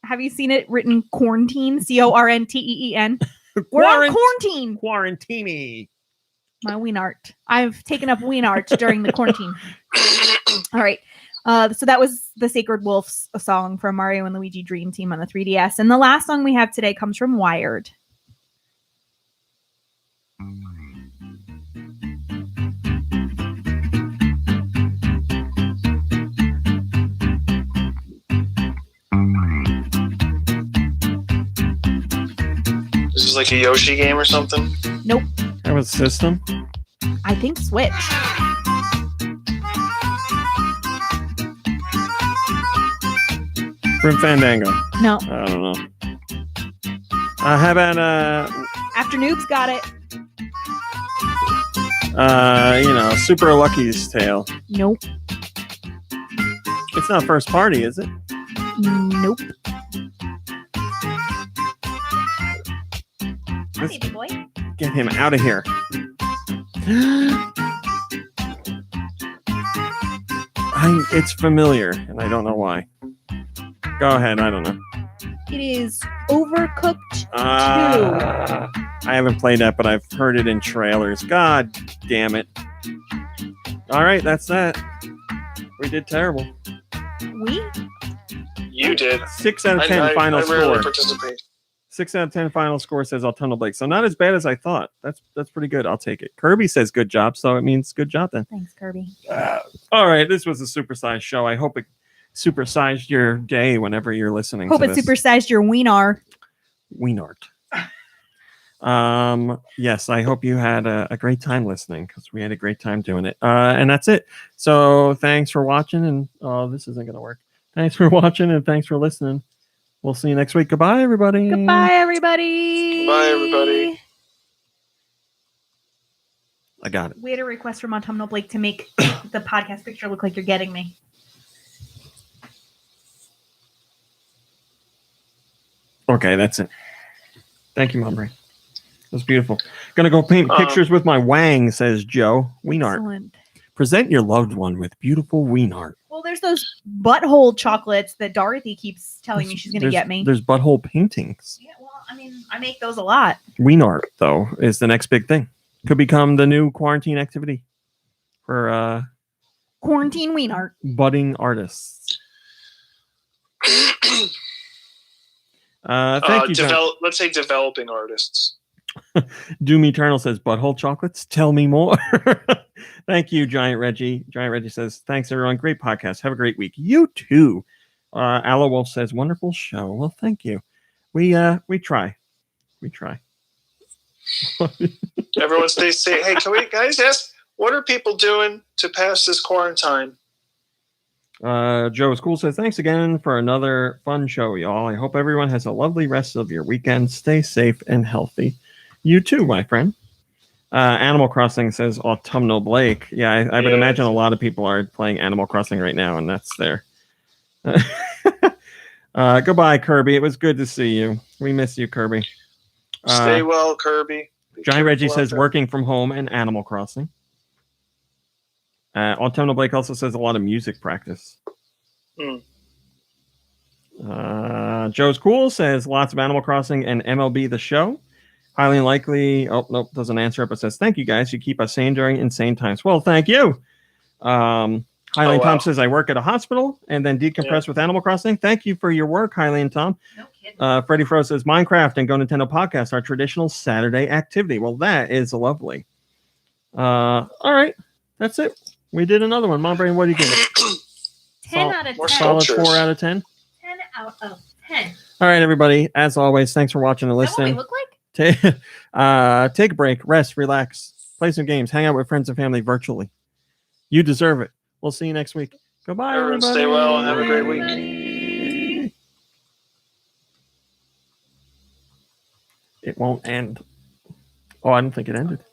Have you seen it written quarantine? Quarnteen. We're on quarantine. Quarantini. My ween art. I've taken up ween art during the quarantine. All right. So that was the Sacred Wolf's song from Mario and Luigi Dream Team on the 3DS. And the last song we have today comes from Wired. This is like a Yoshi game or something? Nope. That was System? I think Switch. Grim Fandango. No. I don't know. How about After Noob's got it. Super Lucky's Tale? Nope. It's not first party, is it? Nope. Let's Baby boy. get him out of here. It's familiar, and I don't know why. Go ahead, I don't know. It is Overcooked 2. I haven't played that, but I've heard it in trailers. God damn it. All right, that's that. We did terrible. You did. 6 out of 10 final I rarely score. participate. 6 out of 10 final score says Autumnal Blake. So not as bad as I thought. That's pretty good. I'll take it. Kirby says good job, so it means good job then. Thanks, Kirby. All right, this was a supersized show. I hope it supersized your day whenever you're listening Hope to it this. supersized your weenar. Weenart. Yes, I hope you had a great time listening because we had a great time doing it. And that's it. So thanks for watching. And this isn't going to work. Thanks for watching and thanks for listening. We'll see you next week. Goodbye, everybody. Goodbye, everybody. Bye, everybody. I got it. We had a request from Autumnal Blake to make the podcast picture look like you're getting me. Okay, that's it. Thank you, Mom Ray. That's beautiful. Gonna go paint pictures with my wang, says Joe. Weenart. Excellent. Present your loved one with beautiful weenart. Well, there's those butthole chocolates that Dorothy keeps telling me she's going to get me. There's butthole paintings. Yeah, well, I mean, I make those a lot. Weenart, though, is the next big thing. Could become the new quarantine activity for Quarantine ween art. budding artists. Thank you, John. Let's say developing artists. Doom Eternal says, butthole chocolates? Tell me more. Thank you, Giant Reggie. Giant Reggie says, thanks, everyone. Great podcast. Have a great week. You too. Aloe Wolf says, wonderful show. Well, thank you. We try. We try. Everyone stay safe. Hey, can we guys ask, what are people doing to pass this quarantine? Joe School says, thanks again for another fun show, y'all. I hope everyone has a lovely rest of your weekend. Stay safe and healthy. You too, my friend. Animal Crossing says Autumnal Blake. Yeah, I would imagine a lot of people are playing Animal Crossing right now, and that's there. Goodbye, Kirby. It was good to see you. We miss you, Kirby. Stay well, Kirby. Giant Reggie says working from home and Animal Crossing. Autumnal Blake also says a lot of music practice. Joe's Cool says lots of Animal Crossing and MLB The Show. Highly unlikely. Oh, nope, doesn't answer it, but says, thank you guys. You keep us sane during insane times. Well, thank you. Highland Tom says, I work at a hospital and then decompress with Animal Crossing. Thank you for your work, Highland Tom. No kidding. Freddie Fro says, Minecraft and GoNintendo podcast are traditional Saturday activity. Well, that is lovely. All right. That's it. We did another one. Mom Brain, what do you give it? 10 out of 10. Solid 4 out of 10. 10 out of 10. All right, everybody. As always, thanks for watching and Is that what listening. we look like? Take a break, rest, relax, play some games, hang out with friends and family virtually. You deserve it. We'll see you next week. Goodbye, Everyone everybody. stay well and have a great week. It won't end. Oh, I don't think it ended.